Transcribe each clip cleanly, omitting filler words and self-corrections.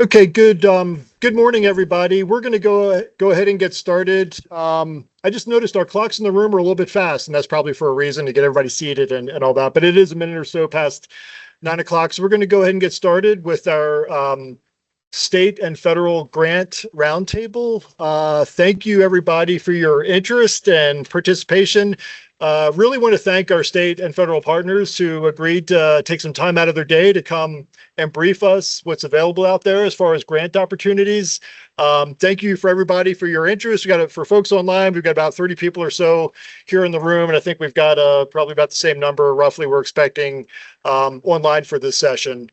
Okay, good morning, everybody. We're going to go ahead and get started. I just noticed our clocks in the room are a little bit fast, and that's probably for a reason to get everybody seated and all that. But it is a minute or so past 9 o'clock, so we're going to go ahead and get started with our state and federal grant roundtable. Thank you, everybody, for your interest and participation. Really want to thank our state and federal partners who agreed to take some time out of their day to come and brief us what's available out there as far as grant opportunities. Thank you for everybody for your interest. We got it for folks online. We've got about 30 people or so here in the room, and I think we've got probably about the same number roughly we're expecting online for this session.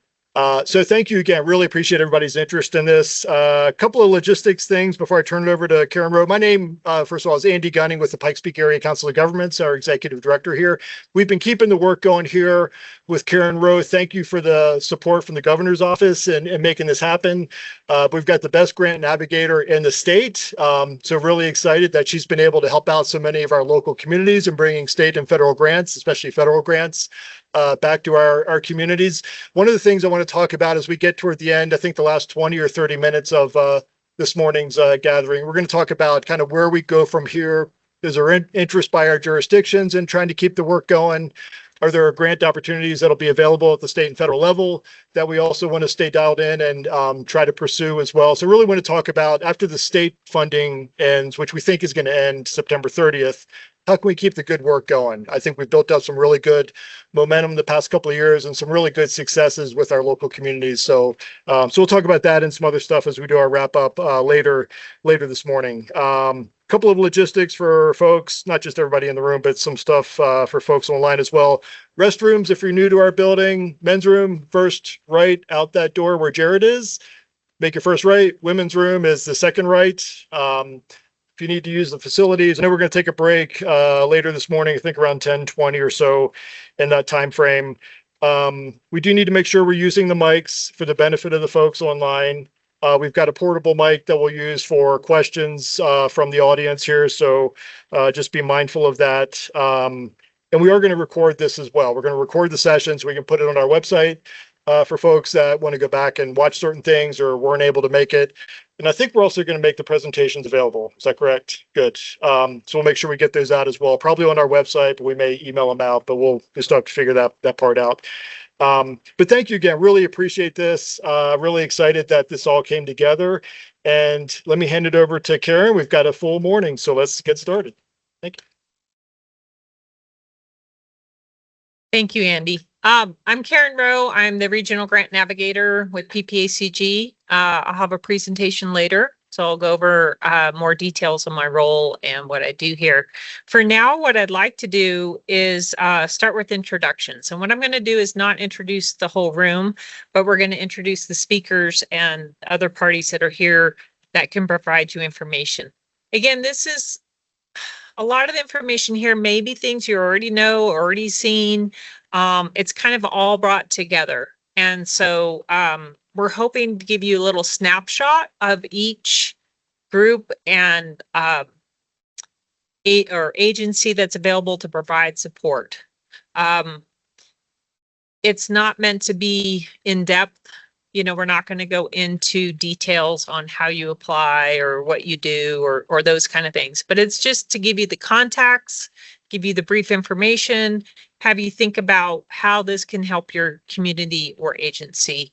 So thank you again. Really appreciate everybody's interest in this. A couple of logistics things before I turn it over to Karen Rowe. My name, first of all, is Andy Gunning with the Pikes Peak Area Council of Governments, our executive director here. We've been keeping the work going here with Karen Rowe. Thank you for the support from the governor's office and making this happen. We've got the best grant navigator in the state. So really excited that she's been able to help out so many of our local communities and bringing state and federal grants, especially federal grants, back to our communities. One of the things I want to talk about as we get toward the end, I think the last 20 or 30 minutes of this morning's gathering, we're going to talk about kind of where we go from here. Is there interest by our jurisdictions in trying to keep the work going? Are there grant opportunities that'll be available at the state and federal level that we also want to stay dialed in and try to pursue as well? So really want to talk about after the state funding ends, which we think is going to end September 30th, how can we keep the good work going? I think we've built up some really good momentum the past couple of years and some really good successes with our local communities. So we'll talk about that and some other stuff as we do our wrap up later this morning. Couple of logistics for folks, not just everybody in the room, but some stuff for folks online as well. Restrooms, if you're new to our building, men's room, first right out that door where Jared is, make your first right. Women's room is the second right. If you need to use the facilities, I know we're going to take a break later this morning, I think around 10:20 or so in that time frame. We do need to make sure we're using the mics for the benefit of the folks online. We've got a portable mic that we'll use for questions from the audience here, so just be mindful of that. And we are going to record this as well. We're going to record the session so we can put it on our website for folks that want to go back and watch certain things or weren't able to make it. And I think we're also going to make the presentations available. Is that correct? Good. So we'll make sure we get those out as well, probably on our website, but we may email them out, but we'll just have to figure that part out. But thank you again. Really appreciate this. Really excited that this all came together. And let me hand it over to Karen. We've got a full morning, so let's get started. Thank you. Thank you, Andy. I'm Karen Rowe. I'm the Regional Grant Navigator with PPACG. I'll have a presentation later, so I'll go over more details on my role and what I do here. For now, what I'd like to do is start with introductions. And what I'm going to do is not introduce the whole room, but we're going to introduce the speakers and other parties that are here that can provide you information. Again, this is a lot of information here, maybe things you already know, already seen. It's kind of all brought together. And so we're hoping to give you a little snapshot of each group and agency that's available to provide support. It's not meant to be in depth. You know, we're not going to go into details on how you apply or what you do or those kind of things, but it's just to give you the contacts, give you the brief information, have you think about how this can help your community or agency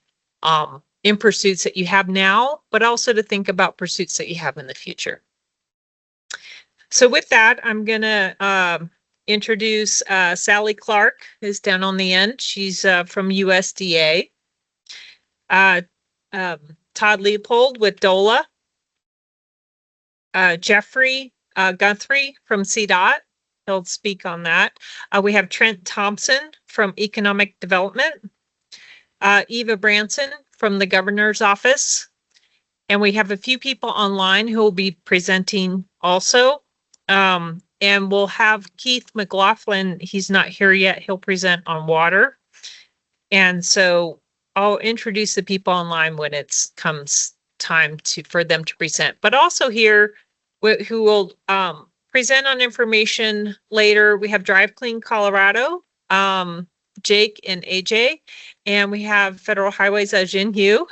in pursuits that you have now, but also to think about pursuits that you have in the future. So with that, I'm going to introduce Sally Clark, who's down on the end. She's from USDA. Todd Leopold with DOLA, Jeffrey Guthrie from CDOT. He'll speak on that. We have Trent Thompson from Economic Development, Eva Branson from the Governor's Office, and we have a few people online who will be presenting also. And we'll have Keith McLaughlin. He's not here yet. He'll present on water. And so I'll introduce the people online when it comes time for them to present, but also here who will present on information later. We have Drive Clean Colorado. Jake and AJ. And we have Federal Highways Jin Hu.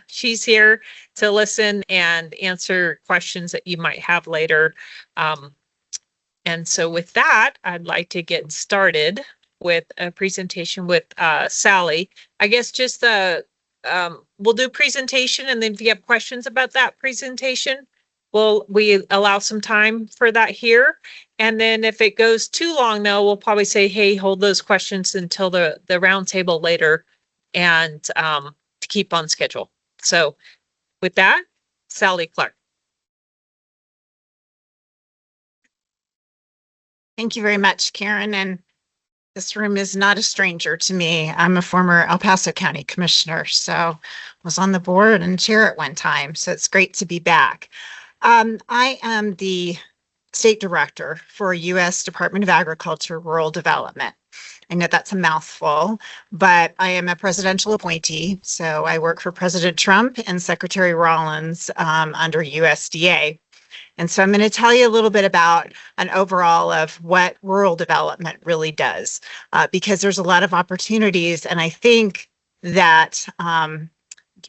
She's here to listen and answer questions that you might have later. And so with that, I'd like to get started with a presentation with Sally. I guess just we'll do presentation, and then if you have questions about that presentation, we allow some time for that here. And then if it goes too long, though, we'll probably say, hey, hold those questions until the roundtable later, and to keep on schedule. So with that, Sally Clark. Thank you very much, Karen. And this room is not a stranger to me. I'm a former El Paso County Commissioner, so was on the board and chair at one time. So it's great to be back. I am the State Director for U.S. Department of Agriculture Rural Development. I know that's a mouthful, but I am a presidential appointee. So I work for President Trump and Secretary Rollins under USDA. And so I'm going to tell you a little bit about an overall of what rural development really does, because there's a lot of opportunities. And I think that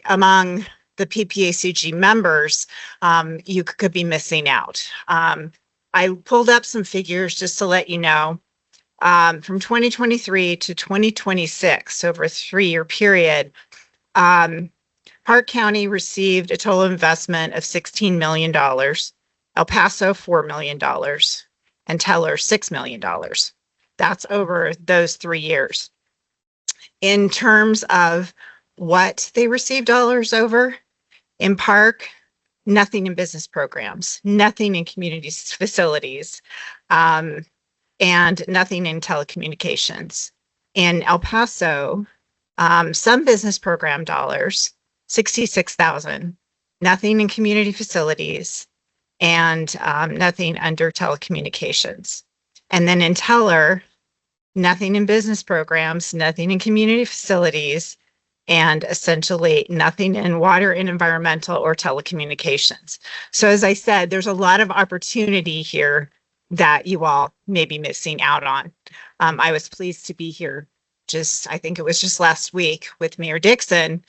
among the PPACG members, you could be missing out. I pulled up some figures just to let you know. From 2023 to 2026, over a 3-year period, Park County received a total investment of $16 million. El Paso, $4 million, and Teller, $6 million. That's over those 3 years. In terms of what they received dollars over, in Park, nothing in business programs, nothing in community facilities, and nothing in telecommunications. In El Paso, some business program dollars, $66,000, nothing in community facilities, and nothing under telecommunications. And then in Teller, nothing in business programs, nothing in community facilities, and essentially nothing in water and environmental or telecommunications. So as I said, there's a lot of opportunity here that you all may be missing out on. I was pleased to be here I think it was just last week with Mayor Dixon.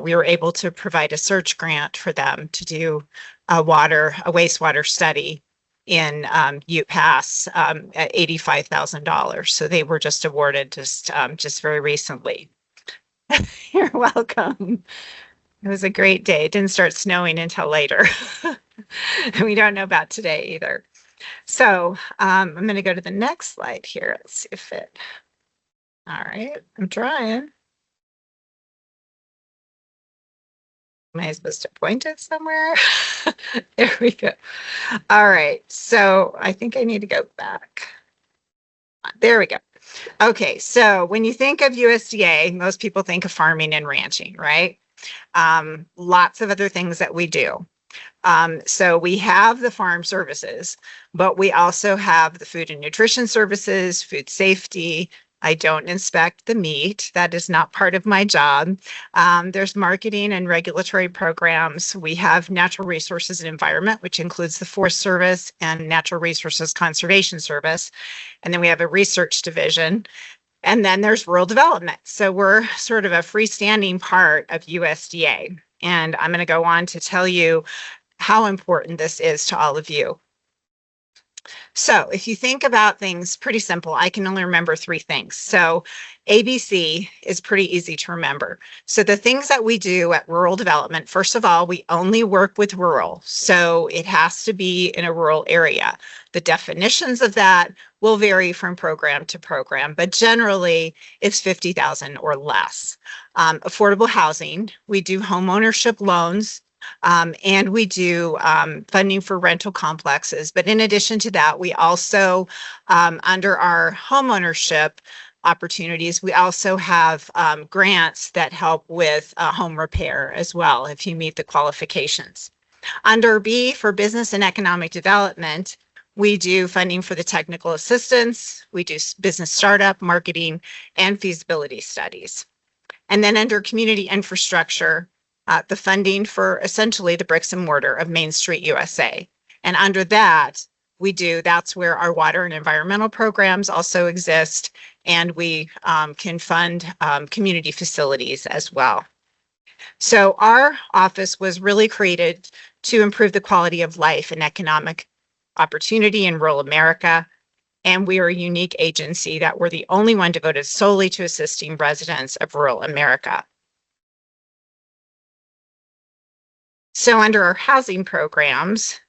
We were able to provide a search grant for them to do a wastewater study in Ute Pass at $85,000. So they were just awarded just very recently. You're welcome. It was a great day. It didn't start snowing until later. We don't know about today either. So I'm going to go to the next slide here. Let's see if it. All right, I'm trying. Am I supposed to point it somewhere? There we go. All right, so I think I need to go back. There we go. Okay, so when you think of USDA, most people think of farming and ranching, right? Lots of other things that we do. So we have the farm services, but we also have the food and nutrition services, food safety. I don't inspect the meat. That is not part of my job. There's marketing and regulatory programs. We have natural resources and environment, which includes the Forest Service and Natural Resources Conservation Service. And then we have a research division. And then there's rural development. So we're sort of a freestanding part of USDA. And I'm going to go on to tell you how important this is to all of you. So if you think about things, pretty simple. I can only remember 3 things. So ABC is pretty easy to remember. So the things that we do at rural development, first of all, we only work with rural. So it has to be in a rural area. The definitions of that will vary from program to program, but generally it's 50,000 or less. Affordable housing, we do home ownership loans. And we do funding for rental complexes. But in addition to that, we also, under our homeownership opportunities, we also have grants that help with home repair as well, if you meet the qualifications. Under B, for business and economic development, we do funding for the technical assistance, we do business startup, marketing, and feasibility studies. And then under community infrastructure, the funding for essentially the bricks and mortar of Main Street USA. And under that, we do. That's where our water and environmental programs also exist, and we can fund community facilities as well. So our office was really created to improve the quality of life and economic opportunity in rural America. And we are a unique agency that we're the only one devoted solely to assisting residents of rural America. So under our housing programs,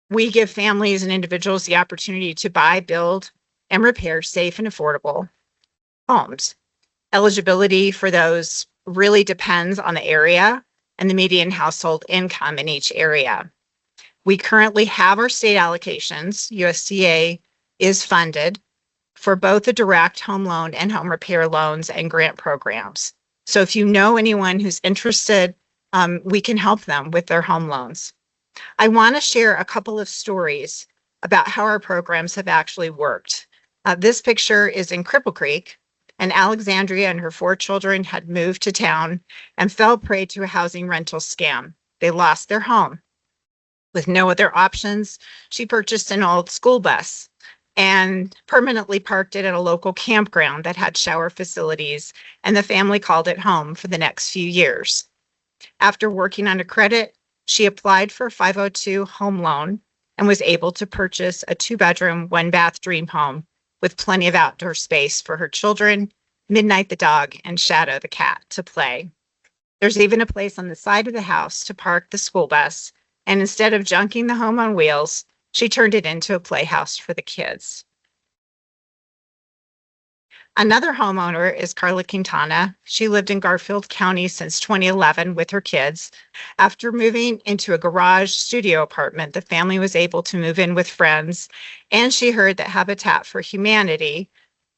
we give families and individuals the opportunity to buy, build, and repair safe and affordable homes. Eligibility for those really depends on the area and the median household income in each area. We currently have our state allocations. USDA is funded for both the direct home loan and home repair loans and grant programs. So if you know anyone who's interested, we can help them with their home loans. I want to share a couple of stories about how our programs have actually worked. This picture is in Cripple Creek, and Alexandria and her 4 children had moved to town and fell prey to a housing rental scam. They lost their home. With no other options, she purchased an old school bus and permanently parked it at a local campground that had shower facilities, and the family called it home for the next few years. After working on a credit, she applied for a 502 home loan and was able to purchase a 2-bedroom, 1-bath dream home with plenty of outdoor space for her children, Midnight the dog, and Shadow the cat to play. There's even a place on the side of the house to park the school bus, and instead of junking the home on wheels, she turned it into a playhouse for the kids. Another homeowner is Carla Quintana. She lived in Garfield County since 2011 with her kids. After moving into a garage studio apartment, the family was able to move in with friends, and she heard that Habitat for Humanity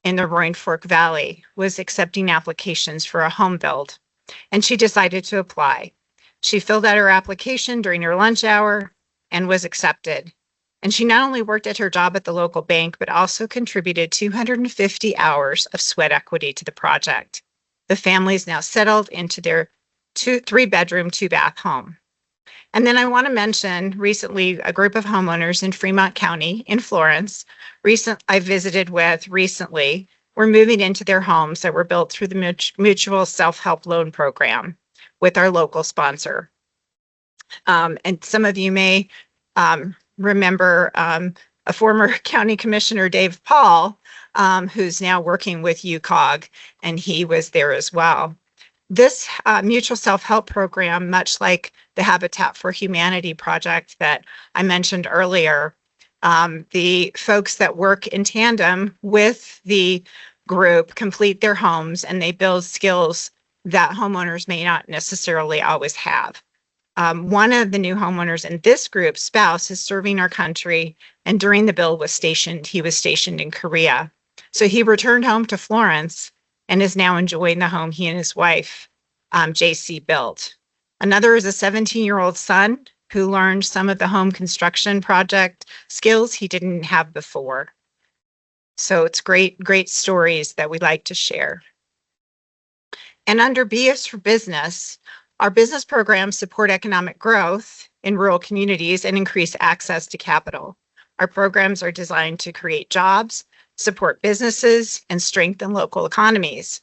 in the Roaring Fork Valley was accepting applications for a home build, and she decided to apply. She filled out her application during her lunch hour and was accepted. And she not only worked at her job at the local bank, but also contributed 250 hours of sweat equity to the project. The family is now settled into their 3-bedroom, 2-bath home. And then I want to mention recently a group of homeowners in Fremont County in Florence. I visited with recently. We're moving into their homes that were built through the Mutual Self-Help Loan Program with our local sponsor. And some of you may remember a former county commissioner, Dave Paul, who's now working with UCOG, and he was there as well. This mutual self-help program, much like the Habitat for Humanity project that I mentioned earlier, the folks that work in tandem with the group complete their homes, and they build skills that homeowners may not necessarily always have. One of the new homeowners in this group, spouse, is serving our country, and during the build he was stationed in Korea. So he returned home to Florence and is now enjoying the home he and his wife, JC, built. Another is a 17-year-old son who learned some of the home construction project skills he didn't have before. So it's great stories that we like to share. And under B is for Business, our business programs support economic growth in rural communities and increase access to capital. Our programs are designed to create jobs, support businesses, and strengthen local economies.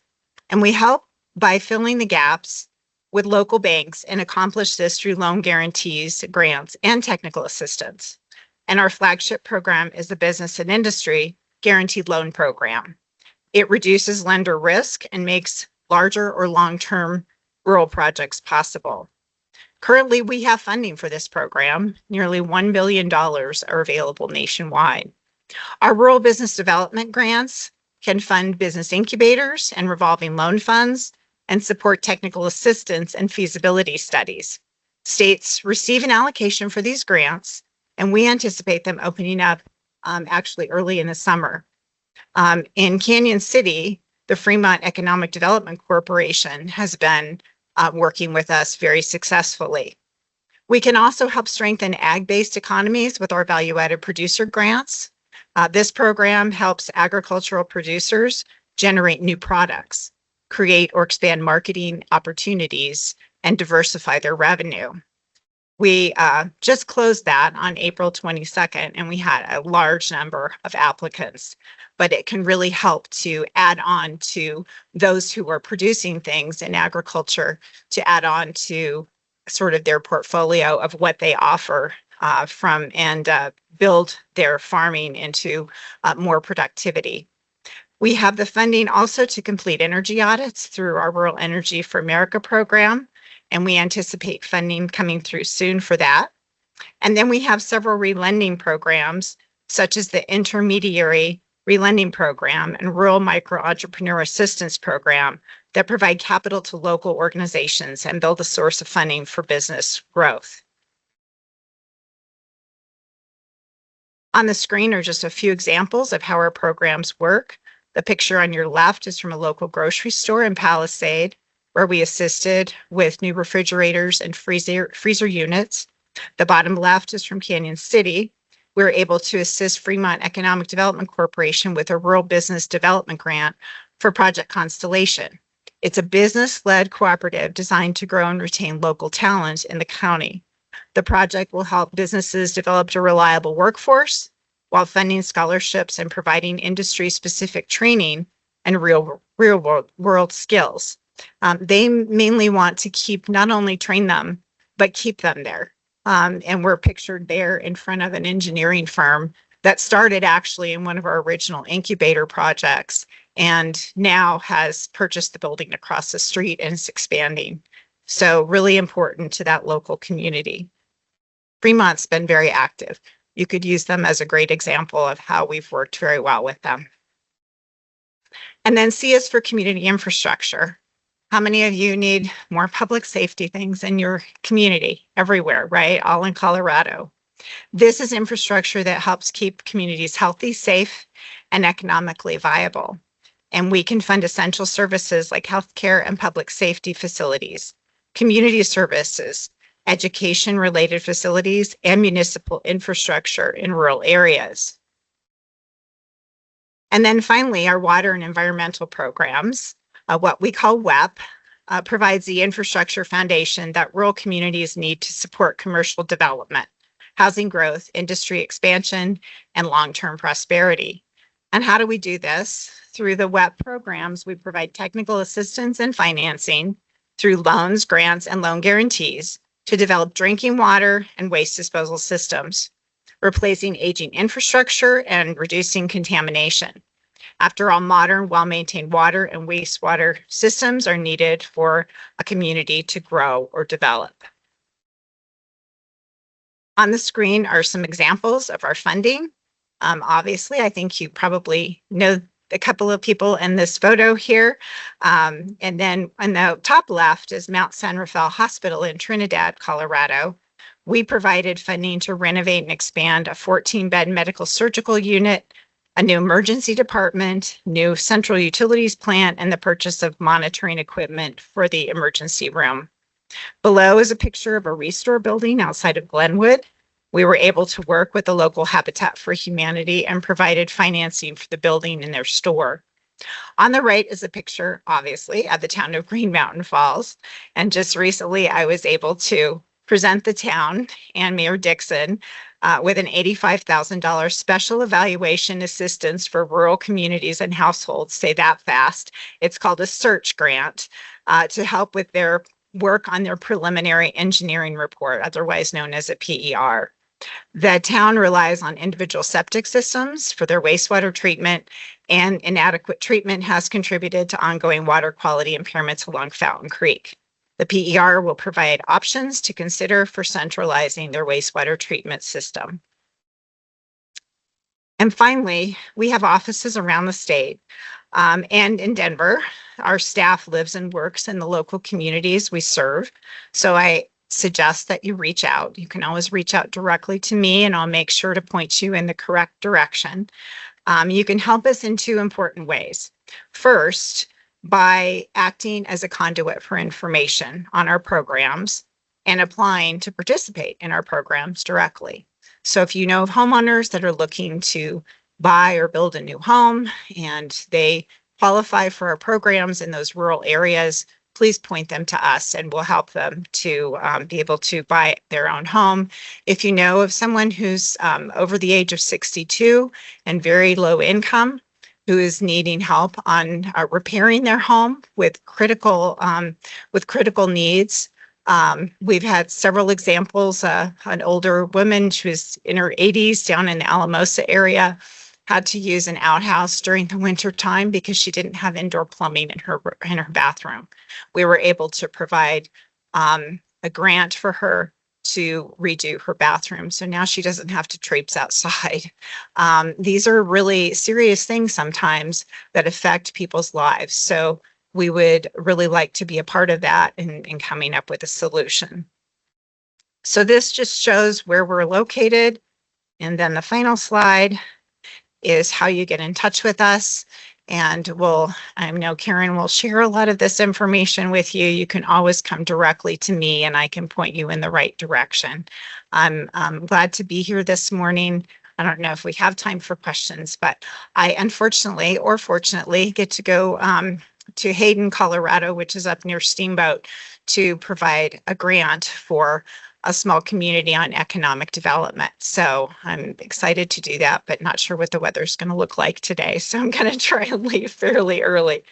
And we help by filling the gaps with local banks and accomplish this through loan guarantees, grants, and technical assistance. And our flagship program is the Business and Industry Guaranteed Loan Program. It reduces lender risk and makes larger or long-term rural projects possible. Currently, we have funding for this program. Nearly $1 billion are available nationwide. Our rural business development grants can fund business incubators and revolving loan funds and support technical assistance and feasibility studies. States receive an allocation for these grants, and we anticipate them opening up actually early in the summer. In Canyon City, the Fremont Economic Development Corporation has been working with us very successfully. We can also help strengthen ag-based economies with our value-added producer grants. This program helps agricultural producers generate new products, create or expand marketing opportunities, and diversify their revenue. We just closed that on April 22nd, and we had a large number of applicants, but it can really help to add on to those who are producing things in agriculture, to add on to sort of their portfolio of what they offer build their farming into more productivity. We have the funding also to complete energy audits through our Rural Energy for America program, and we anticipate funding coming through soon for that. And then we have several relending programs, such as the Intermediary Relending Program and Rural Micro Entrepreneur Assistance Program, that provide capital to local organizations and build a source of funding for business growth. On the screen are just a few examples of how our programs work. The picture on your left is from a local grocery store in Palisade, where we assisted with new refrigerators and freezer units. The bottom left is from Canyon City. We were able to assist Fremont Economic Development Corporation with a rural business development grant for Project Constellation. It's a business-led cooperative designed to grow and retain local talent in the county. The project will help businesses develop a reliable workforce while funding scholarships and providing industry-specific training and real world skills. They mainly want to keep, not only train them, but keep them there. And we're pictured there in front of an engineering firm that started actually in one of our original incubator projects and now has purchased the building across the street and is expanding. So really important to that local community. Fremont's been very active. You could use them as a great example of how we've worked very well with them. And then C is for community infrastructure. How many of you need more public safety things in your community? Everywhere, right? All in Colorado. This is infrastructure that helps keep communities healthy, safe, and economically viable. And we can fund essential services like healthcare and public safety facilities, community services, education-related facilities, and municipal infrastructure in rural areas. And then finally, our water and environmental programs, what we call WEP, provides the infrastructure foundation that rural communities need to support commercial development, housing growth, industry expansion, and long-term prosperity. And how do we do this? Through the WEP programs, we provide technical assistance and financing through loans, grants, and loan guarantees to develop drinking water and waste disposal systems, replacing aging infrastructure and reducing contamination. After all, modern, well-maintained water and wastewater systems are needed for a community to grow or develop. On the screen are some examples of our funding. Obviously, I think you probably know a couple of people in this photo here. And then on the top left is Mount San Rafael Hospital in Trinidad, Colorado. We provided funding to renovate and expand a 14-bed medical surgical unit, a new emergency department, new central utilities plant, and the purchase of monitoring equipment for the emergency room. Below is a picture of a restore building outside of Glenwood. We were able to work with the local Habitat for Humanity and provided financing for the building and their store. On the right is a picture, obviously, of the town of Green Mountain Falls. And just recently, I was able to present the town and Mayor Dixon with an $85,000 special evaluation assistance for rural communities and households, say that fast. It's called a search grant to help with their work on their preliminary engineering report, otherwise known as a PER. The town relies on individual septic systems for their wastewater treatment, and inadequate treatment has contributed to ongoing water quality impairments along Fountain Creek. The PER will provide options to consider for centralizing their wastewater treatment system. And finally, we have offices around the state and in Denver. Our staff lives and works in the local communities we serve. So I suggest that you reach out. You can always reach out directly to me and I'll make sure to point you in the correct direction. You can help us in two important ways. First, by acting as a conduit for information on our programs and applying to participate in our programs directly. So if you know of homeowners that are looking to buy or build a new home and they qualify for our programs in those rural areas, please point them to us and we'll help them to be able to buy their own home. If you know of someone who's over the age of 62 and very low income, who is needing help on repairing their home with critical needs. We've had several examples. An older woman, she was in her 80s down in the Alamosa area, had to use an outhouse during the winter time because she didn't have indoor plumbing in her bathroom. We were able to provide a grant for her to redo her bathroom. So now she doesn't have to traipse outside. These are really serious things sometimes that affect people's lives. So we would really like to be a part of that in coming up with a solution. So this just shows where we're located. And then the final slide is how you get in touch with us. And I know Karen will share a lot of this information with you. You can always come directly to me and I can point you in the right direction. I'm glad to be here this morning. I don't know if we have time for questions, but I unfortunately or fortunately get to go to Hayden, Colorado, which is up near Steamboat, to provide a grant for a small community on economic development. So I'm excited to do that, but not sure what the weather's going to look like today. So I'm going to try and leave fairly early.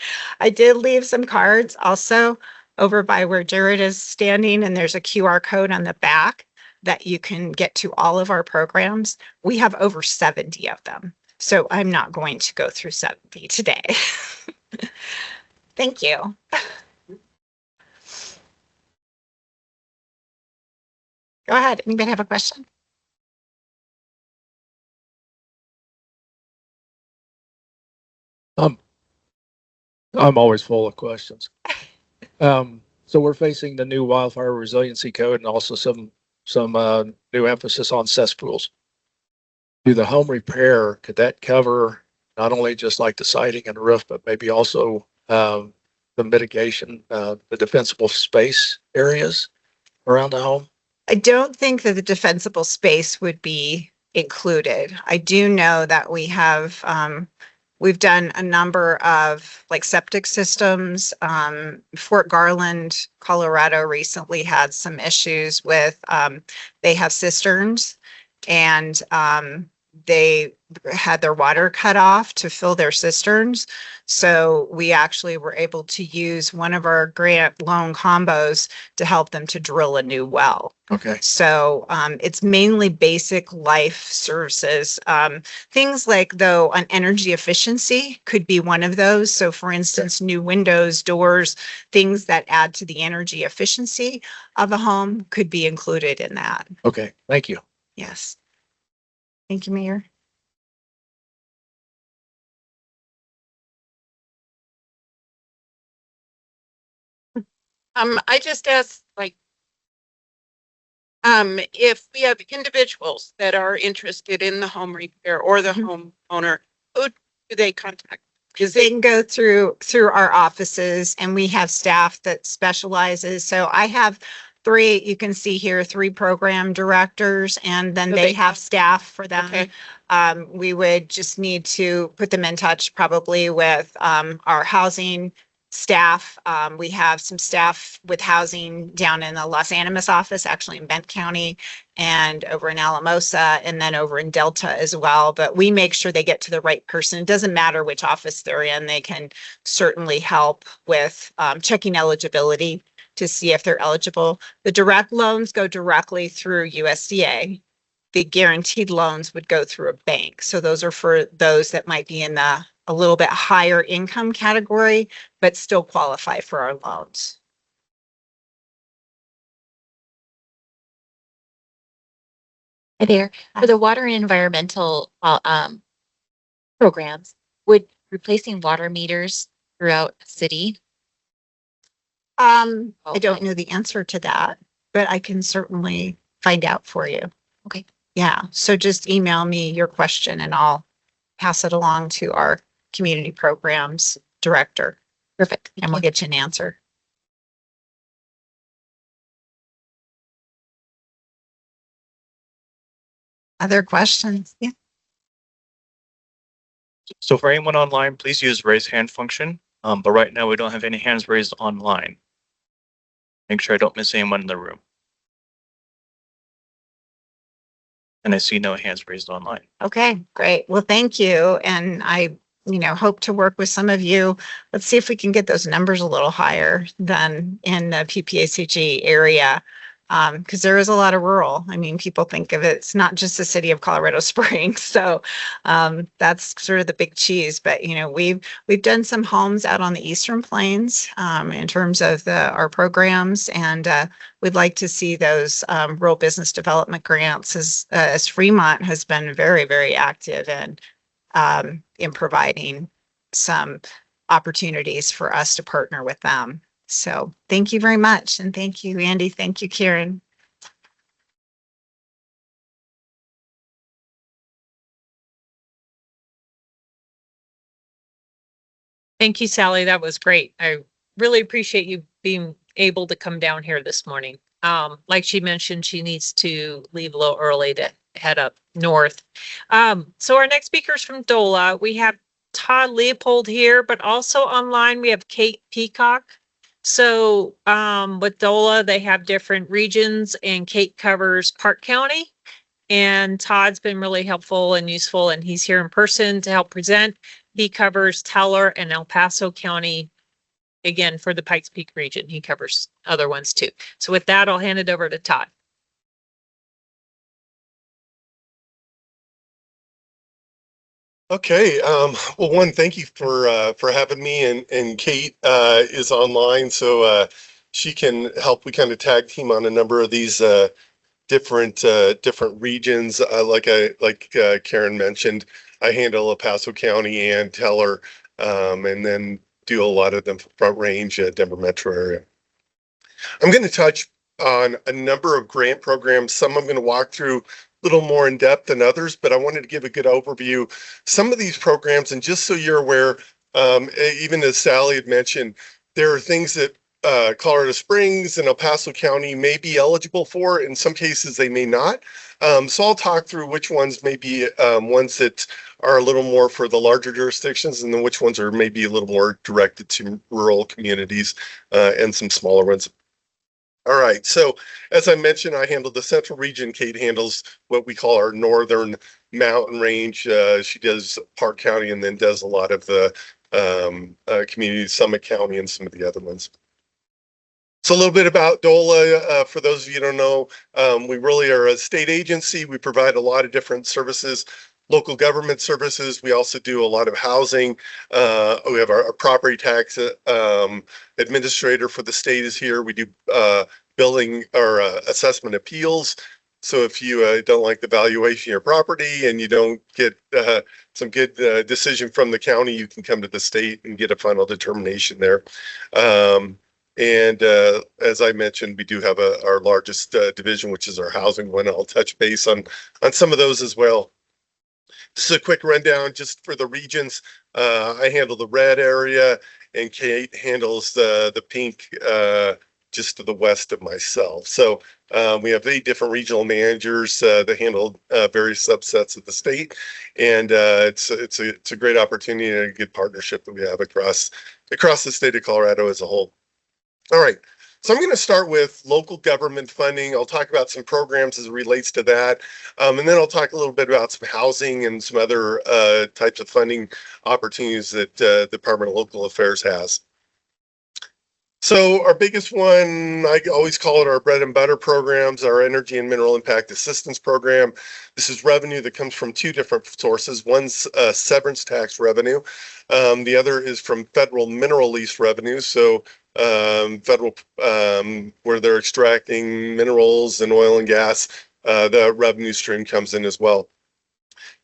I did leave some cards also over by where Jared is standing, and there's a QR code on the back that you can get to all of our programs. We have over 70 of them. So I'm not going to go through 70 today. Thank you. Go ahead. Anybody have a question? I'm always full of questions. So we're facing the new wildfire resiliency code and also some new emphasis on cesspools. Do the home repair, could that cover not only just like the siding and roof, but maybe also the mitigation, the defensible space areas around the home? I don't think that the defensible space would be included. I do know that we've done a number of like septic systems. Fort Garland, Colorado recently had some issues with, they have cisterns and they had their water cut off to fill their cisterns. So we actually were able to use one of our grant loan combos to help them to drill a new well. Okay. So it's mainly basic life services. Things like though on energy efficiency could be one of those. So for instance, new windows, doors, things that add to the energy efficiency of a home could be included in that. Okay. Thank you. Yes. Thank you, Mayor. I just asked, like, if we have individuals that are interested in the home repair or the homeowner, who do they contact? They can go through our offices and we have staff that specializes. So I have three, you can see here, three program directors, and then So they they have have- staff for them. Okay. We would just need to put them in touch probably with our housing staff. We have some staff with housing down in the Los Animas office, actually in Bent County, and over in Alamosa, and then over in Delta as well. But we make sure they get to the right person. It doesn't matter which office they're in. They can certainly help with checking eligibility to see if they're eligible. The direct loans go directly through USDA. The guaranteed loans would go through a bank. So those are for those that might be in a little bit higher income category, but still qualify for our loans. Hi there. For the water and environmental programs, would replacing water meters throughout the city? I don't know the answer to that, but I can certainly find out for you. Okay. Yeah, so just email me your question and I'll pass it along to our community programs director Perfect. and we'll get you an answer. Other questions? Yeah. So for anyone online, please use raise hand function. But right now we don't have any hands raised online. Make sure I don't miss anyone in the room. And I see no hands raised online. Okay, great. Well, thank you. And I, hope to work with some of you. Let's see if we can get those numbers a little higher than in the PPACG area. Because there is a lot of rural. I mean, people think of it, it's not just the city of Colorado Springs. So that's sort of the big cheese. But we've done some homes out on the Eastern Plains in terms of our programs, and we'd like to see those rural business development grants as Fremont has been very, very active in providing some opportunities for us to partner with them. So thank you very much. And thank you, Andy. Thank you, Karen. Thank you, Sally. That was great. I really appreciate you being able to come down here this morning. Like she mentioned, she needs to leave a little early to head up north. So our next speaker is from DOLA. We have Todd Leopold here, but also online we have Kate Peacock. So with DOLA, they have different regions, and Kate covers Park County. And Todd's been really helpful and useful, and he's here in person to help present. He covers Teller and El Paso County, again, for the Pikes Peak region. He covers other ones too. So with that, I'll hand it over to Todd. Okay. Well, one, thank you for having me, and Kate is online, so she can help. We kind of tag team on a number of these different regions. Like Karen mentioned, I handle El Paso County and Teller, and then do a lot of them Front Range, Denver metro area. I'm going to touch on a number of grant programs. Some I'm going to walk through little more in depth than others, but I wanted to give a good overview. Some of these programs, and just so you're aware, even as Sally had mentioned, there are things that Colorado Springs and El Paso County may be eligible for. In some cases, they may not. So I'll talk through which ones may be ones that are a little more for the larger jurisdictions, and then which ones are maybe a little more directed to rural communities and some smaller ones. All right, so as I mentioned, I handle the central region. Kate handles what we call our northern mountain range. She does Park County and then does a lot of the communities, Summit County and some of the other ones. So a little bit about DOLA, for those of you who don't know, we really are a state agency. We provide a lot of different services, local government services. We also do a lot of housing. We have our property tax administrator for the state is here. We do billing or assessment appeals. So if you don't like the valuation of your property and you don't get some good decision from the county, you can come to the state and get a final determination there. And as I mentioned, we do have our largest division, which is our housing one. I'll touch base on some of those as well. This is a quick rundown just for the regions. I handle the red area, and Kate handles the pink just to the west of myself. So we have 8 different regional managers that handle various subsets of the state, and it's a great opportunity and a good partnership that we have across the state of Colorado as a whole. All right. So I'm going to start with local government funding. I'll talk about some programs as it relates to that. And then I'll talk a little bit about some housing and some other types of funding opportunities that the Department of Local Affairs has. So our biggest one, I always call it our bread and butter programs, our Energy and Mineral Impact Assistance Program. This is revenue that comes from 2 different sources. One's severance tax revenue. The other is from federal mineral lease revenue. So federal, where they're extracting minerals and oil and gas, the revenue stream comes in as well.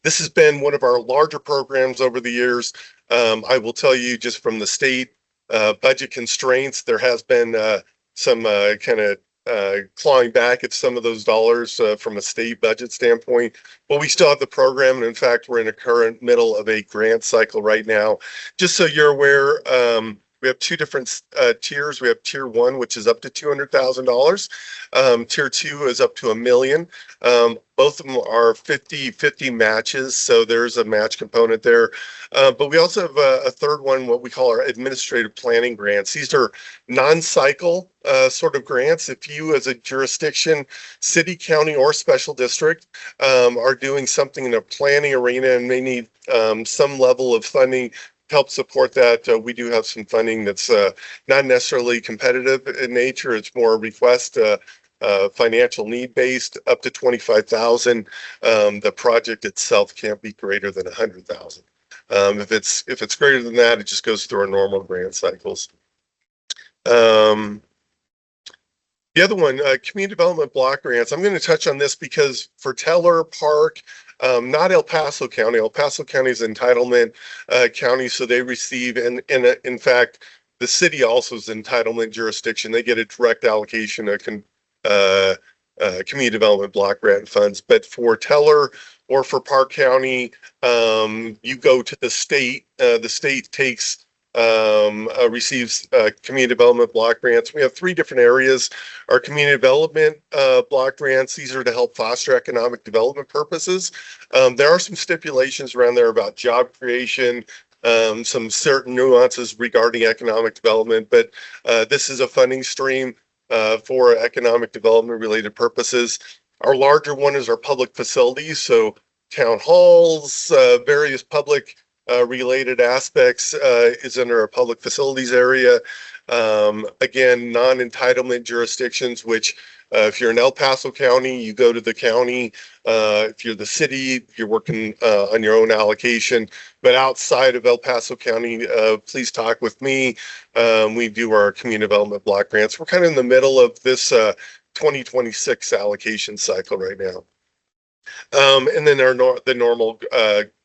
This has been one of our larger programs over the years. I will tell you, just from the state budget constraints, there has been some kind of clawing back at some of those dollars from a state budget standpoint, but we still have the program. And in fact, we're in a current middle of a grant cycle right now. Just so you're aware, We have two different tiers. We have tier 1, which is up to $200,000. Tier 2 is up to $1 million. Both of them are 50-50 matches, so there's a match component there. But we also have a third one, what we call our administrative planning grants. These are non-cycle sort of grants. If you as a jurisdiction, city, county, or special district are doing something in a planning arena and may need some level of funding to help support that, we do have some funding that's not necessarily competitive in nature. It's more request financial need based, up to 25,000. The project itself can't be greater than 100,000. If it's greater than that, it just goes through our normal grant cycles. The other one, community development block grants. I'm going to touch on this because for Teller Park, not El Paso County. El Paso County is entitlement county, so they receive, and in fact, the city also is entitlement jurisdiction. They get a direct allocation of community development block grant funds. But for Teller or for Park County, you go to the state. The state receives community development block grants. We have 3 different areas. Our community development block grants, these are to help foster economic development purposes. There are some stipulations around there about job creation, some certain nuances regarding economic development, but this is a funding stream for economic development related purposes. Our larger one is our public facilities, so town halls, various public related aspects is under our public facilities area. Again, non-entitlement jurisdictions, which if you're in El Paso County, you go to the county. If you're the city, you're working on your own allocation. But outside of El Paso County, please talk with me. We do our community development block grants. We're kind of in the middle of this 2026 allocation cycle right now. And then the normal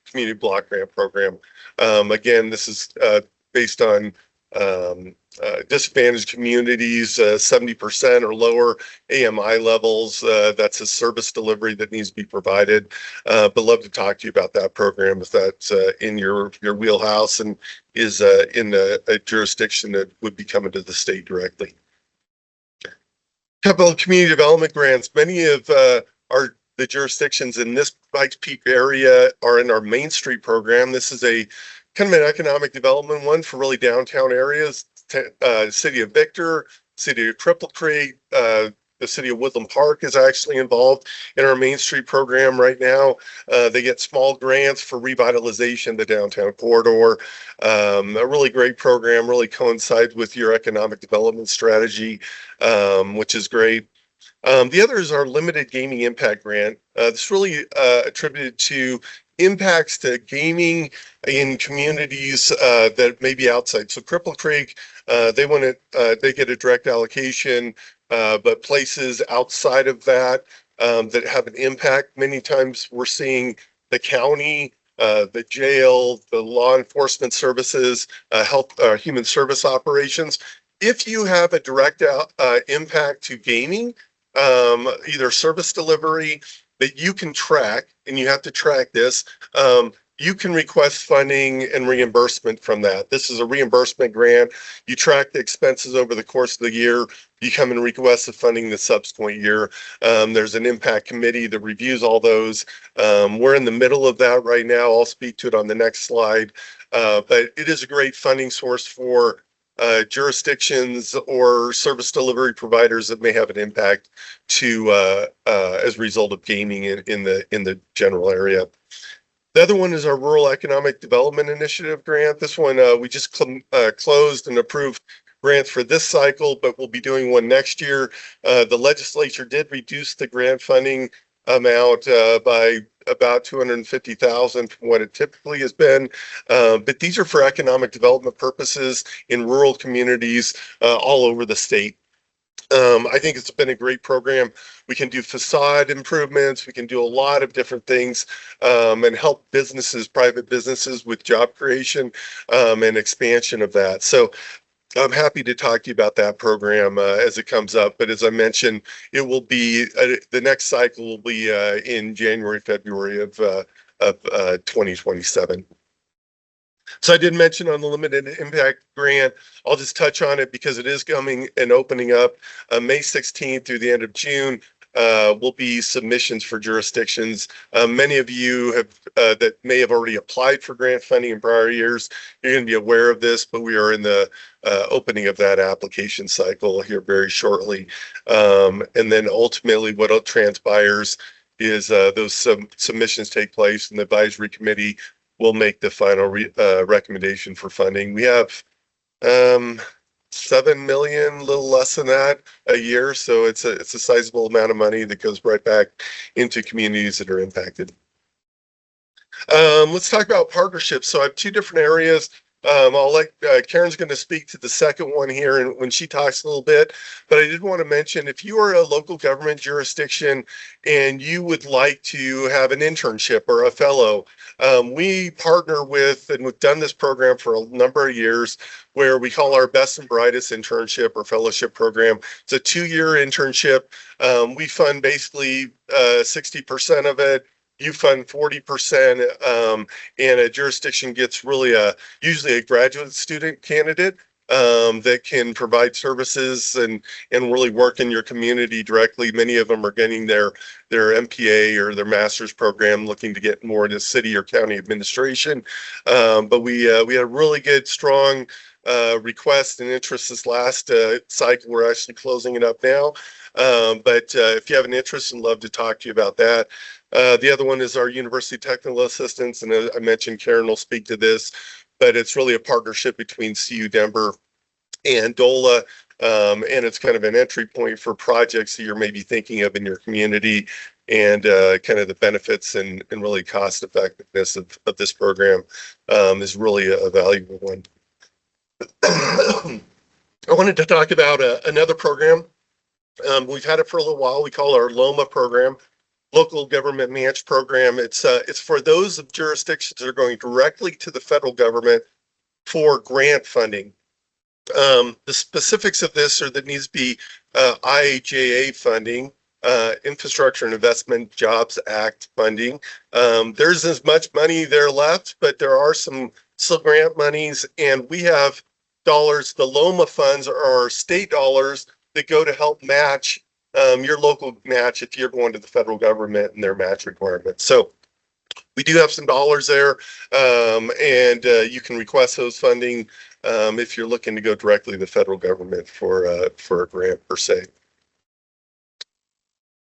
community block grant program. Again, this is based on disadvantaged communities, 70% or lower AMI levels. That's a service delivery that needs to be provided. But love to talk to you about that program if that's in your wheelhouse and is in a jurisdiction that would be coming to the state directly. Couple of community development grants. Many of the jurisdictions in this Pikes Peak area are in our Main Street program. This is a kind of an economic development one for really downtown areas. City of Victor, City of Cripple Creek, the City of Woodland Park is actually involved in our Main Street program right now. They get small grants for revitalization of the downtown corridor. A really great program, really coincides with your economic development strategy, which is great. The other is our limited gaming impact grant. This really attributed to impacts to gaming in communities that may be outside. So Cripple Creek, they get a direct allocation, but places outside of that that have an impact. Many times we're seeing the county, the jail, the law enforcement services, health, human service operations. If you have a direct impact to gaming, either service delivery that you can track, and you have to track this, you can request funding and reimbursement from that. This is a reimbursement grant. You track the expenses over the course of the year. You come and request the funding the subsequent year. There's an impact committee that reviews all those. We're in the middle of that right now. I'll speak to it on the next slide. But it is a great funding source for jurisdictions or service delivery providers that may have an impact to as a result of gaming in the general area. The other one is our Rural Economic Development Initiative grant. This one we just closed and approved grants for this cycle, but we'll be doing one next year. The legislature did reduce the grant funding amount by about 250,000 from what it typically has been. But these are for economic development purposes in rural communities all over the state. I think it's been a great program. We can do facade improvements. We can do a lot of different things and help businesses, private businesses with job creation and expansion of that. So I'm happy to talk to you about that program as it comes up. But as I mentioned, it will be the next cycle will be in January, February of 2027. So I did mention on the limited impact grant, I'll just touch on it because it is coming and opening up May 16th through the end of June. Will be submissions for jurisdictions. Many of you have that may have already applied for grant funding in prior years. You're going to be aware of this, but we are in the opening of that application cycle here very shortly. And then ultimately what transpires is those submissions take place and the advisory committee will make the final recommendation for funding. We have 7 million, a little less than that a year. So it's a sizable amount of money that goes right back into communities that are impacted. Let's talk about partnerships. So I have two different areas. I'll let Karen's going to speak to the second one here and when she talks a little bit, but I did want to mention if you are a local government jurisdiction and you would like to have an internship or a fellow, we partner with, and we've done this program for a number of years, where we call our Best and Brightest internship or fellowship program. It's a 2-year internship. We fund basically 60% of it. You fund 40%, and a jurisdiction gets really usually a graduate student candidate that can provide services and really work in your community directly. Many of them are getting their MPA or their master's program, looking to get more into city or county administration. But we had a really good, strong request and interest this last cycle. We're actually closing it up now. But if you have an interest, I'd love to talk to you about that. The other one is our University Technical Assistance, and I mentioned Karen will speak to this, but it's really a partnership between CU Denver and DOLA, and it's kind of an entry point for projects that you're maybe thinking of in your community, and kind of the benefits and really cost effectiveness of this program is really a valuable one. I wanted to talk about another program. We've had it for a little while. We call it our LOMA program, Local Government Match Program. It's for those jurisdictions that are going directly to the federal government for grant funding. The specifics of this are that needs to be IIJA funding, Infrastructure and Investment Jobs Act funding. There's as much money there left, but there are some grant monies, and we have dollars. The LOMA funds are state dollars that go to help match your local match if you're going to the federal government and their match requirements. So we do have some dollars there, and you can request those funding if you're looking to go directly to the federal government for a grant per se.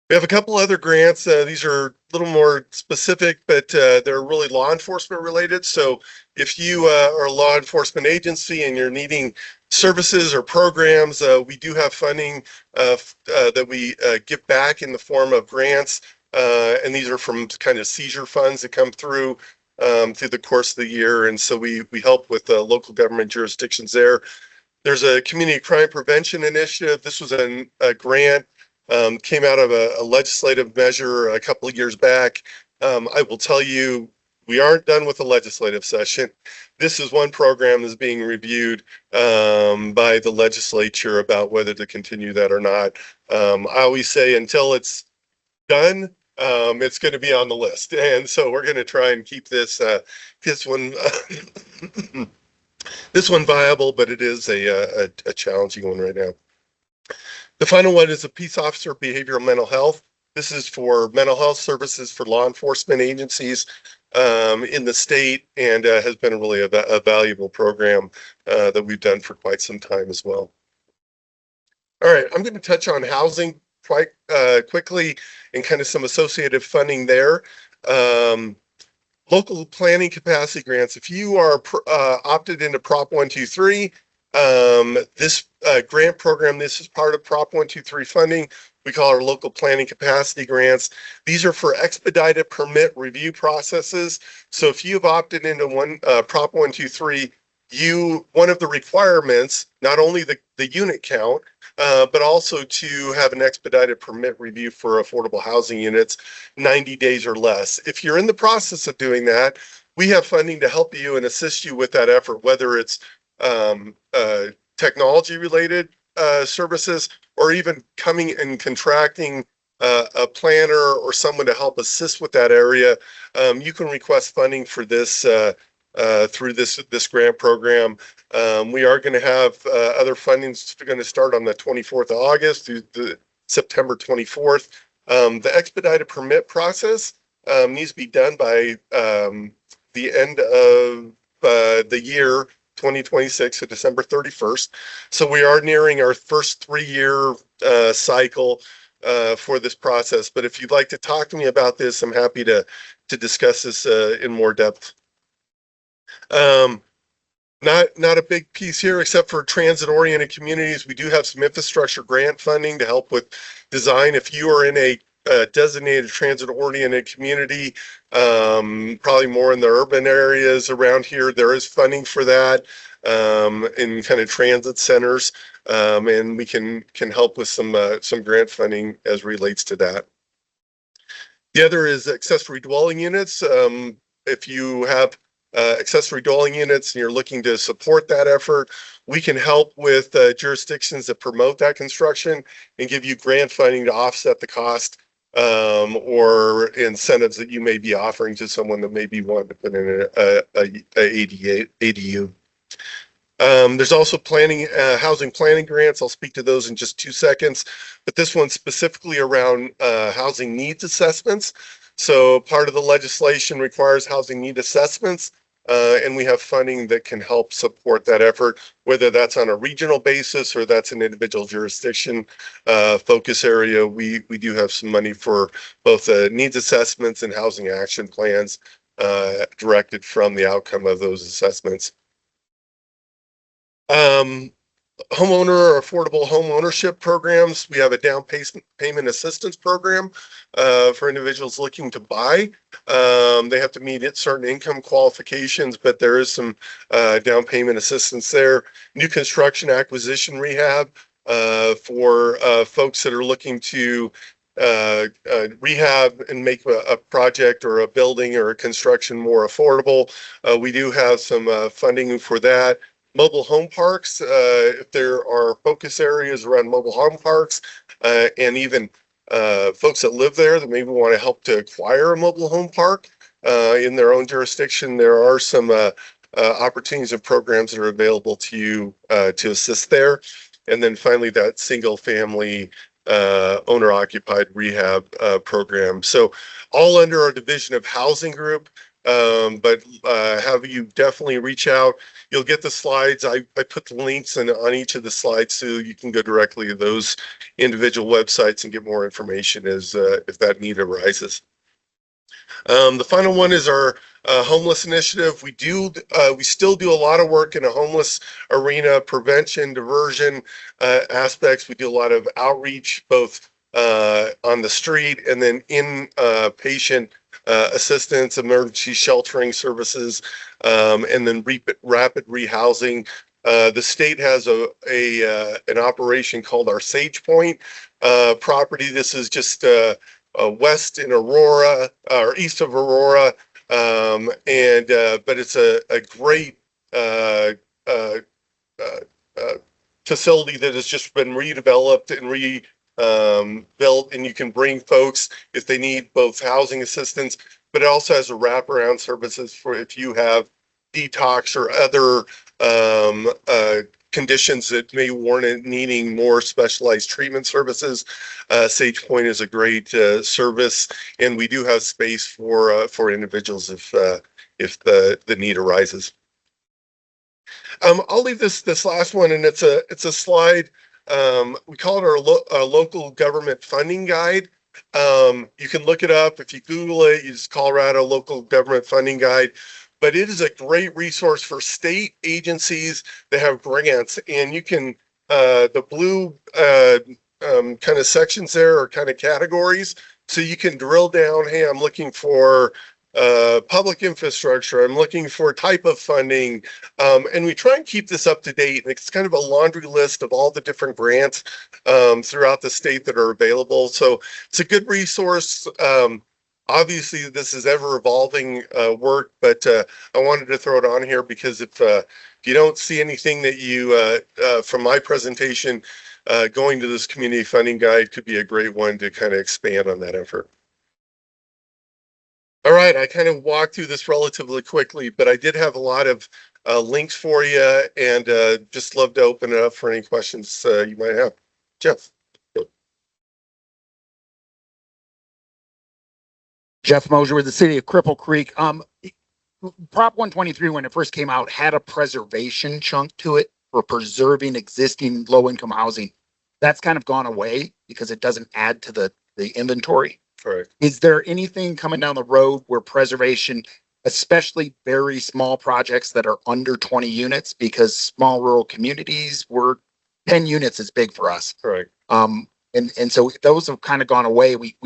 We have a couple other grants. These are a little more specific, but they're really law enforcement related. So if you are a law enforcement agency and you're needing services or programs, we do have funding that we give back in the form of grants. And these are from kind of seizure funds that come through the course of the year. And so we help with local government jurisdictions there. There's a community crime prevention initiative. This was a grant. Came out of a legislative measure a couple of years back. I will tell you, we aren't done with the legislative session. This is one program that's being reviewed by the legislature about whether to continue that or not. I always say until it's done, it's going to be on the list. And so we're going to try and keep this one this one viable, but it is a challenging one right now. The final one is a peace officer behavioral mental health. This is for mental health services for law enforcement agencies in the state, and has been really a valuable program that we've done for quite some time as well. All right, I'm going to touch on housing quite quickly and kind of some associated funding there. Local planning capacity grants. If you are opted into Prop 123, this grant program, this is part of Prop 123 funding. We call our local planning capacity grants. These are for expedited permit review processes. So if you've opted into Prop 123, one of the requirements, not only the unit count, but also to have an expedited permit review for affordable housing units, 90 days or less. If you're in the process of doing that, we have funding to help you and assist you with that effort, whether it's technology related services, or even coming and contracting a planner or someone to help assist with that area. You can request funding for this through this grant program. We are going to have other fundings going to start on the 24th of August through the September 24th. The expedited permit process needs to be done by the end of the year 2026, so December 31st. So we are nearing our first 3-year cycle for this process. But if you'd like to talk to me about this, I'm happy to discuss this in more depth. Not a big piece here, except for transit-oriented communities. We do have some infrastructure grant funding to help with design. If you are in a designated transit-oriented community, probably more in the urban areas around here, there is funding for that in kind of transit centers, and we can help with some grant funding as relates to that. The other is accessory dwelling units. If you have accessory dwelling units and you're looking to support that effort, we can help with jurisdictions that promote that construction and give you grant funding to offset the cost or incentives that you may be offering to someone that may be wanting to put in a ADU. There's also housing planning grants. I'll speak to those in just 2 seconds, but this one's specifically around housing needs assessments. So part of the legislation requires housing need assessments, and we have funding that can help support that effort, whether that's on a regional basis or that's an individual jurisdiction focus area. We do have some money for both needs assessments and housing action plans directed from the outcome of those assessments. Homeowner or affordable home ownership programs. We have a down payment assistance program for individuals looking to buy. They have to meet certain income qualifications, but there is some down payment assistance there. New construction acquisition rehab for folks that are looking to rehab and make a project or a building or a construction more affordable. We do have some funding for that. Mobile home parks, if there are focus areas around mobile home parks, and even folks that live there that maybe want to help to acquire a mobile home park in their own jurisdiction, there are some opportunities and programs that are available to you to assist there. And then finally, that single family owner occupied rehab program. So all under our division of housing group. But have you definitely reach out. You'll get the slides. I put the links on each of the slides so you can go directly to those individual websites and get more information as if that need arises. The final one is our homeless initiative. We still do a lot of work in a homeless arena, prevention, diversion aspects. We do a lot of outreach, both on the street and then in patient assistance, emergency sheltering services, and then rapid rehousing. The state has an operation called our Sage Point property. This is just west in Aurora or east of Aurora, but it's a great facility that has just been redeveloped and built, and you can bring folks if they need both housing assistance, but it also has a wraparound services for if you have detox or other conditions that may warrant needing more specialized treatment services. Sage Point is a great service, and we do have space for individuals if the need arises. I'll leave this last one, and it's a slide. We call it our local government funding guide. You can look it up. If you Google it, you just Colorado Local Government Funding Guide. But it is a great resource for state agencies that have grants. And you can, the blue kind of sections there are kind of categories. So you can drill down, hey, I'm looking for public infrastructure. I'm looking for type of funding. And we try and keep this up to date. And it's kind of a laundry list of all the different grants throughout the state that are available. So it's a good resource. Obviously, this is ever evolving work, but I wanted to throw it on here because if you don't see anything that you, from my presentation, going to this community funding guide could be a great one to kind of expand on that effort. All right, I kind of walked through this relatively quickly, but I did have a lot of links for you, and just love to open it up for any questions you might have. Jeff. Jeff Mosier with the city of Cripple Creek. Prop 123, when it first came out, had a preservation chunk to it for preserving existing low-income housing. That's kind of gone away because it doesn't add to the inventory. Correct. Is there anything coming down the road where preservation, especially very small projects that are under 20 units, because small rural communities were 10 units is big for us. Correct. And so those have kind of gone away. We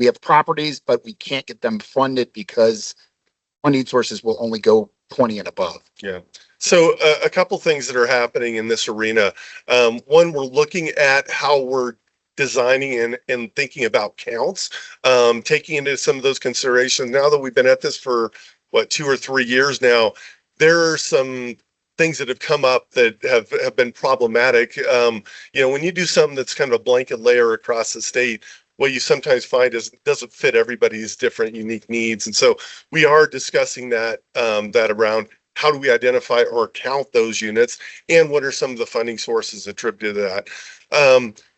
have properties, but we can't get them funded because funding sources will only go 20 and above. Yeah. So a couple things that are happening in this arena. One, we're looking at how we're designing and thinking about counts, taking into some of those considerations. Now that we've been at this for 2 or 3 years now, there are some things that have come up that have been problematic. When you do something that's kind of a blanket layer across the state, what you sometimes find is it doesn't fit everybody's different unique needs. And so we are discussing that around how do we identify or count those units, and what are some of the funding sources attributed to that.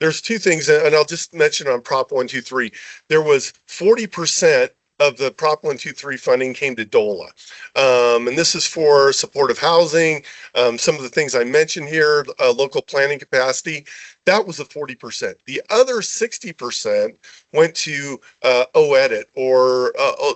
There's 2 things, and I'll just mention on Prop 123, there was 40% of the Prop 123 funding came to DOLA. And this is for supportive housing, some of the things I mentioned here, local planning capacity. That was the 40%. The other 60% went to OEDIT, or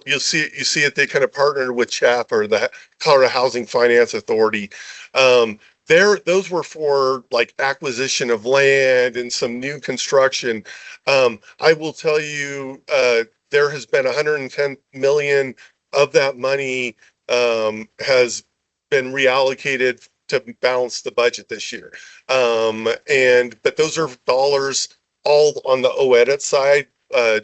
you see it. They kind of partnered with CHAP, or the Colorado Housing Finance Authority. Those were for like acquisition of land and some new construction. I will tell you, there has been 110 million of that money has been reallocated to balance the budget this year. But those are dollars all on the OEDIT side.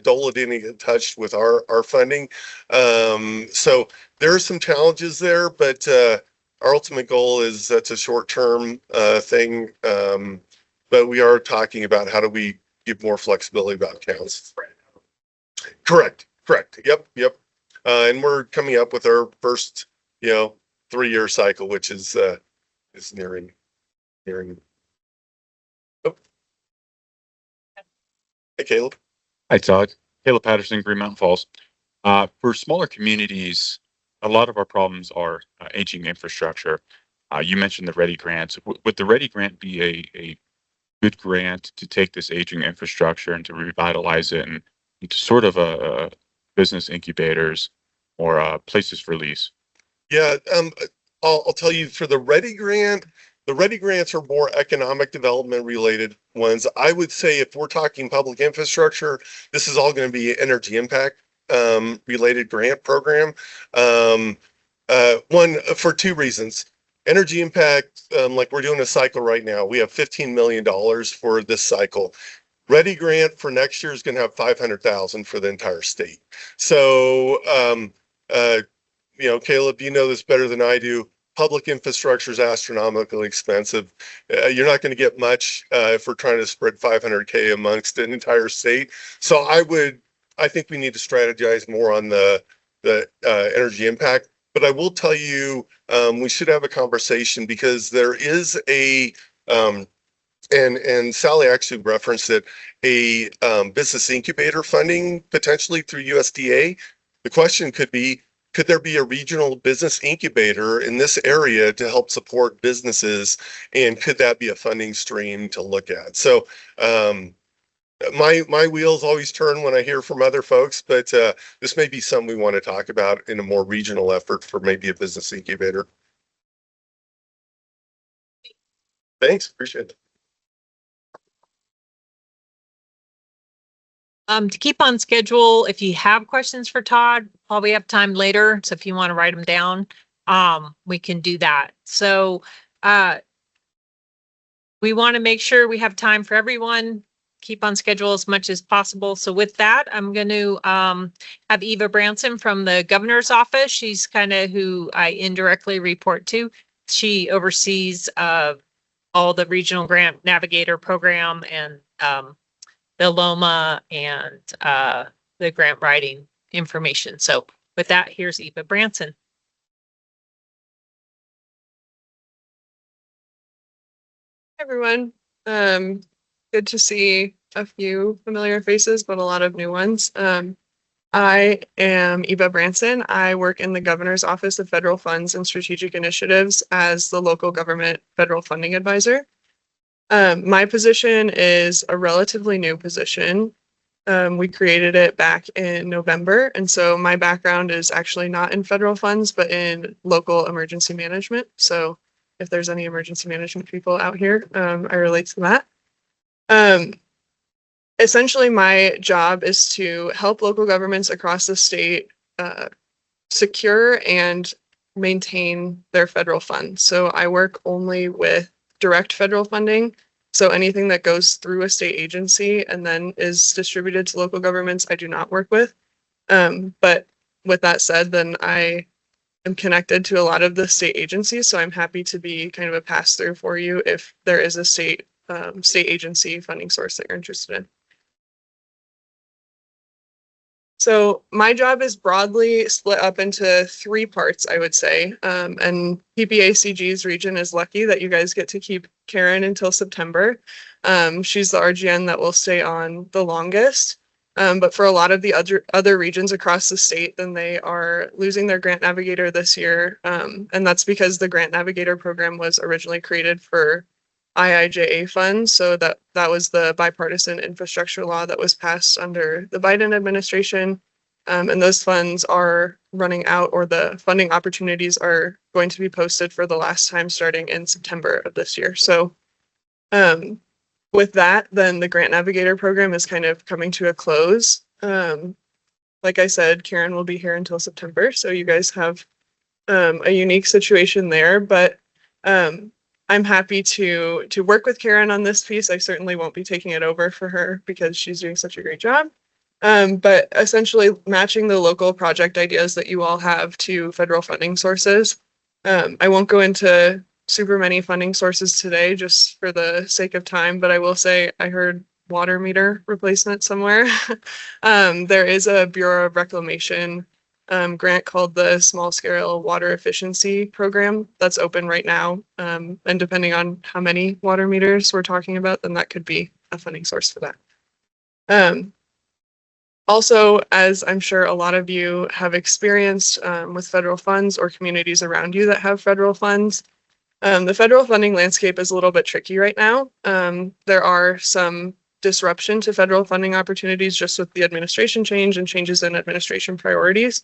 DOLA didn't get touched with our funding. So there are some challenges there, but our ultimate goal is that's a short-term thing. But we are talking about how do we give more flexibility about counts. Correct. Yep. And we're coming up with our first, 3-year cycle, which is nearing. Oh. Hey, Caleb. Hi, Todd. Caleb Patterson, Green Mountain Falls. For smaller communities, a lot of our problems are aging infrastructure. You mentioned the READY grant. Would the READY grant be a good grant to take this aging infrastructure and to revitalize it and into sort of business incubators or places for lease? Yeah, I'll tell you, for the READY grant, the READY grants are more economic development related ones. I would say if we're talking public infrastructure, this is all going to be energy impact related grant program. One, for 2 reasons. Energy impact, like we're doing a cycle right now. We have $15 million for this cycle. READY grant for next year is going to have 500,000 for the entire state. So, Caleb, you know this better than I do. Public infrastructure is astronomically expensive. You're not going to get much if we're trying to spread 500K amongst an entire state. So I think we need to strategize more on the energy impact. But I will tell you, we should have a conversation, because there is and Sally actually referenced it, a business incubator funding potentially through USDA. The question could be, could there be a regional business incubator in this area to help support businesses? And could that be a funding stream to look at? So my wheels always turn when I hear from other folks, but this may be something we want to talk about in a more regional effort for maybe a business incubator. Thanks, appreciate it. To keep on schedule, if you have questions for Todd, probably have time later. So if you want to write them down, we can do that. So we want to make sure we have time for everyone, keep on schedule as much as possible. So with that, I'm going to have Eva Branson from the governor's office. She's kind of who I indirectly report to. She oversees all the regional grant navigator program and the LOMA and the grant writing information. So With that, here's Eva Branson. Everyone. Good to see a few familiar faces, but a lot of new ones. I am Eva Branson. I work in the Governor's Office of Federal Funds and Strategic Initiatives as the local government federal funding advisor. My position is a relatively new position. We created it back in November, and so my background is actually not in federal funds, but in local emergency management. So if there's any emergency management people out here, I relate to that. Essentially, my job is to help local governments across the state secure and maintain their federal funds. So I work only with direct federal funding. So anything that goes through a state agency and then is distributed to local governments, I do not work with. But with that said, then I am connected to a lot of the state agencies. So I'm happy to be kind of a pass through for you if there is a state agency funding source that you're interested in. So my job is broadly split up into 3 parts, I would say. And PPACG's region is lucky that you guys get to keep Karen until September. She's the RGN that will stay on the longest. But for a lot of the other regions across the state, then they are losing their grant navigator this year. And that's because the grant navigator program was originally created for IIJA funds. So that was the bipartisan infrastructure law that was passed under the Biden administration. And those funds are running out, or the funding opportunities are going to be posted for the last time starting in September of this year. So with that, then the grant navigator program is kind of coming to a close. Like I said, Karen will be here until September. So you guys have a unique situation there, but I'm happy to work with Karen on this piece. I certainly won't be taking it over for her because she's doing such a great job. But essentially matching the local project ideas that you all have to federal funding sources. I won't go into super many funding sources today just for the sake of time, but I will say I heard water meter replacement somewhere. There is a Bureau of Reclamation grant called the Small Scale Water Efficiency Program that's open right now. And depending on how many water meters we're talking about, then that could be a funding source for that. Also, as I'm sure a lot of you have experienced with federal funds or communities around you that have federal funds, the federal funding landscape is a little bit tricky right now. There are some disruption to federal funding opportunities just with the administration change and changes in administration priorities.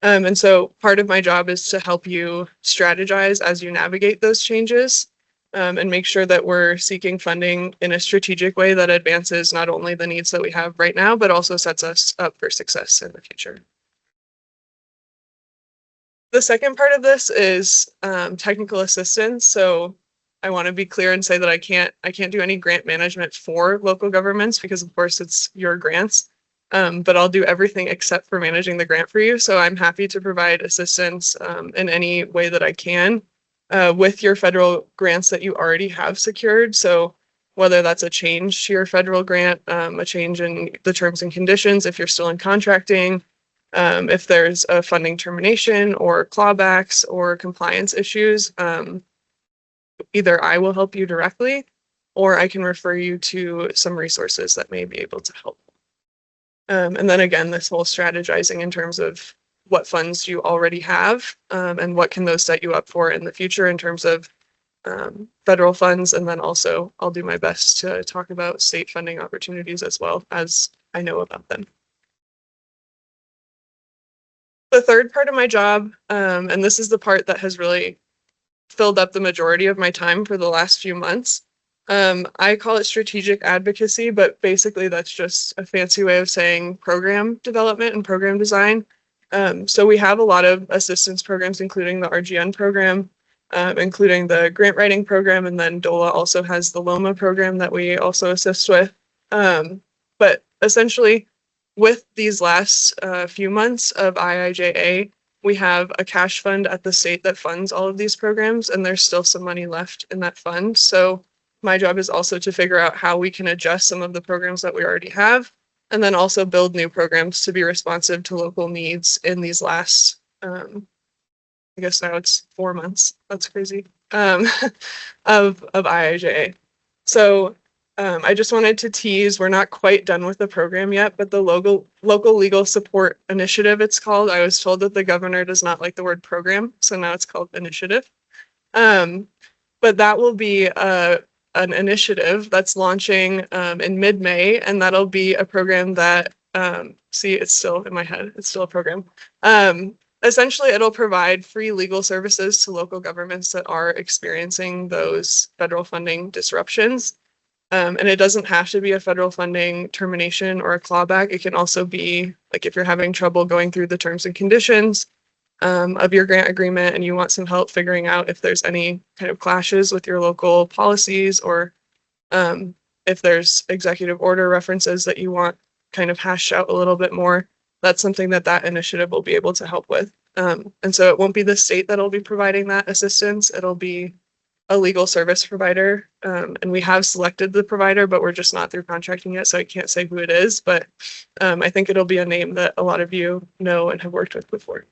And so part of my job is to help you strategize as you navigate those changes and make sure that we're seeking funding in a strategic way that advances not only the needs that we have right now, but also sets us up for success in the future. The second part of this is technical assistance. So I want to be clear and say that I can't do any grant management for local governments because of course it's your grants. But I'll do everything except for managing the grant for you. So I'm happy to provide assistance in any way that I can with your federal grants that you already have secured. So whether that's a change to your federal grant, a change in the terms and conditions, if you're still in contracting, if there's a funding termination or clawbacks or compliance issues, either I will help you directly or I can refer you to some resources that may be able to help. And then again, this whole strategizing in terms of what funds you already have and what can those set you up for in the future in terms of federal funds. And then also I'll do my best to talk about state funding opportunities as well as I know about them. The third part of my job, and this is the part that has really filled up the majority of my time for the last few months. I call it strategic advocacy, but basically that's just a fancy way of saying program development and program design. So we have a lot of assistance programs, including the RGN program, including the grant writing program, and then DOLA also has the LOMA program that we also assist with. But essentially, with these last few months of IIJA, we have a cash fund at the state that funds all of these programs, and there's still some money left in that fund. So my job is also to figure out how we can adjust some of the programs that we already have and then also build new programs to be responsive to local needs in these last, I guess now it's 4 months. That's crazy. Of IIJA. So I just wanted to tease, we're not quite done with the program yet, but the local legal support initiative, it's called. I was told that the governor does not like the word program, so now it's called initiative. But that will be an initiative that's launching in mid-May, and that'll be a program that, see, it's still in my head, it's still a program. Essentially, it'll provide free legal services to local governments that are experiencing those federal funding disruptions. And it doesn't have to be a federal funding termination or a clawback. It can also be like if you're having trouble going through the terms and conditions of your grant agreement and you want some help figuring out if there's any kind of clashes with your local policies, or if there's executive order references that you want kind of hashed out a little bit more. That's something that initiative will be able to help with. And so it won't be the state that'll be providing that assistance. It'll be a legal service provider. And we have selected the provider, but we're just not through contracting yet, so I can't say who it is. But I think it'll be a name that a lot of you know and have worked with before.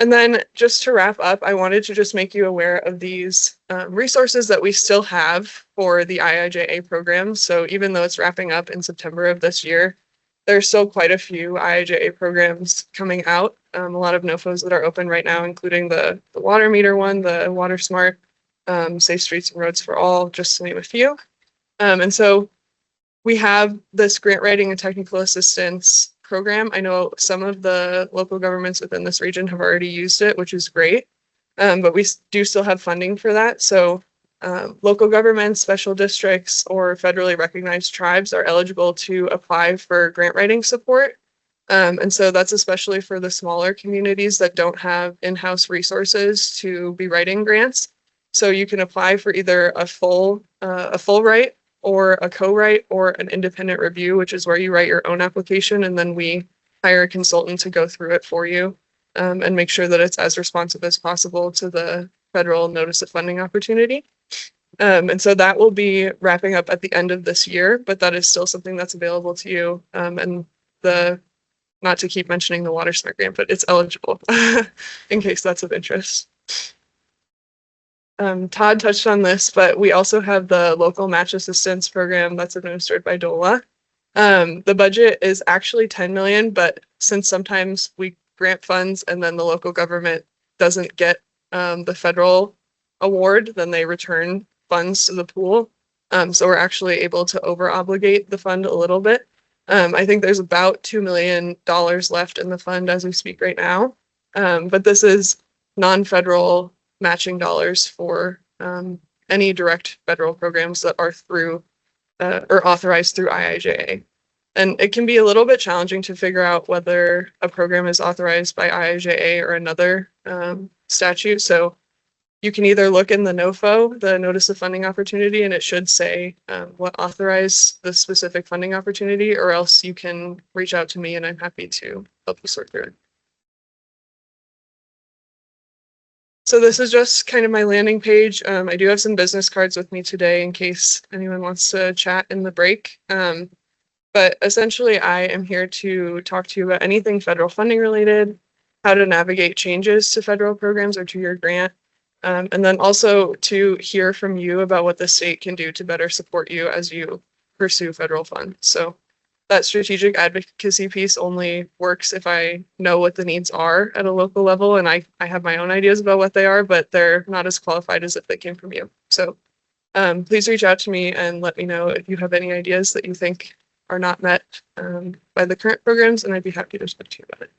And then just to wrap up, I wanted to just make you aware of these resources that we still have for the IIJA program. So even though it's wrapping up in September of this year, there's still quite a few IIJA programs coming out. A lot of NOFOs that are open right now, including the water meter one, the Water Smart, Safe Streets and Roads for All, just to name a few. And so we have this grant writing and technical assistance program. I know some of the local governments within this region have already used it, which is great, but we do still have funding for that. So local governments, special districts, or federally recognized tribes are eligible to apply for grant writing support. And so that's especially for the smaller communities that don't have in-house resources to be writing grants. So you can apply for either a full write, or a co-write, or an independent review, which is where you write your own application and then we hire a consultant to go through it for you and make sure that it's as responsive as possible to the federal notice of funding opportunity. And so that will be wrapping up at the end of this year, but that is still something that's available to you. And not to keep mentioning the Water Smart grant, but it's eligible in case that's of interest. Todd touched on this, but we also have the local match assistance program that's administered by DOLA. The budget is actually 10 million, but since sometimes we grant funds and then the local government doesn't get the federal award, then they return funds to the pool. So we're actually able to over obligate the fund a little bit. I think there's about $2 million left in the fund as we speak right now. But this is non-federal matching dollars for any direct federal programs that are through or authorized through IIJA. And it can be a little bit challenging to figure out whether a program is authorized by IIJA or another statute. So you can either look in the NOFO, the Notice of Funding Opportunity, and it should say what authorized the specific funding opportunity, or else you can reach out to me and I'm happy to help you sort through it. So this is just kind of my landing page. I do have some business cards with me today in case anyone wants to chat in the break. But essentially, I am here to talk to you about anything federal funding related, how to navigate changes to federal programs or to your grant, and then also to hear from you about what the state can do to better support you as you pursue federal funds. So that strategic advocacy piece only works if I know what the needs are at a local level, and I have my own ideas about what they are, but they're not as qualified as if they came from you. So please reach out to me and let me know if you have any ideas that you think are not met by the current programs, and I'd be happy to talk to you about it.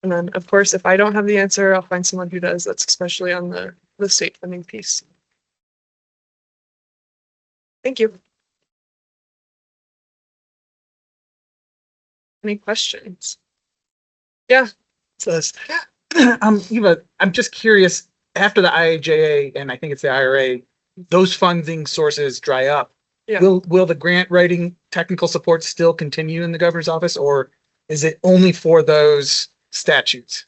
And then, of course, if I don't have the answer, I'll find someone who does. That's especially on the state funding piece. Thank you. Any questions? Yeah. Eva, I'm just curious, after the IIJA and I think it's the IRA, those funding sources dry up. Yeah. Will the grant writing technical support still continue in the governor's office, or is it only for those statutes?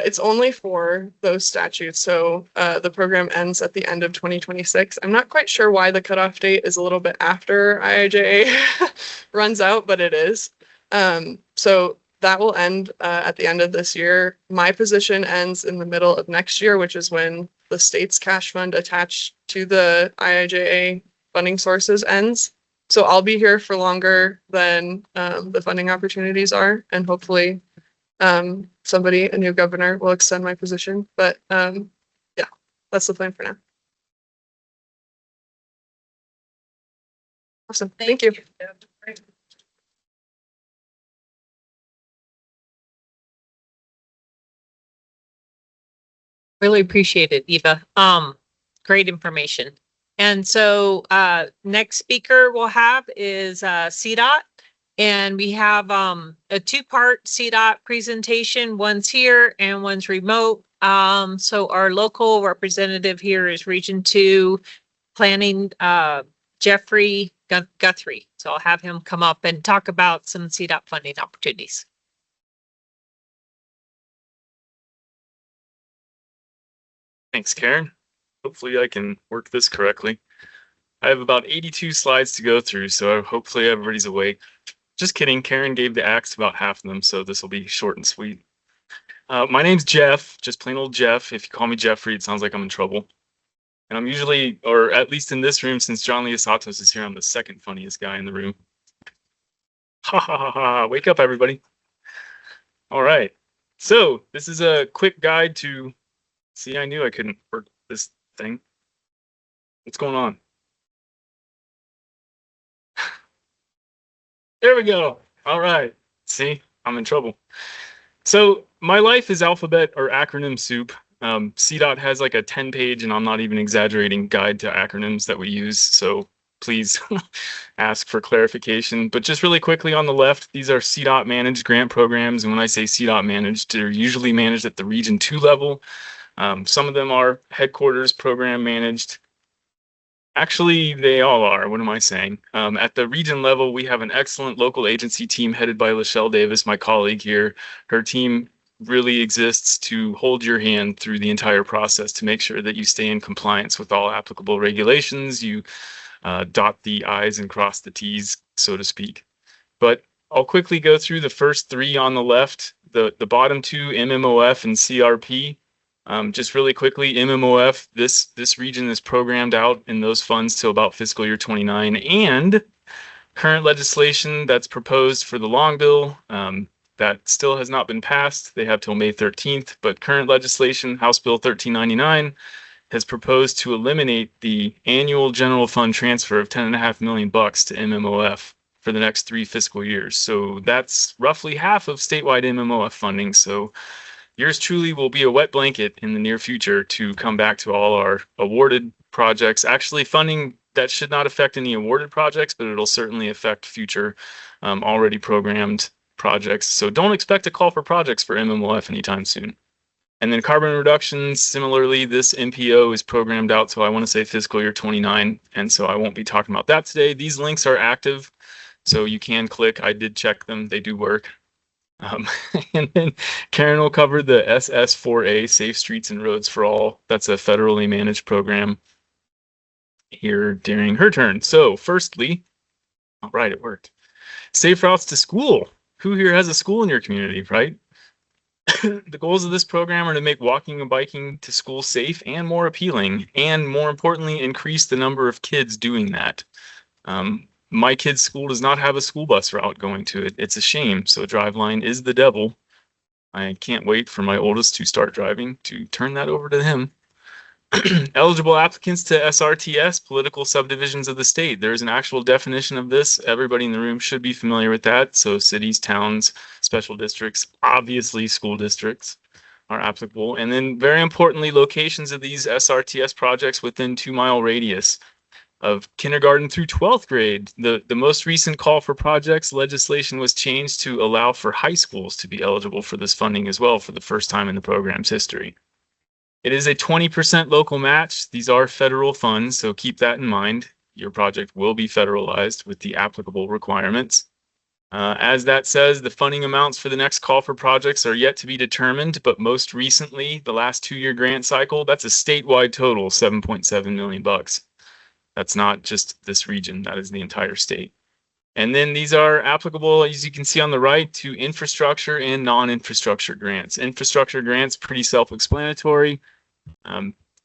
It's only for those statutes. So the program ends at the end of 2026. I'm not quite sure why the cutoff date is a little bit after IIJA runs out, but it is. So that will end at the end of this year. My position ends in the middle of next year, which is when the state's cash fund attached to the IIJA funding sources ends. So I'll be here for longer than the funding opportunities are, and hopefully somebody, a new governor, will extend my position. But yeah, that's the plan for now. Awesome. Thank you. Really appreciate it, Eva. Great information. And so next speaker we'll have is CDOT. And we have a two-part CDOT presentation. One's here and one's remote. So our local representative here is Region 2 Planning, Jeffrey Guthrie. So I'll have him come up and talk about some CDOT funding opportunities. Thanks, Karen. Hopefully I can work this correctly. I have about 82 slides to go through, so hopefully everybody's awake. Just kidding, Karen gave the axe to about half of them, so this will be short and sweet. My name's Jeff, just plain old Jeff. If you call me Jeffrey, it sounds like I'm in trouble. And I'm usually, or at least in this room, since John Leosatos is here, I'm the second funniest guy in the room. Ha ha ha ha, wake up everybody. All right, so this is a quick guide to, see, I knew I couldn't work this thing. What's going on? There we go. All right. See, I'm in trouble. So my life is alphabet or acronym soup. CDOT has like a 10-page, and I'm not even exaggerating, guide to acronyms that we use. So please ask for clarification. But just really quickly on the left, these are CDOT managed grant programs. And when I say CDOT managed, they're usually managed at the Region 2 level. Some of them are headquarters program managed. Actually, they all are. What am I saying? At the region level, we have an excellent local agency team headed by Lachelle Davis, my colleague here. Her team really exists to hold your hand through the entire process to make sure that you stay in compliance with all applicable regulations. You dot the I's and cross the T's, so to speak. But I'll quickly go through the first three on the left, the bottom two, MMOF and CRP. Just really quickly, MMOF, this region is programmed out in those funds till about fiscal year 29, and current legislation that's proposed for the long bill that still has not been passed. They have till May 13th, but current legislation, House Bill 1399, has proposed to eliminate the annual general fund transfer of $10.5 million to MMOF for the next 3 fiscal years. So that's roughly half of statewide MMOF funding. So yours truly will be a wet blanket in the near future to come back to all our awarded projects. Actually, funding that should not affect any awarded projects, but it'll certainly affect future already programmed projects. So don't expect a call for projects for MMOF anytime soon. And then carbon reductions, similarly, this MPO is programmed out, so I want to say fiscal year 29, and so I won't be talking about that today. These links are active, so you can click. I did check them. They do work. And then Karen will cover the SS4A, Safe Streets and Roads for All. That's a federally managed program here during her turn. So firstly, all right, it worked. Safe routes to school. Who here has a school in your community, right? The goals of this program are to make walking and biking to school safe and more appealing, and more importantly, increase the number of kids doing that. My kid's school does not have a school bus route going to it. It's a shame. So Driveline is the devil. I can't wait for my oldest to start driving to turn that over to him. Eligible applicants to SRTS, political subdivisions of the state. There's an actual definition of this. Everybody in the room should be familiar with that. So cities, towns, special districts, obviously school districts are applicable. And then very importantly, locations of these SRTS projects within 2-mile radius of kindergarten through 12th grade. The most recent call for projects legislation was changed to allow for high schools to be eligible for this funding as well for the first time in the program's history. It is a 20% local match. These are federal funds, so keep that in mind. Your project will be federalized with the applicable requirements. As that says, the funding amounts for the next call for projects are yet to be determined, but most recently, the last 2-year grant cycle, that's a statewide total, 7.7 million bucks. That's not just this region, that is the entire state. And then these are applicable, as you can see on the right, to infrastructure and non-infrastructure grants. Infrastructure grants, pretty self-explanatory.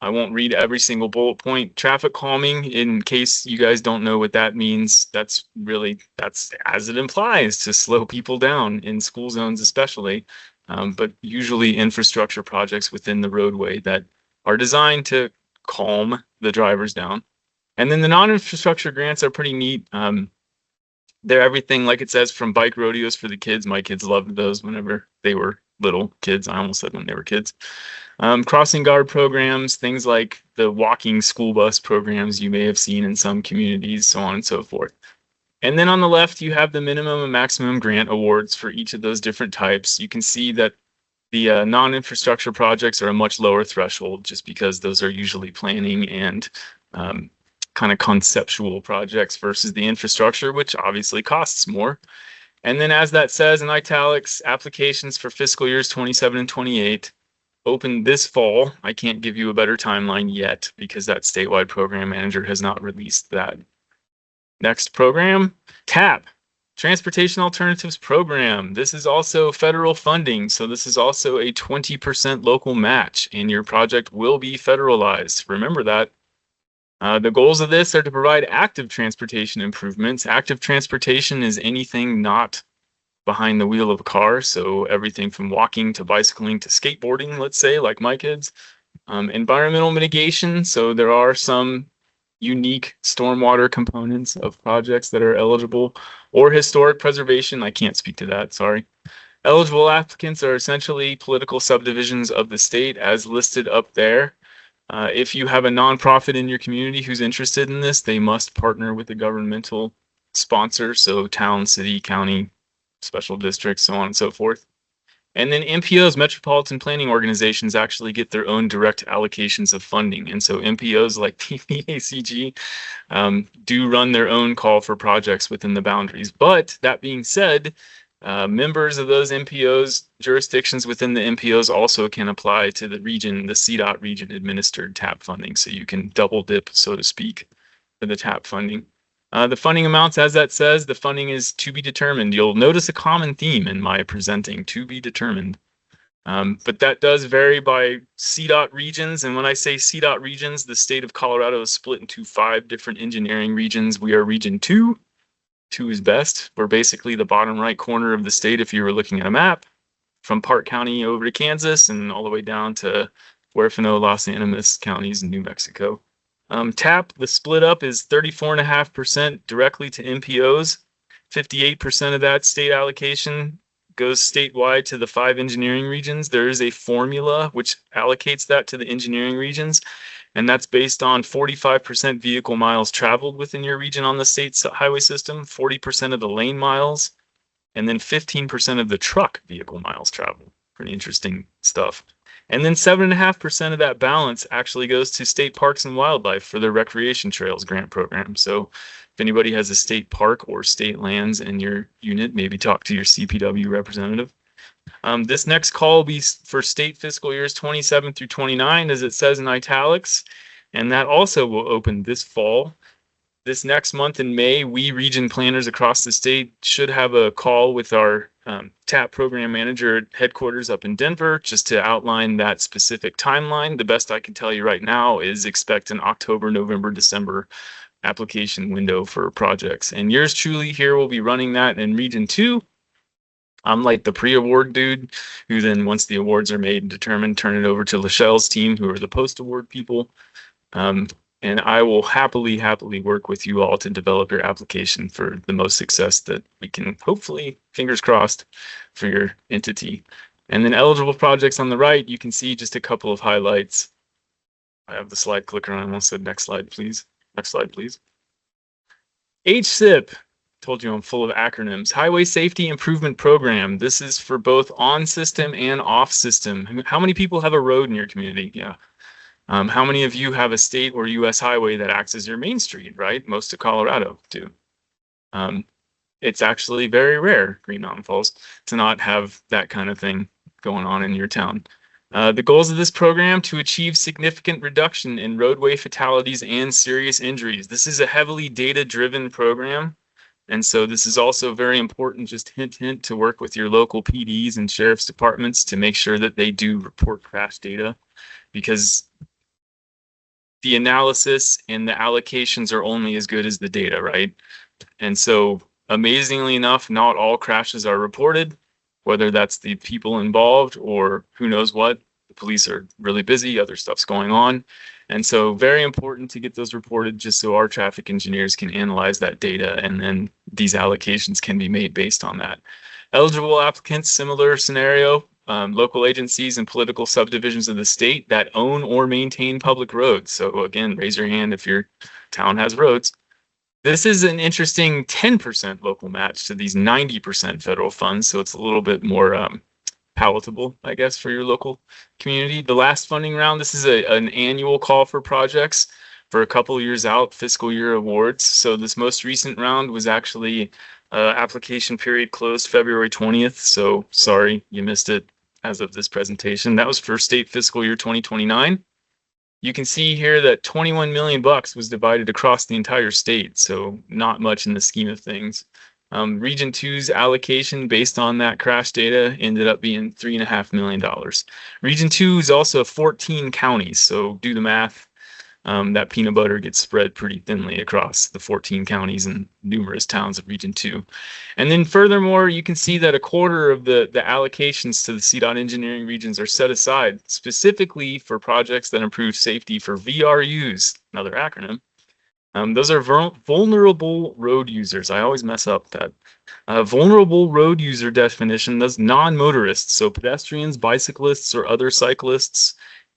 I won't read every single bullet point. Traffic calming, in case you guys don't know what that means, that's as it implies, to slow people down in school zones especially. But usually infrastructure projects within the roadway that are designed to calm the drivers down. And then the non-infrastructure grants are pretty neat. They're everything, like it says, from bike rodeos for the kids. My kids loved those whenever they were little kids. I almost said when they were kids. Crossing guard programs, things like the walking school bus programs you may have seen in some communities, so on and so forth. And then on the left, you have the minimum and maximum grant awards for each of those different types. You can see that the non-infrastructure projects are a much lower threshold just because those are usually planning and kind of conceptual projects versus the infrastructure, which obviously costs more. And then as that says in italics, applications for fiscal years 27 and 28 open this fall. I can't give you a better timeline yet because that statewide program manager has not released that. Next program, TAP, Transportation Alternatives Program. This is also federal funding, so this is also a 20% local match, and your project will be federalized. Remember that. The goals of this are to provide active transportation improvements. Active transportation is anything not behind the wheel of a car, so everything from walking to bicycling to skateboarding, let's say, like my kids. Environmental mitigation, so there are some unique stormwater components of projects that are eligible, or historic preservation. I can't speak to that, sorry. Eligible applicants are essentially political subdivisions of the state as listed up there. If you have a nonprofit in your community who's interested in this, they must partner with a governmental sponsor, so town, city, county, special districts, so on and so forth. And then MPOs, metropolitan planning organizations, actually get their own direct allocations of funding. And so MPOs like PPACG do run their own call for projects within the boundaries. But that being said, members of those MPOs, jurisdictions within the MPOs also can apply to the region, the CDOT region administered TAP funding. So you can double dip, so to speak, for the TAP funding. The funding amounts, as that says, the funding is to be determined. You'll notice a common theme in my presenting, to be determined. But that does vary by CDOT regions. And when I say CDOT regions, the state of Colorado is split into 5 different engineering regions. We are region 2. 2 is best. We're basically the bottom right corner of the state if you were looking at a map, from Park County over to Kansas and all the way down to Huerfano, Los Animas counties in New Mexico. TAP, the split up is 34.5% directly to MPOs. 58% of that state allocation goes statewide to the 5 engineering regions. There is a formula which allocates that to the engineering regions, and that's based on 45% vehicle miles traveled within your region on the state's highway system, 40% of the lane miles, and then 15% of the truck vehicle miles traveled. Pretty interesting stuff. And then 7.5% of that balance actually goes to state parks and wildlife for their recreation trails grant program. So if anybody has a state park or state lands in your unit, maybe talk to your CPW representative. This next call will be for state fiscal years 27 through 29, as it says in italics. And that also will open this fall. This next month in May, we region planners across the state should have a call with our TAP program manager at headquarters up in Denver just to outline that specific timeline. The best I can tell you right now is expect an October, November, December application window for projects. And yours truly here will be running that in region 2. I'm like the pre-award dude who then, once the awards are made and determined, turn it over to Lachelle's team, who are the post-award people. And I will happily work with you all to develop your application for the most success that we can, hopefully, fingers crossed, for your entity. And then eligible projects on the right, you can see just a couple of highlights. I have the slide clicker on. I almost said next slide, please. Next slide, please. HSIP. Told you I'm full of acronyms. Highway Safety Improvement Program. This is for both on-system and off-system. How many people have a road in your community? Yeah. How many of you have a state or U.S. highway that acts as your main street, right? Most of Colorado do. it's actually very rare, Green Mountain Falls, to not have that kind of thing going on in your town. The goals of this program to achieve significant reduction in roadway fatalities and serious injuries. This is a heavily data-driven program. And so this is also very important, just hint, hint, to work with your local PDs and sheriff's departments to make sure that they do report crash data, because the analysis and the allocations are only as good as the data, right? And so amazingly enough, not all crashes are reported, whether that's the people involved or who knows what. The police are really busy, other stuff's going on. And so very important to get those reported just so our traffic engineers can analyze that data, and then these allocations can be made based on that. Eligible applicants, similar scenario, local agencies and political subdivisions of the state that own or maintain public roads. So again, raise your hand if your town has roads. This is an interesting 10% local match to these 90% federal funds. So it's a little bit more palatable, I guess, for your local community. The last funding round, this is an annual call for projects for a couple of years out, fiscal year awards. So this most recent round was actually application period closed February 20th. So sorry, you missed it as of this presentation. That was for state fiscal year 2029. You can see here that 21 million bucks was divided across the entire state, so not much in the scheme of things. Region 2's allocation based on that crash data ended up being $3.5 million. Region 2 is also 14 counties, so do the math. That peanut butter gets spread pretty thinly across the 14 counties and numerous towns of Region 2. And then furthermore, you can see that a quarter of the allocations to the CDOT engineering regions are set aside specifically for projects that improve safety for VRUs, another acronym. Those are vulnerable road users. I always mess up that. Vulnerable road user definition, that's non-motorists, so pedestrians, bicyclists, or other cyclists,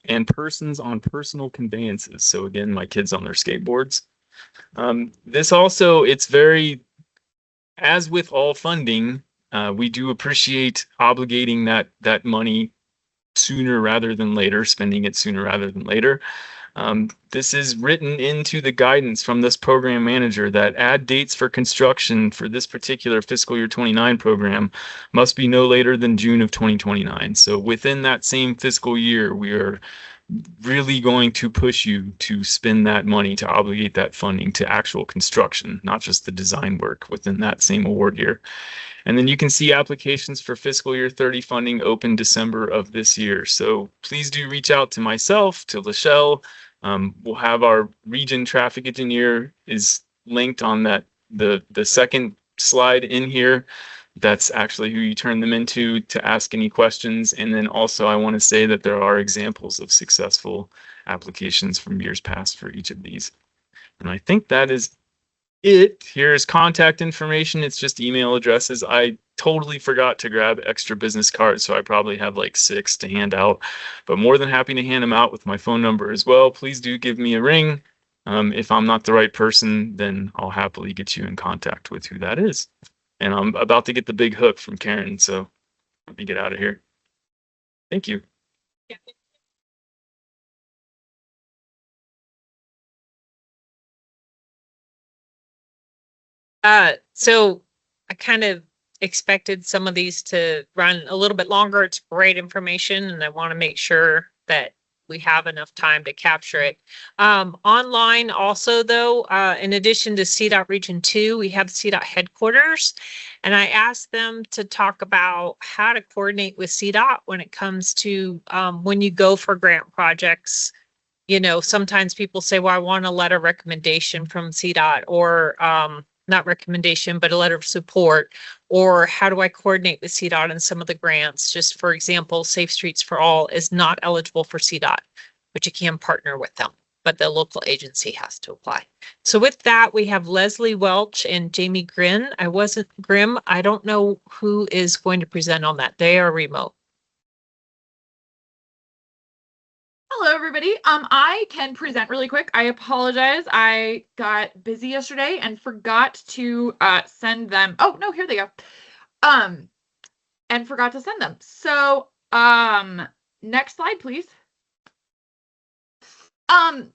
and persons on personal conveyances. So again, my kids on their skateboards. This also, it's very, as with all funding, we do appreciate obligating that money sooner rather than later, spending it sooner rather than later. This is written into the guidance from this program manager that add dates for construction for this particular fiscal year 29 program must be no later than June of 2029. So within that same fiscal year, we are really going to push you to spend that money to obligate that funding to actual construction, not just the design work within that same award year. And then you can see applications for fiscal year 30 funding open December of this year. So please do reach out to myself, to Lachelle. We'll have our region traffic engineer is linked on that the second slide in here. That's actually who you turn them into to ask any questions. And then also I want to say that there are examples of successful applications from years past for each of these. And I think that is it. Here's contact information. It's just email addresses. I totally forgot to grab extra business cards, so I probably have like 6 to hand out, but more than happy to hand them out with my phone number as well. Please do give me a ring. If I'm not the right person, then I'll happily get you in contact with who that is. And I'm about to get the big hook from Karen, so let me get out of here. Thank you. So I kind of expected some of these to run a little bit longer. It's great information, and I want to make sure that we have enough time to capture it. Online also, though, in addition to CDOT Region 2, we have CDOT headquarters, and I asked them to talk about how to coordinate with CDOT when it comes to when you go for grant projects. You know, sometimes people say, well, I want a letter recommendation from CDOT, or not recommendation, but a letter of support, or how do I coordinate with CDOT and some of the grants? Just for example, Safe Streets for All is not eligible for CDOT, but you can partner with them, but the local agency has to apply. So with that, we have Leslie Welch and Jamie Grimm. I don't know who is going to present on that. They are remote. Hello, everybody. I can present really quick. I apologize. I got busy yesterday and forgot to send them. Oh, no, here they go. And forgot to send them. So, next slide, please.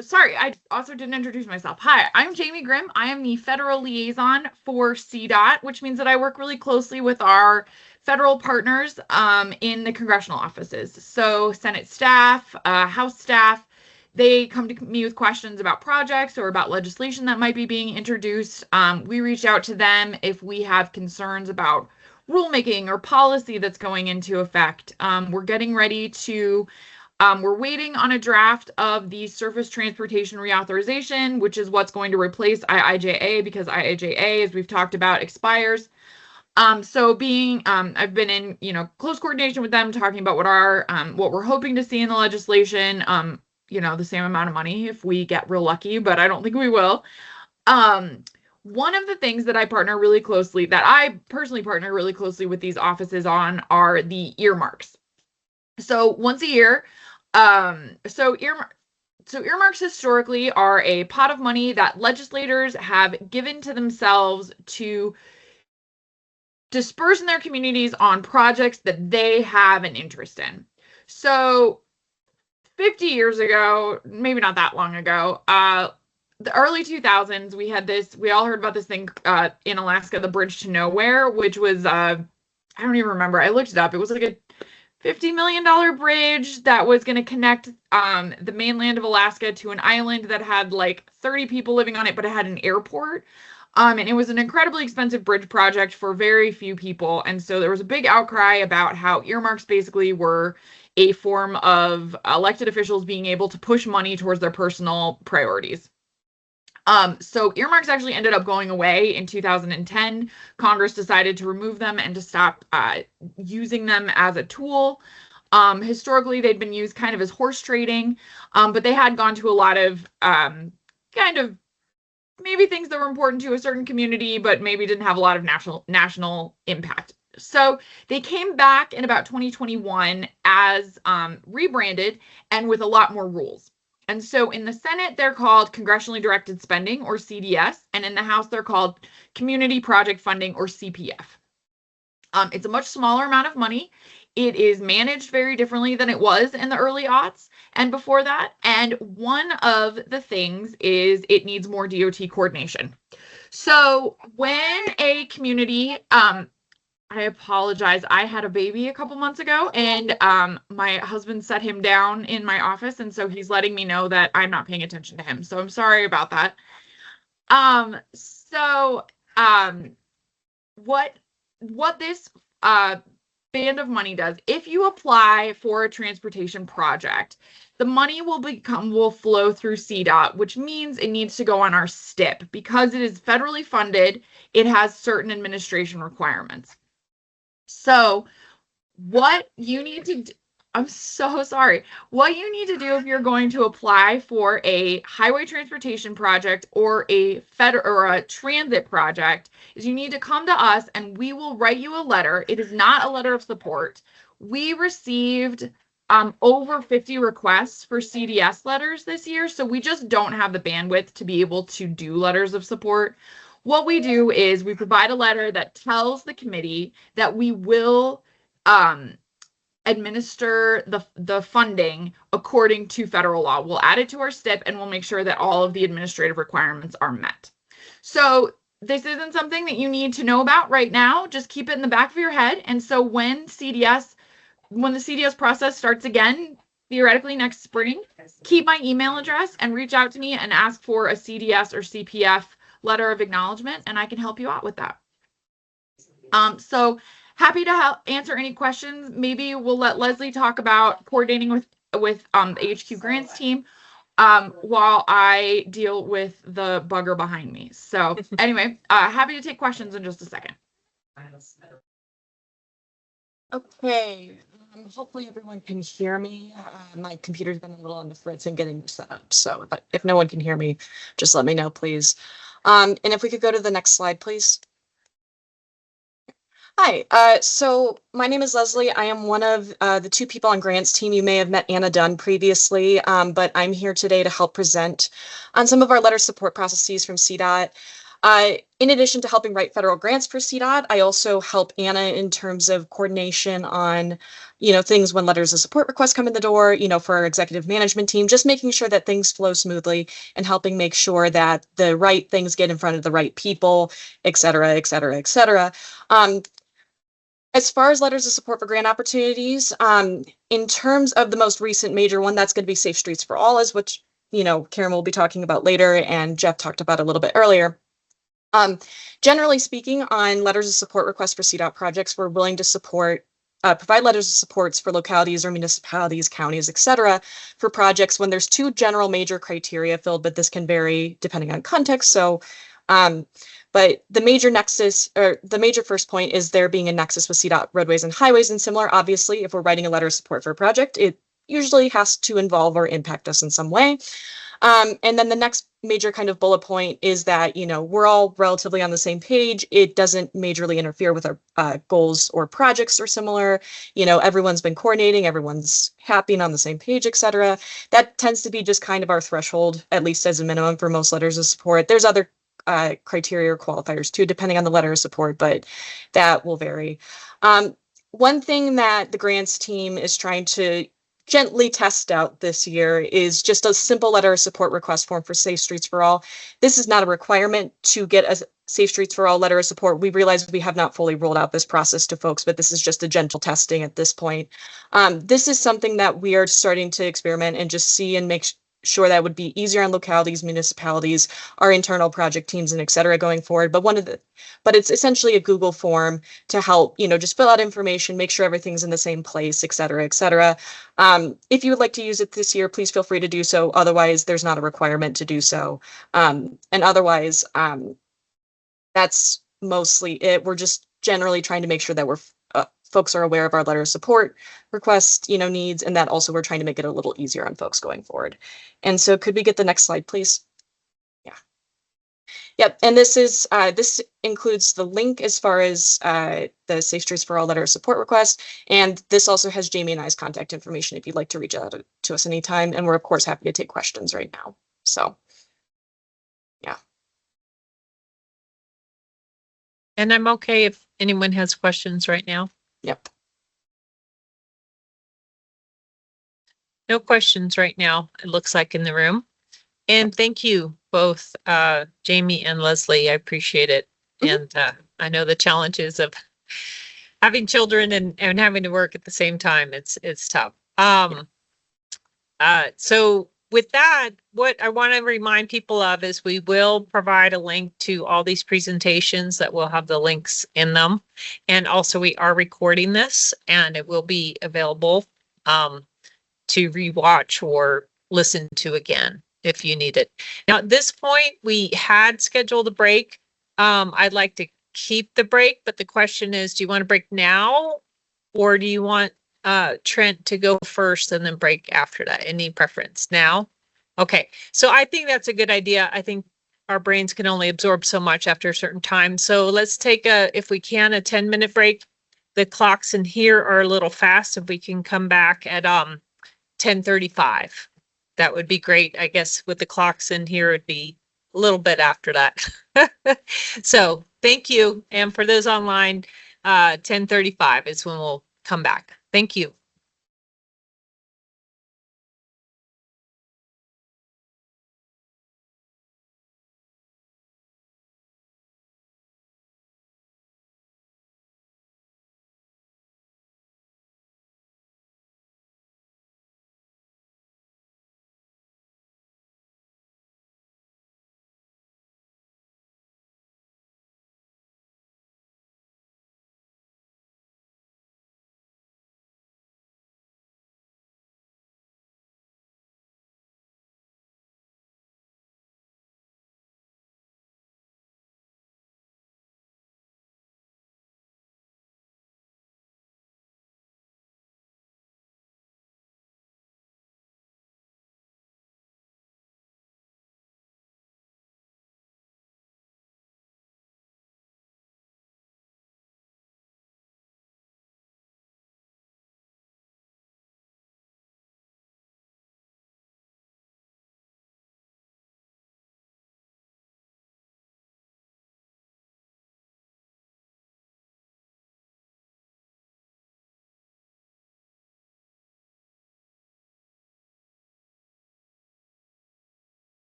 Sorry, I also didn't introduce myself. Hi, I'm Jamie Grimm. I am the federal liaison for CDOT, which means that I work really closely with our federal partners in the congressional offices. So Senate staff, House staff, they come to me with questions about projects or about legislation that might be being introduced. We reach out to them if we have concerns about rulemaking or policy that's going into effect. We're getting ready to we're waiting on a draft of the Surface Transportation Reauthorization, which is what's going to replace IIJA, because IIJA, as we've talked about, expires. So I've been in, close coordination with them, talking about what we're hoping to see in the legislation. The same amount of money if we get real lucky, but I don't think we will. One of the things that I personally partner really closely with these offices on are the earmarks. So once a year, earmarks historically are a pot of money that legislators have given to themselves to disperse in their communities on projects that they have an interest in. So 50 years ago, maybe not that long ago, the early 2000s, we all heard about this thing in Alaska, the Bridge to Nowhere, which was, I don't even remember. I looked it up. It was like a $50 million bridge that was going to connect the mainland of Alaska to an island that had like 30 people living on it, but it had an airport. And it was an incredibly expensive bridge project for very few people. And so there was a big outcry about how earmarks basically were a form of elected officials being able to push money towards their personal priorities. So earmarks actually ended up going away in 2010. Congress decided to remove them and to stop using them as a tool. Historically, they'd been used kind of as horse trading, but they had gone to a lot of kind of maybe things that were important to a certain community, but maybe didn't have a lot of national impact. So they came back in about 2021 as rebranded and with a lot more rules. And so in the Senate, they're called Congressionally Directed Spending, or CDS, and in the House, they're called Community Project Funding, or CPF. It's a much smaller amount of money. It is managed very differently than it was in the early aughts and before that. And one of the things is it needs more DOT coordination. So when a community, I apologize. I had a baby a couple months ago, and my husband set him down in my office, and so he's letting me know that I'm not paying attention to him. So I'm sorry about that. What this band of money does, if you apply for a transportation project, the money will flow through CDOT, which means it needs to go on our STIP. Because it is federally funded, it has certain administration requirements. So what you need to do, I'm so sorry. What you need to do if you're going to apply for a highway transportation project or a transit project is you need to come to us and we will write you a letter. It is not a letter of support. We received over 50 requests for CDS letters this year, so we just don't have the bandwidth to be able to do letters of support. What we do is we provide a letter that tells the committee that we will administer the funding according to federal law. We'll add it to our STIP and we'll make sure that all of the administrative requirements are met. So this isn't something that you need to know about right now. Just keep it in the back of your head. And so when the CDS process starts again, theoretically next spring, keep my email address and reach out to me and ask for a CDS or CPF letter of acknowledgement, and I can help you out with that. So happy to answer any questions. Maybe we'll let Leslie talk about coordinating with the HQ grants team while I deal with the bugger behind me. So anyway, happy to take questions in just a second. Okay, hopefully everyone can hear me. My computer's been a little on the fritz and getting set up. So if no one can hear me, just let me know, please. And if we could go to the next slide, please. Hi, so my name is Leslie. I am one of the two people on grants team. You may have met Anna Dunn previously, but I'm here today to help present on some of our letter support processes from CDOT. In addition to helping write federal grants for CDOT, I also help Anna in terms of coordination on, things when letters of support requests come in the door, for our executive management team, just making sure that things flow smoothly and helping make sure that the right things get in front of the right people, et cetera, et cetera, et cetera. As far as letters of support for grant opportunities, in terms of the most recent major one, that's going to be Safe Streets for All, is which, Karen will be talking about later and Jeff talked about a little bit earlier. Generally speaking, on letters of support requests for CDOT projects, we're willing to provide letters of supports for localities or municipalities, counties, et cetera, for projects when there's two general major criteria filled, but this can vary depending on context. So, but the major nexus, or the major first point, is there being a nexus with CDOT roadways and highways and similar. Obviously, if we're writing a letter of support for a project, it usually has to involve or impact us in some way. And then the next major kind of bullet point is that, we're all relatively on the same page. It doesn't majorly interfere with our goals or projects or similar. Everyone's been coordinating, everyone's happy and on the same page, et cetera. That tends to be just kind of our threshold, at least as a minimum for most letters of support. There's other criteria or qualifiers too, depending on the letter of support, but that will vary. One thing that the grants team is trying to gently test out this year is just a simple letter of support request form for Safe Streets for All. This is not a requirement to get a Safe Streets for All letter of support. We realize we have not fully rolled out this process to folks, but this is just a gentle testing at this point. This is something that we are starting to experiment and just see and make sure that would be easier on localities, municipalities, our internal project teams, and et cetera going forward. But it's essentially a Google form to help, just fill out information, make sure everything's in the same place, et cetera, et cetera. If you would like to use it this year, please feel free to do so. Otherwise, there's not a requirement to do so. And otherwise, that's mostly it. We're just generally trying to make sure that folks are aware of our letter of support request, needs, and that also we're trying to make it a little easier on folks going forward. And so could we get the next slide, please? Yeah. Yep. And this includes the link as far as the Safe Streets for All letter of support request. And this also has Jamie and I's contact information if you'd like to reach out to us anytime. And we're of course happy to take questions right now. So, yeah. And I'm okay if anyone has questions right now. Yep. No questions right now, it looks like, in the room. And thank you both, Jamie and Leslie. I appreciate it. And I know the challenges of having children and having to work at the same time. It's tough. So with that, what I want to remind people of is we will provide a link to all these presentations that will have the links in them. And also we are recording this and it will be available to rewatch or listen to again if you need it. Now at this point, we had scheduled a break. I'd like to keep the break, but the question is, do you want to break now or do you want Trent to go first and then break after that? Any preference now? Okay, so I think that's a good idea. I think our brains can only absorb so much after a certain time. So let's take if we can, a 10-minute break. The clocks in here are a little fast. If we can come back at 10:35, that would be great. I guess with the clocks in here, it'd be a little bit after that. So thank you. And for those online, 10:35 is when we'll come back. Thank you.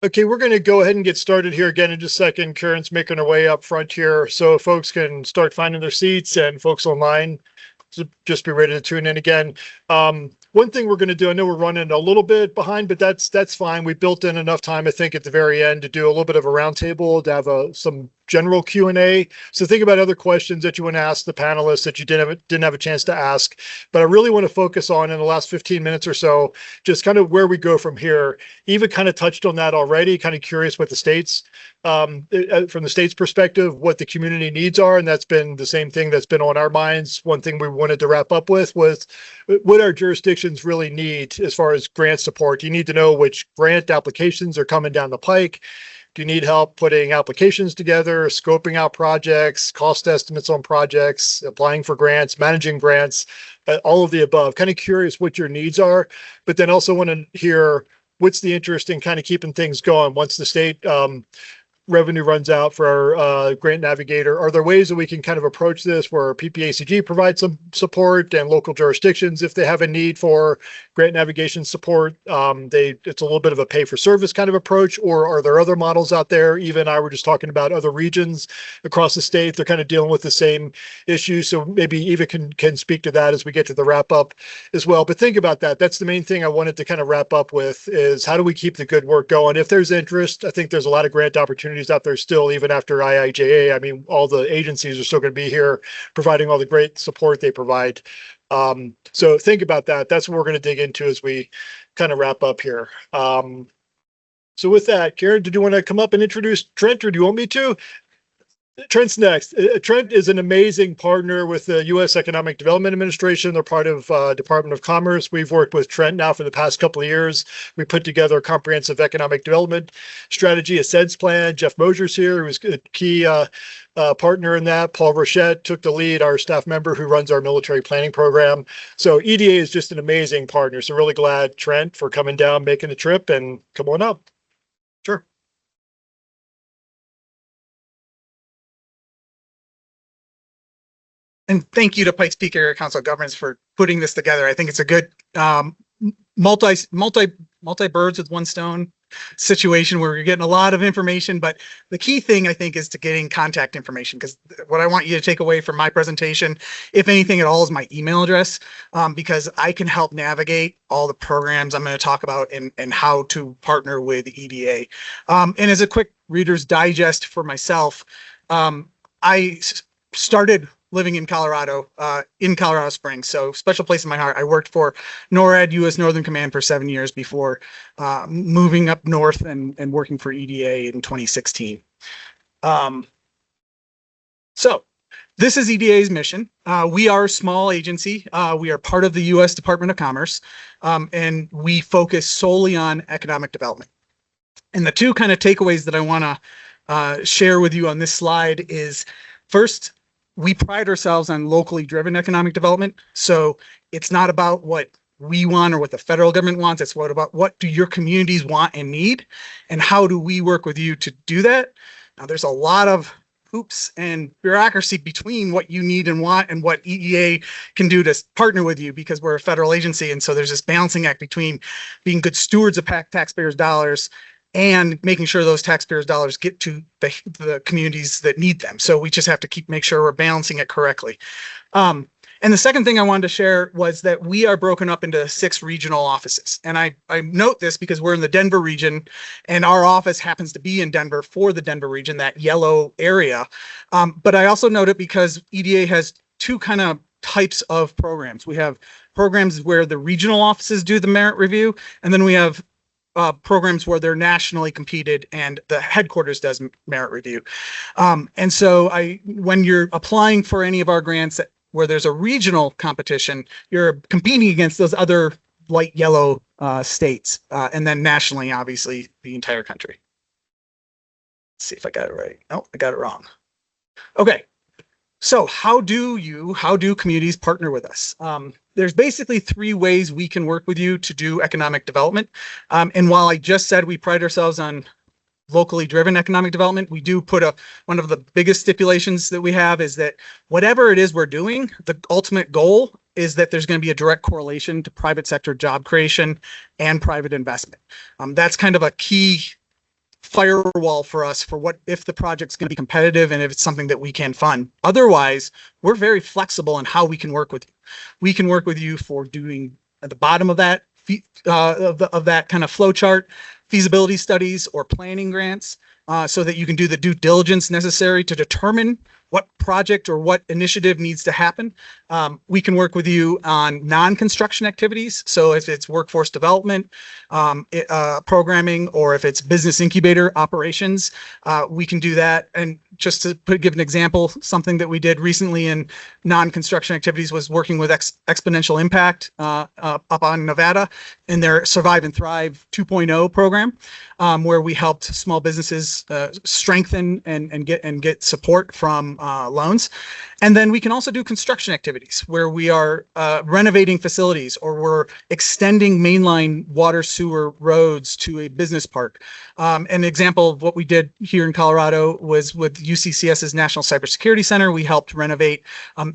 Okay, we're going to go ahead and get started here again in just a second. Karen's making her way up front here, so folks can start finding their seats, and folks online, just be ready to tune in again. One thing we're going to do, I know we're running a little bit behind, but that's fine. We built in enough time, I think, at the very end to do a little bit of a roundtable, to have some general Q&A. So think about other questions that you want to ask the panelists that you didn't have a chance to ask. But I really want to focus on, in the last 15 minutes or so, just kind of where we go from here. Eva kind of touched on that already, kind of curious what the state's, from the state's perspective, what the community needs are. And that's been the same thing that's been on our minds. One thing we wanted to wrap up with was what our jurisdictions really need as far as grant support. You need to know which grant applications are coming down the pike. Do you need help putting applications together, scoping out projects, cost estimates on projects, applying for grants, managing grants, all of the above? Kind of curious what your needs are, but then also want to hear what's the interest in kind of keeping things going once the state revenue runs out for our grant navigator. Are there ways that we can kind of approach this where PPACG provides some support, and local jurisdictions, if they have a need for grant navigation support, it's a little bit of a pay for service kind of approach? Or are there other models out there? Even I were just talking about other regions across the state. They're kind of dealing with the same issues. So maybe Eva can speak to that as we get to the wrap up as well. But think about that. That's the main thing I wanted to kind of wrap up with, is how do we keep the good work going? If there's interest, I think there's a lot of grant opportunities out there still, even after IIJA. I mean, all the agencies are still going to be here providing all the great support they provide. So think about that. That's what we're going to dig into as we kind of wrap up here. So with that, Karen, did you want to come up and introduce Trent, or do you want me to? Trent's next. Trent is an amazing partner with the U.S. Economic Development Administration. They're part of Department of Commerce. We've worked with Trent now for the past couple of years. We put together a comprehensive economic development strategy, a SEDS plan. Jeff Mosier's here, who's a key partner in that. Paul Rochette took the lead, our staff member who runs our military planning program. So EDA is just an amazing partner. So really glad, Trent, for coming down, making the trip, and come on up. Sure. And thank you to Pikes Peak Area Council of Governments for putting this together. I think it's a good multi birds with one stone situation where you're getting a lot of information. But the key thing, I think, is to getting contact information, because what I want you to take away from my presentation, if anything at all, is my email address, because I can help navigate all the programs I'm going to talk about and how to partner with EDA. And as a quick Reader's Digest for myself, I started living in Colorado Springs. So special place in my heart. I worked for NORAD, U.S. Northern Command, for 7 years before moving up north and working for EDA in 2016. So this is EDA's mission. We are a small agency. We are part of the U.S. Department of Commerce, and we focus solely on economic development. And the two kind of takeaways that I want to share with you on this slide is, first, we pride ourselves on locally driven economic development. So it's not about what we want or what the federal government wants. It's about what do your communities want and need, and how do we work with you to do that? Now, there's a lot of hoops and bureaucracy between what you need and want and what EDA can do to partner with you, because we're a federal agency. And so there's this balancing act between being good stewards of taxpayers' dollars and making sure those taxpayers' dollars get to the communities that need them. So we just have to make sure we're balancing it correctly. And the second thing I wanted to share was that we are broken up into 6 regional offices. And I note this because we're in the Denver region, and our office happens to be in Denver for the Denver region, that yellow area. But I also note it because EDA has 2 kind of types of programs. We have programs where the regional offices do the merit review, and then we have programs where they're nationally competed and the headquarters does merit review. And so when you're applying for any of our grants where there's a regional competition, you're competing against those other light yellow states, and then nationally, obviously, the entire country. Let's see if I got it right. No, I got it wrong. Okay. So how do communities partner with us? There's basically 3 ways we can work with you to do economic development. And while I just said we pride ourselves on locally driven economic development, we do put one of the biggest stipulations that we have is that whatever it is we're doing, the ultimate goal is that there's going to be a direct correlation to private sector job creation and private investment. That's kind of a key firewall for us for what if the project's going to be competitive and if it's something that we can fund. Otherwise, we're very flexible in how we can work with you. We can work with you for doing at the bottom of that of that kind of flow chart, feasibility studies or planning grants, so that you can do the due diligence necessary to determine what project or what initiative needs to happen. We can work with you on non-construction activities. So if it's workforce development, programming, or if it's business incubator operations, we can do that. And just to give an example, something that we did recently in non-construction activities was working with Exponential Impact up on Nevada in their Survive and Thrive 2.0 program, where we helped small businesses strengthen and get support from loans. And then we can also do construction activities where we are renovating facilities or we're extending mainline water sewer roads to a business park. An example of what we did here in Colorado was with UCCS's National Cybersecurity Center. We helped renovate a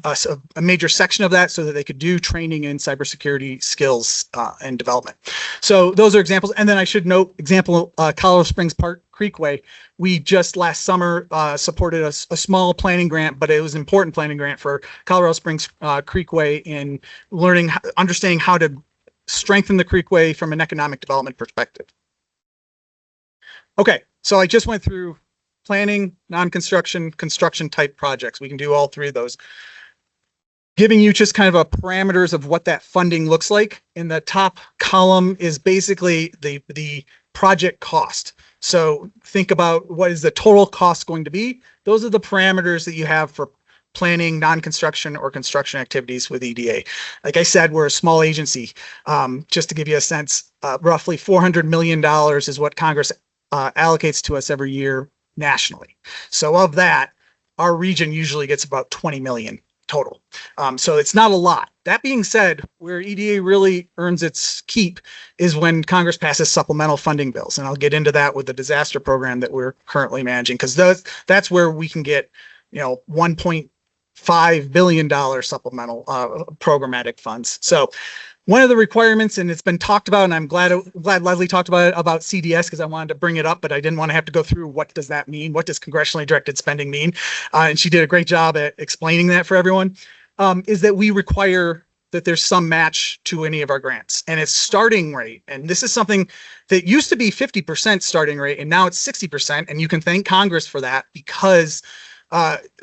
major section of that so that they could do training in cybersecurity skills and development. So those are examples. And then I should note, example, Colorado Springs Park Creekway. We just last summer supported a small planning grant, but it was an important planning grant for Colorado Springs Creekway in learning, understanding how to strengthen the Creekway from an economic development perspective. Okay, so I just went through planning, non-construction, construction type projects. We can do all three of those. Giving you just kind of a parameters of what that funding looks like. In the top column is basically the project cost. So think about what is the total cost going to be. Those are the parameters that you have for planning, non-construction or construction activities with EDA. Like I said, we're a small agency. Just to give you a sense, roughly $400 million is what Congress allocates to us every year nationally. So of that, our region usually gets about 20 million total. So it's not a lot. That being said, where EDA really earns its keep is when Congress passes supplemental funding bills. And I'll get into that with the disaster program that we're currently managing, because that's where we can get, $1.5 billion supplemental programmatic funds. So one of the requirements, and it's been talked about, and I'm glad Leslie talked about it, about CDS, because I wanted to bring it up, but I didn't want to have to go through what does that mean? What does congressionally directed spending mean? And she did a great job at explaining that for everyone, is that we require that there's some match to any of our grants. And it's starting rate. And this is something that used to be 50% starting rate, and now it's 60%. And you can thank Congress for that, because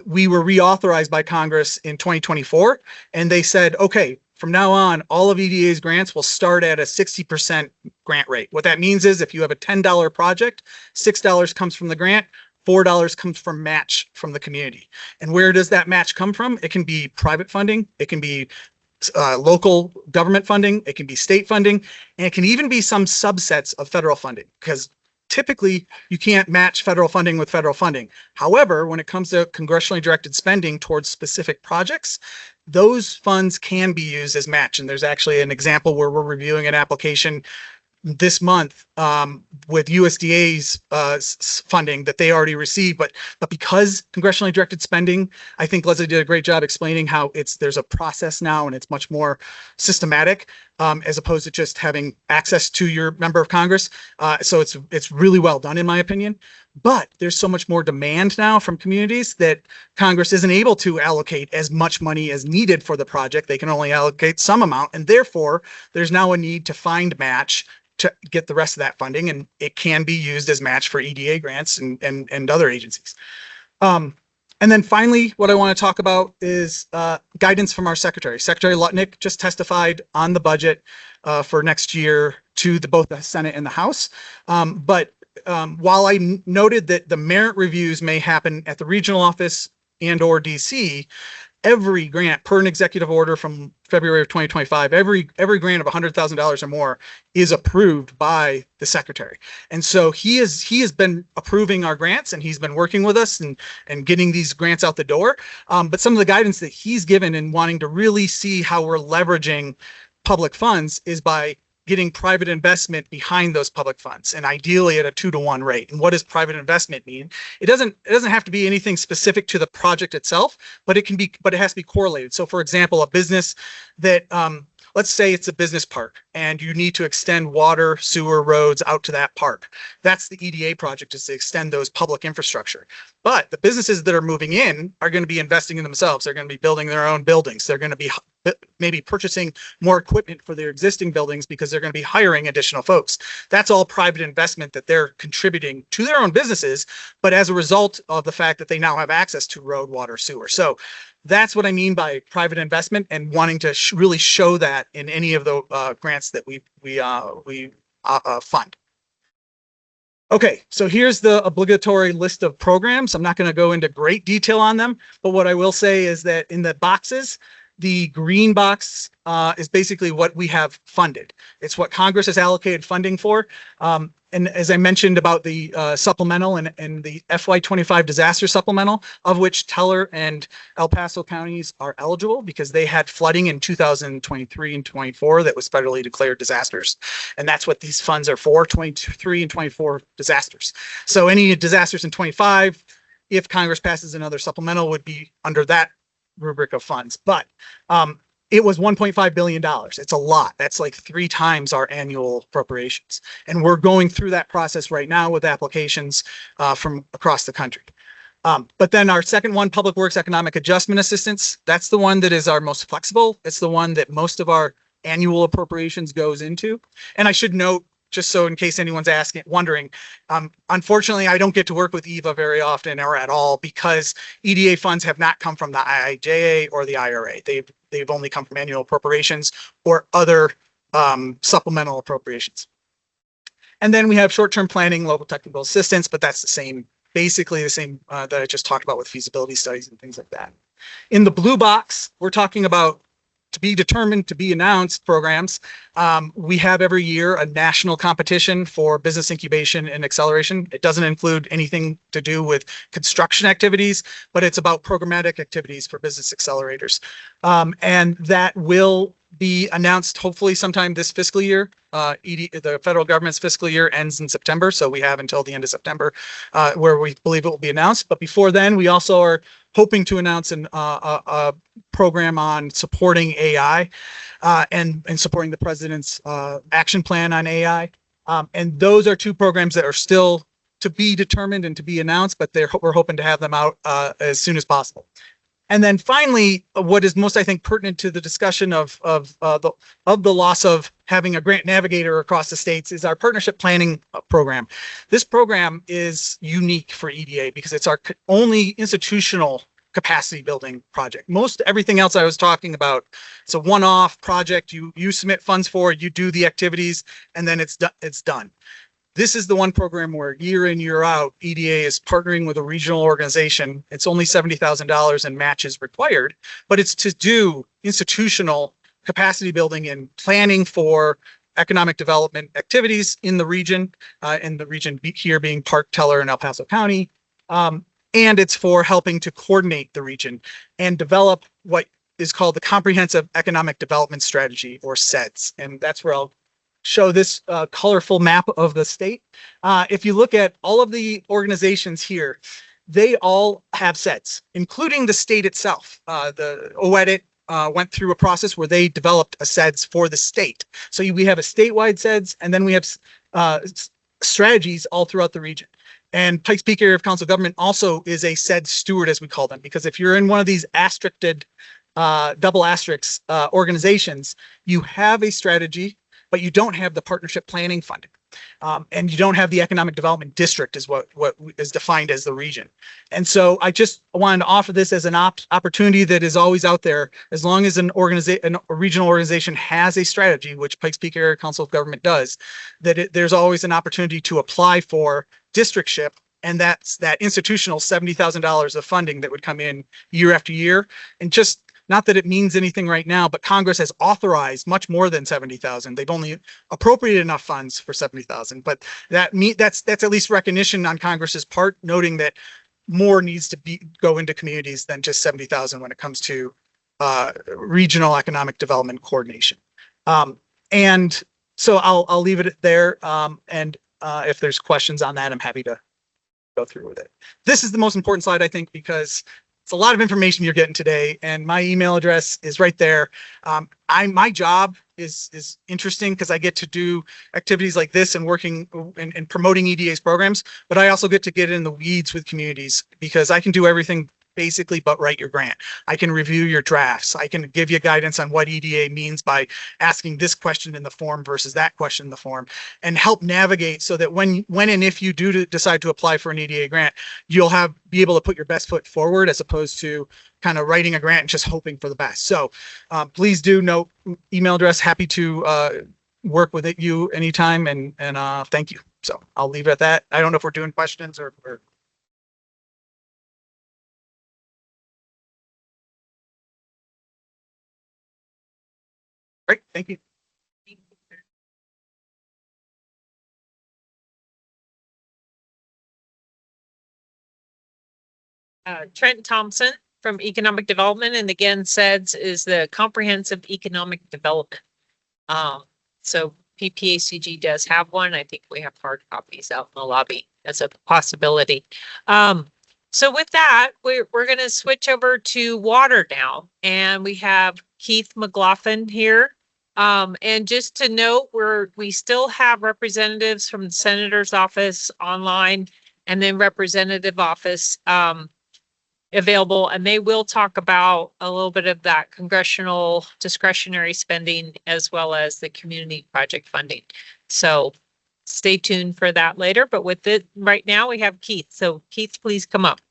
we were reauthorized by Congress in 2024. And they said, okay, from now on, all of EDA's grants will start at a 60% grant rate. What that means is if you have a $10 project, $6 comes from the grant, $4 comes from match from the community. And where does that match come from? It can be private funding. It can be local government funding. It can be state funding. And it can even be some subsets of federal funding, because typically you can't match federal funding with federal funding. However, when it comes to congressionally directed spending towards specific projects, those funds can be used as match. And there's actually an example where we're reviewing an application this month with USDA's funding that they already received, but because congressionally directed spending, I think Leslie did a great job explaining how there's a process now and it's much more systematic, as opposed to just having access to your member of Congress. So it's really well done in my opinion. But there's so much more demand now from communities that Congress isn't able to allocate as much money as needed for the project. They can only allocate some amount, and therefore there's now a need to find match to get the rest of that funding, and it can be used as match for EDA grants and other agencies. And then finally, what I want to talk about is guidance from our secretary. Secretary Lutnick just testified on the budget for next year to both the Senate and the House. While I noted that the merit reviews may happen at the regional office and or DC, every grant per an executive order from February of 2025, every grant of $100,000 or more is approved by the secretary. And so he has been approving our grants, and he's been working with us and getting these grants out the door. But some of the guidance that he's given in wanting to really see how we're leveraging public funds is by getting private investment behind those public funds, and ideally at a 2-to-1 rate. And what does private investment mean? It doesn't have to be anything specific to the project itself, but it has to be correlated. So for example, a business that let's say it's a business park and you need to extend water, sewer, roads out to that park. That's the EDA project, is to extend those public infrastructure. But the businesses that are moving in are going to be investing in themselves. They're going to be building their own buildings. They're going to be maybe purchasing more equipment for their existing buildings because they're going to be hiring additional folks. That's all private investment that they're contributing to their own businesses, but as a result of the fact that they now have access to road, water, sewer. So that's what I mean by private investment, and wanting to really show that in any of the grants that we fund. Okay, so here's the obligatory list of programs. I'm not going to go into great detail on them, but what I will say is that in the boxes, the green box is basically what we have funded. It's what Congress has allocated funding for. And as I mentioned about the supplemental and the FY25 disaster supplemental, of which Teller and El Paso counties are eligible because they had flooding in 2023 and 24 that was federally declared disasters. And that's what these funds are for, 23 and 24 disasters. So any disasters in 25, if Congress passes another supplemental, would be under that rubric of funds. But it was $1.5 billion. It's a lot. That's like 3 times our annual appropriations. And we're going through that process right now with applications from across the country. But then our second one, Public Works Economic Adjustment Assistance, that's the one that is our most flexible. It's the one that most of our annual appropriations goes into. And I should note, just so in case anyone's wondering, unfortunately, I don't get to work with EVA very often or at all because EDA funds have not come from the IIJA or the IRA. They've only come from annual appropriations or other supplemental appropriations. And then we have short-term planning, local technical assistance, but that's the same, basically the same that I just talked about with feasibility studies and things like that. In the blue box, we're talking about to be determined, to be announced programs. We have every year a national competition for business incubation and acceleration. It doesn't include anything to do with construction activities, but it's about programmatic activities for business accelerators. And that will be announced hopefully sometime this fiscal year. The federal government's fiscal year ends in September, so we have until the end of September where we believe it will be announced. But before then, we also are hoping to announce a program on supporting AI and supporting the president's action plan on AI. And those are 2 programs that are still to be determined and to be announced, but we're hoping to have them out as soon as possible. And then finally, what is most, I think, pertinent to the discussion of the loss of having a grant navigator across the states is our partnership planning program. This program is unique for EDA because it's our only institutional capacity building project. Most everything else I was talking about, it's a one-off project. You submit funds for, you do the activities, and then it's done. This is the one program where year in, year out, EDA is partnering with a regional organization. It's only $70,000 in matches required, but it's to do institutional capacity building and planning for economic development activities in the region here being Park, Teller, and El Paso County. And it's for helping to coordinate the region and develop what is called the Comprehensive Economic Development Strategy, or CEDS. And that's where I'll show this colorful map of the state. If you look at all of the organizations here, they all have CEDS, including the state itself. The OEDIT went through a process where they developed a CEDS for the state. So we have a statewide CEDS, and then we have strategies all throughout the region. And Pikes Peak Area of Council of Government also is a CEDS steward, as we call them, because if you're in one of these asterixed, double asterisks organizations, you have a strategy, but you don't have the partnership planning funding. And you don't have the economic development district is what is defined as the region. And so I just wanted to offer this as an opportunity that is always out there. As long as a regional organization has a strategy, which Pikes Peak Area Council of Government does, there's always an opportunity to apply for districtship. And that's that institutional $70,000 of funding that would come in year after year. And just not that it means anything right now, but Congress has authorized much more than 70,000. They've only appropriated enough funds for 70,000, but that's at least recognition on Congress's part, noting that more needs to go into communities than just 70,000 when it comes to regional economic development coordination. And so I'll leave it there. And if there's questions on that, I'm happy to go through with it. This is the most important slide, I think, because it's a lot of information you're getting today, and my email address is right there. My job is interesting because I get to do activities like this and working and promoting EDA's programs, but I also get to get in the weeds with communities because I can do everything basically but write your grant. I can review your drafts. I can give you guidance on what EDA means by asking this question in the form versus that question in the form, and help navigate so that when and if you do decide to apply for an EDA grant, you'll be able to put your best foot forward as opposed to kind of writing a grant and just hoping for the best. So please do note email address. Happy to work with you anytime, and thank you. So I'll leave it at that. I don't know if we're doing questions or Great, thank you. Trent Thompson from Economic Development, and again, SEDS is the Comprehensive Economic Development. So PPACG does have one. I think we have hard copies out in the lobby as a possibility. So with that, we're going to switch over to water now, and we have Keith McLaughlin here. And just to note, we still have representatives from the senator's office online, and then representative office available, and they will talk about a little bit of that congressional discretionary spending as well as the community project funding. So stay tuned for that later. But with it right now, we have Keith. So Keith, please come up.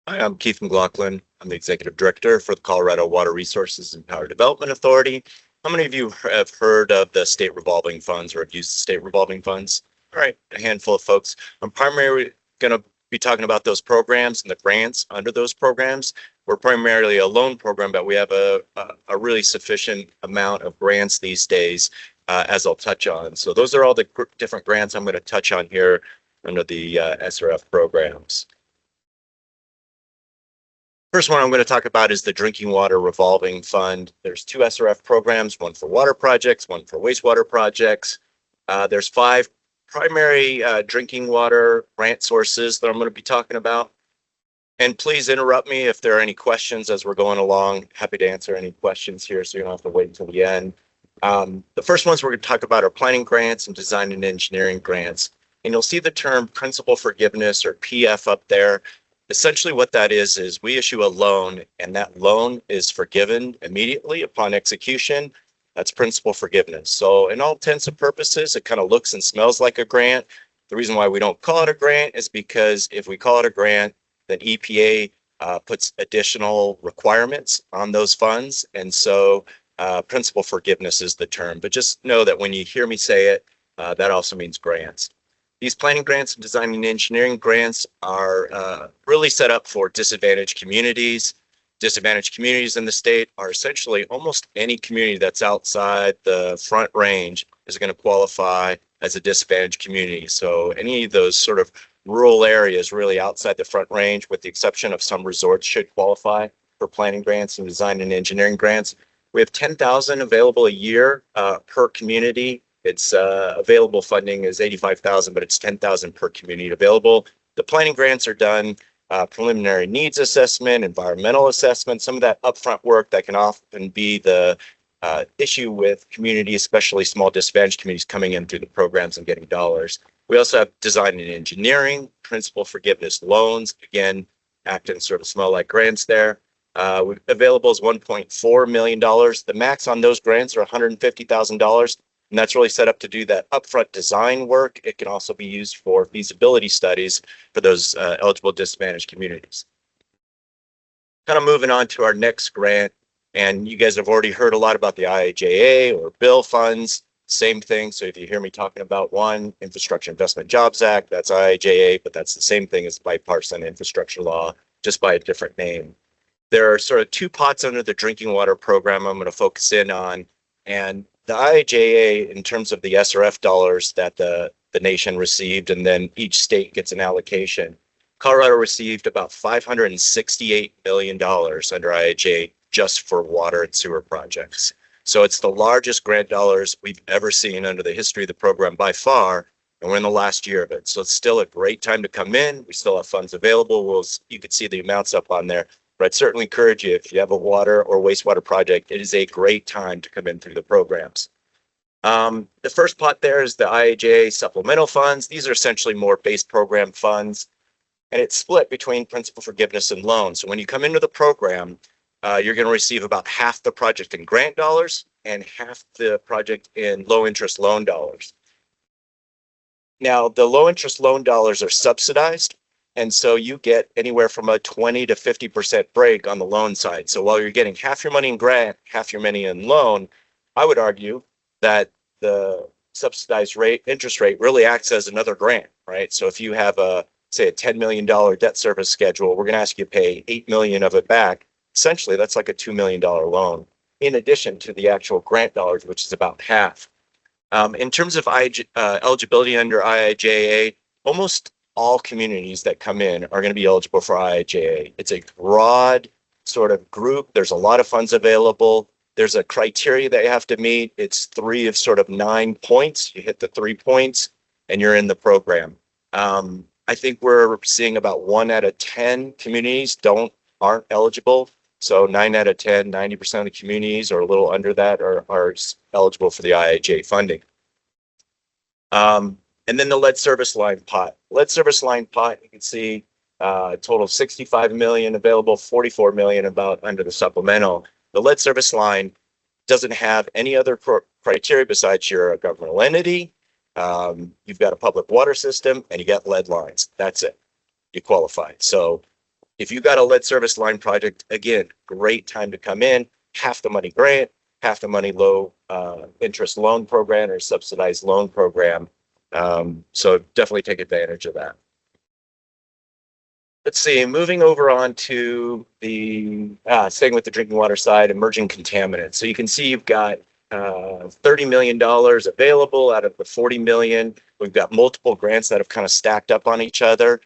Hi, I'm Keith McLaughlin. I'm the Executive Director for the Colorado Water Resources and Power Development Authority. How many of you have heard of the state revolving funds or have used the state revolving funds? All right, a handful of folks. I'm primarily going to be talking about those programs and the grants under those programs. We're primarily a loan program, but we have a really sufficient amount of grants these days, as I'll touch on. So those are all the different grants I'm going to touch on here under the SRF programs. First one I'm going to talk about is the Drinking Water Revolving Fund. There's two SRF programs, one for water projects, one for wastewater projects. There's 5 primary drinking water grant sources that I'm going to be talking about. And please interrupt me if there are any questions as we're going along. Happy to answer any questions here, so you don't have to wait until the end. The first ones we're going to talk about are planning grants and design and engineering grants. And you'll see the term principal forgiveness or PF up there. Essentially what that is we issue a loan, and that loan is forgiven immediately upon execution. That's principal forgiveness. So in all intents and purposes, it kind of looks and smells like a grant. The reason why we don't call it a grant is because if we call it a grant, then EPA puts additional requirements on those funds. And so principal forgiveness is the term. But just know that when you hear me say it, that also means grants. These planning grants and design and engineering grants are really set up for disadvantaged communities. Disadvantaged communities in the state are essentially almost any community that's outside the Front Range is going to qualify as a disadvantaged community. So any of those sort of rural areas really outside the Front Range, with the exception of some resorts, should qualify for planning grants and design and engineering grants. We have 10,000 available a year per community. It's available funding is 85,000, but it's 10,000 per community available. The planning grants are done preliminary needs assessment, environmental assessment, some of that upfront work that can often be the issue with communities, especially small disadvantaged communities coming in through the programs and getting dollars. We also have design and engineering, principal forgiveness loans, again, act and sort of smell like grants there. Available is $1.4 million. The max on those grants are $150,000. And that's really set up to do that upfront design work. It can also be used for feasibility studies for those eligible disadvantaged communities. Kind of moving on to our next grant, and you guys have already heard a lot about the IIJA or bill funds. Same thing. So if you hear me talking about one, Infrastructure Investment Jobs Act, that's IIJA, but that's the same thing as bipartisan infrastructure law, just by a different name. There are sort of 2 pots under the drinking water program I'm going to focus in on. And the IIJA, in terms of the SRF dollars that the nation received, and then each state gets an allocation. Colorado received about $568 million under IIJA just for water and sewer projects. So it's the largest grant dollars we've ever seen under the history of the program by far. And we're in the last year of it. So it's still a great time to come in. We still have funds available. You can see the amounts up on there. But I'd certainly encourage you, if you have a water or wastewater project, it is a great time to come in through the programs. The first pot there is the IIJA supplemental funds. These are essentially more base program funds, and it's split between principal forgiveness and loan. So when you come into the program, you're going to receive about half the project in grant dollars and half the project in low interest loan dollars. Now, the low interest loan dollars are subsidized, and so you get anywhere from a 20 to 50% break on the loan side. So while you're getting half your money in grant, half your money in loan, I would argue that the subsidized interest rate really acts as another grant, right? So if you have say a $10 million debt service schedule, we're going to ask you to pay $8 million of it back. Essentially, that's like a $2 million loan, in addition to the actual grant dollars, which is about half. In terms of eligibility under IIJA, almost all communities that come in are going to be eligible for IIJA. It's a broad sort of group. There's a lot of funds available. There's a criteria that you have to meet. It's 3 of sort of 9 points. You hit the 3 points and you're in the program. I think we're seeing about 1 out of 10 communities aren't eligible. So 9 out of 10, 90% of the communities or a little under that are eligible for the IIJA funding. And then the lead service line pot. Lead service line pot, you can see a total of 65 million available, 44 million about under the supplemental. The lead service line doesn't have any other criteria besides you're a governmental entity, you've got a public water system, and you got lead lines. That's it. You qualify. So if you got a lead service line project, again, great time to come in. Half the money grant, half the money low interest loan program or subsidized loan program. So definitely take advantage of that. Let's see, moving over on to the, staying with the drinking water side, emerging contaminants. So you can see you've got $30 million available out of the 40 million. We've got multiple grants that have kind of stacked up on each other.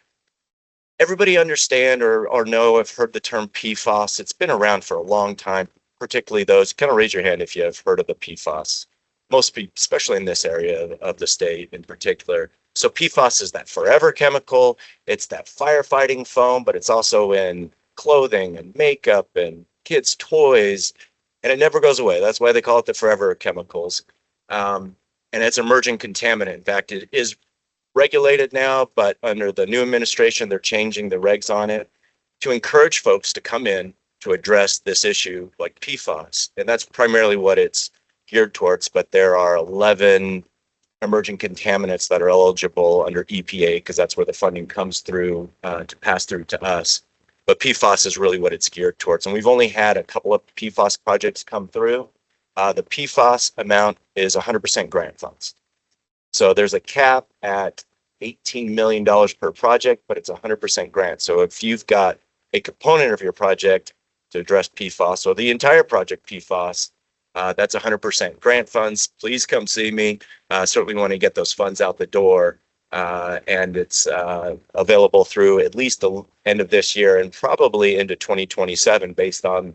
Everybody understand or know, have heard the term PFAS. It's been around for a long time, particularly those, kind of raise your hand if you have heard of the PFAS. Most people, especially in this area of the state in particular. So PFAS is that forever chemical. It's that firefighting foam, but it's also in clothing and makeup and kids' toys, and it never goes away. That's why they call it the forever chemicals. And it's emerging contaminant. In fact, it is regulated now, but under the new administration, they're changing the regs on it to encourage folks to come in to address this issue like PFAS. And that's primarily what it's geared towards, but there are 11 emerging contaminants that are eligible under EPA because that's where the funding comes through to pass through to us. But PFAS is really what it's geared towards. And we've only had a couple of PFAS projects come through. The PFAS amount is 100% grant funds. So there's a cap at $18 million per project, but it's 100% grant. So if you've got a component of your project to address PFAS, or the entire project PFAS, that's 100% grant funds. Please come see me. Certainly want to get those funds out the door. And it's available through at least the end of this year and probably into 2027 based on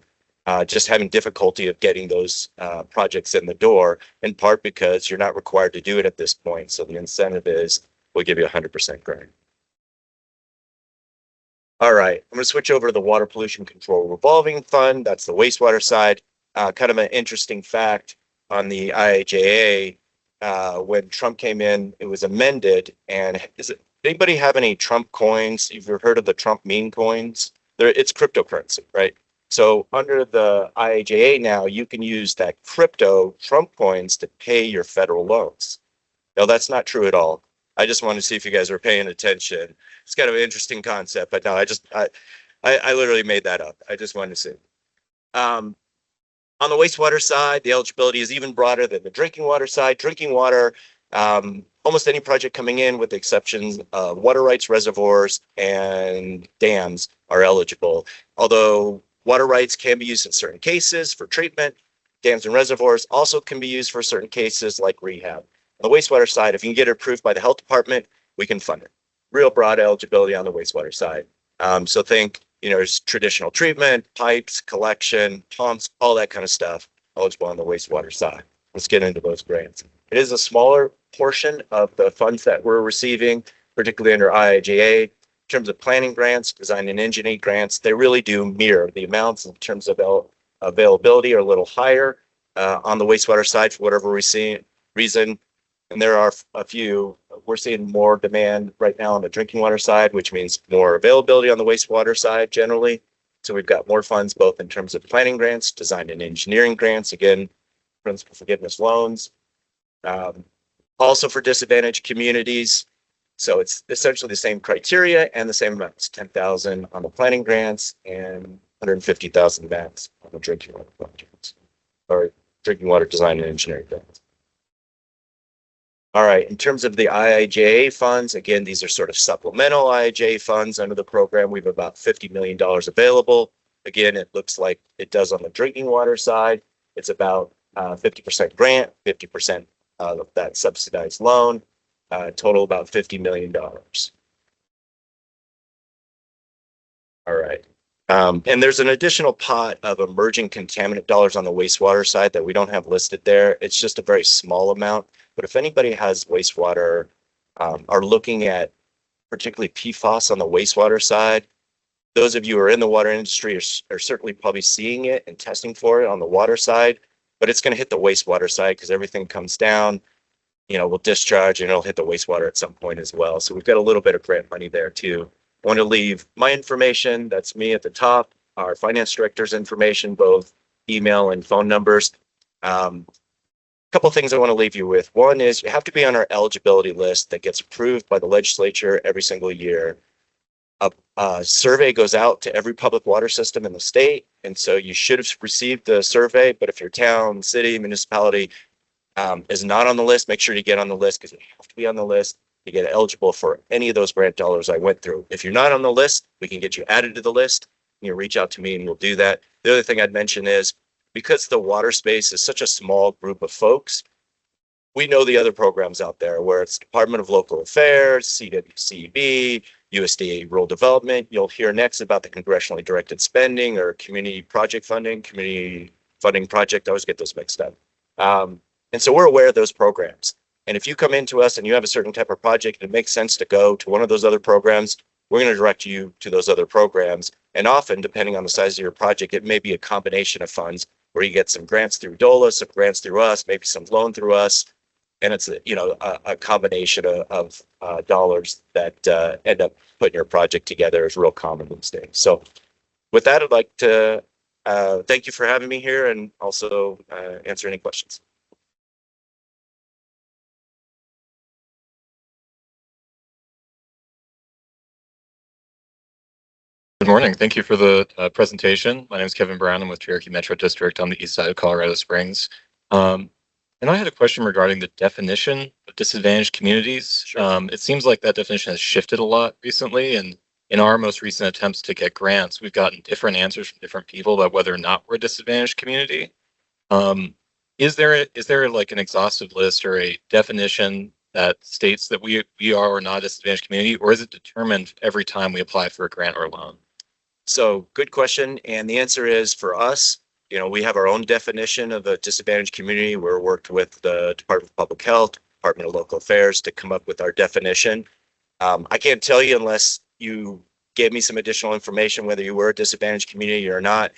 just having difficulty of getting those projects in the door, in part because you're not required to do it at this point. So the incentive is we'll give you 100% grant. All right, I'm going to switch over to the Water Pollution Control Revolving Fund. That's the wastewater side. Kind of an interesting fact on the IIJA, when Trump came in, it was amended. And anybody have any Trump coins? You've ever heard of the Trump meme coins? It's cryptocurrency, right? So under the IIJA now, you can use that crypto Trump coins to pay your federal loans. No, that's not true at all. I just want to see if you guys are paying attention. It's kind of an interesting concept, but no, I literally made that up. I just wanted to see. On the wastewater side, the eligibility is even broader than the drinking water side. Drinking water, almost any project coming in with the exceptions of water rights reservoirs and dams are eligible. Although water rights can be used in certain cases for treatment, dams and reservoirs also can be used for certain cases like rehab. On the wastewater side, if you can get it approved by the health department, we can fund it. Real broad eligibility on the wastewater side. So think, there's traditional treatment, pipes, collection, pumps, all that kind of stuff. eligible on the wastewater side. Let's get into those grants. It is a smaller portion of the funds that we're receiving, particularly under IIJA. In terms of planning grants, design and engineering grants, they really do mirror. The amounts in terms of availability are a little higher on the wastewater side for whatever reason. And there are a few, we're seeing more demand right now on the drinking water side, which means more availability on the wastewater side generally. So we've got more funds, both in terms of planning grants, design and engineering grants, again, principal forgiveness loans. Also for disadvantaged communities. So it's essentially the same criteria and the same amounts, 10,000 on the planning grants and 150,000 max on the drinking water projects or drinking water design and engineering grants. All right, in terms of the IIJA funds, again, these are sort of supplemental IIJA funds under the program. We have about $50 million available. Again, it looks like it does on the drinking water side. It's about 50% grant, 50% of that subsidized loan, total about $50 million. All right. And there's an additional pot of emerging contaminant dollars on the wastewater side that we don't have listed there. It's just a very small amount. But if anybody has wastewater, are looking at particularly PFAS on the wastewater side, those of you who are in the water industry are certainly probably seeing it and testing for it on the water side, but it's going to hit the wastewater side because everything comes down, you know, will discharge and it'll hit the wastewater at some point as well. So we've got a little bit of grant money there too. I want to leave my information, that's me at the top, our finance director's information, both email and phone numbers. Couple things I want to leave you with. One is you have to be on our eligibility list that gets approved by the legislature every single year. A survey goes out to every public water system in the state. And so you should have received the survey, but if your town, city, municipality is not on the list, make sure you get on the list because you have to be on the list to get eligible for any of those grant dollars I went through. If you're not on the list, we can get you added to the list. You reach out to me and we'll do that. The other thing I'd mention is because the water space is such a small group of folks, we know the other programs out there where it's Department of Local Affairs, CWCB, USDA Rural Development. You'll hear next about the congressionally directed spending or community project funding, community funding project. I always get those mixed up. And so we're aware of those programs. And if you come into us and you have a certain type of project, and it makes sense to go to one of those other programs, we're going to direct you to those other programs. And often, depending on the size of your project, it may be a combination of funds where you get some grants through DOLA, some grants through us, maybe some loan through us. And it's, you know, a combination of dollars that end up putting your project together is real common these days. So with that, I'd like to thank you for having me here and also answer any questions. Good morning. Thank you for the presentation. My name is Kevin Brown. I'm with Cherokee Metro District on the east side of Colorado Springs. And I had a question regarding the definition of disadvantaged communities. It seems like that definition has shifted a lot recently. And in our most recent attempts to get grants, we've gotten different answers from different people about whether or not we're a disadvantaged community. Is there like an exhaustive list or a definition that states that we are or not a disadvantaged community, or is it determined every time we apply for a grant or loan? So good question. And the answer is for us, you know, we have our own definition of a disadvantaged community. We're worked with the Department of Public Health, Department of Local Affairs to come up with our definition. I can't tell you unless you gave me some additional information, whether you were a disadvantaged community or not.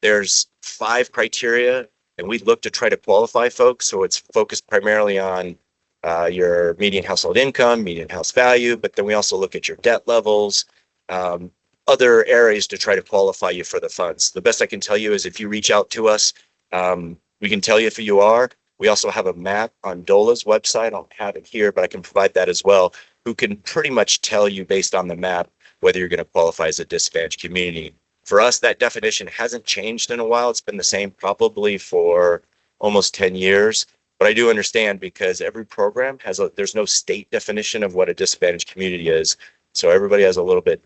There's 5 criteria and we look to try to qualify folks. So it's focused primarily on your median household income, median house value, but then we also look at your debt levels, other areas to try to qualify you for the funds. The best I can tell you is if you reach out to us, we can tell you who you are. We also have a map on DOLA's website. I don't have it here, but I can provide that as well, who can pretty much tell you based on the map whether you're going to qualify as a disadvantaged community. For us, that definition hasn't changed in a while. It's been the same probably for almost 10 years. But I do understand because every program there's no state definition of what a disadvantaged community is. So everybody has a little bit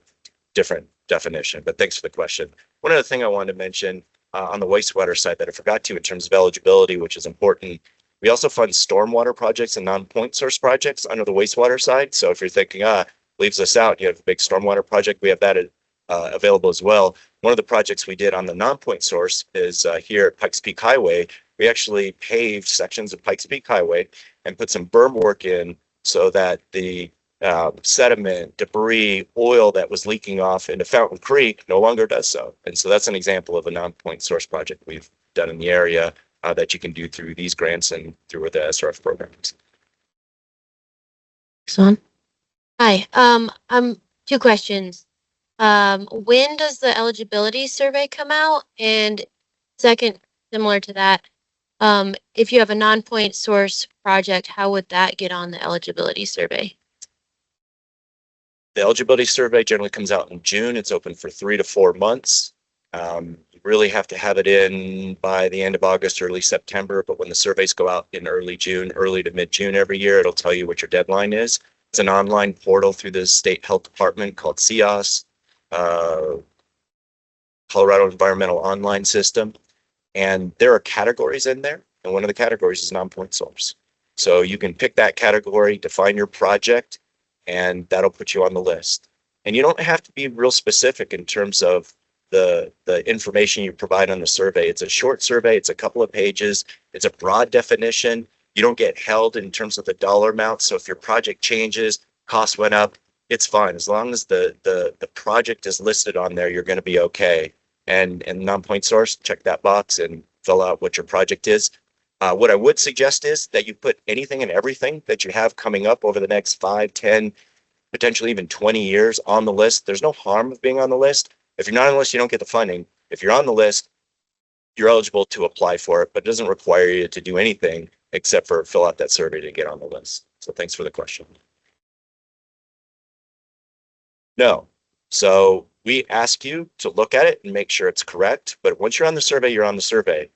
different definition, but thanks for the question. One other thing I wanted to mention on the wastewater side that I forgot to in terms of eligibility, which is important. We also fund stormwater projects and non-point source projects under the wastewater side. So if you're thinking, leaves us out, you have a big stormwater project, we have that available as well. One of the projects we did on the non-point source is here at Pikes Peak Highway. we actually paved sections of Pikes Peak Highway and put some berm work in so that the sediment, debris, oil that was leaking off into Fountain Creek no longer does so. And so that's an example of a non-point source project we've done in the area that you can do through these grants and through the SRF programs. Son. Hi. Two questions. When does the eligibility survey come out? And second, similar to that, if you have a non-point source project, how would that get on the eligibility survey? The eligibility survey generally comes out in June. It's open for 3 to 4 months. You really have to have it in by the end of August, early September. But when the surveys go out in early June, early to mid-June every year, it'll tell you what your deadline is. It's an online portal through the state health department called CEOS, Colorado Environmental Online System. And there are categories in there. And one of the categories is non-point source. So you can pick that category, define your project, and that'll put you on the list. And you don't have to be real specific in terms of the information you provide on the survey. It's a short survey. It's a couple of pages. It's a broad definition. You don't get held in terms of the dollar amount. So if your project changes, cost went up, it's fine. As long as the project is listed on there, you're going to be okay. And non-point source, check that box and fill out what your project is. What I would suggest is that you put anything and everything that you have coming up over the next 5, 10, potentially even 20 years on the list. There's no harm of being on the list. If you're not on the list, you don't get the funding. If you're on the list, you're eligible to apply for it, but it doesn't require you to do anything except for fill out that survey to get on the list. So thanks for the question. No. So we ask you to look at it and make sure it's correct. But once you're on the survey, you're on the survey.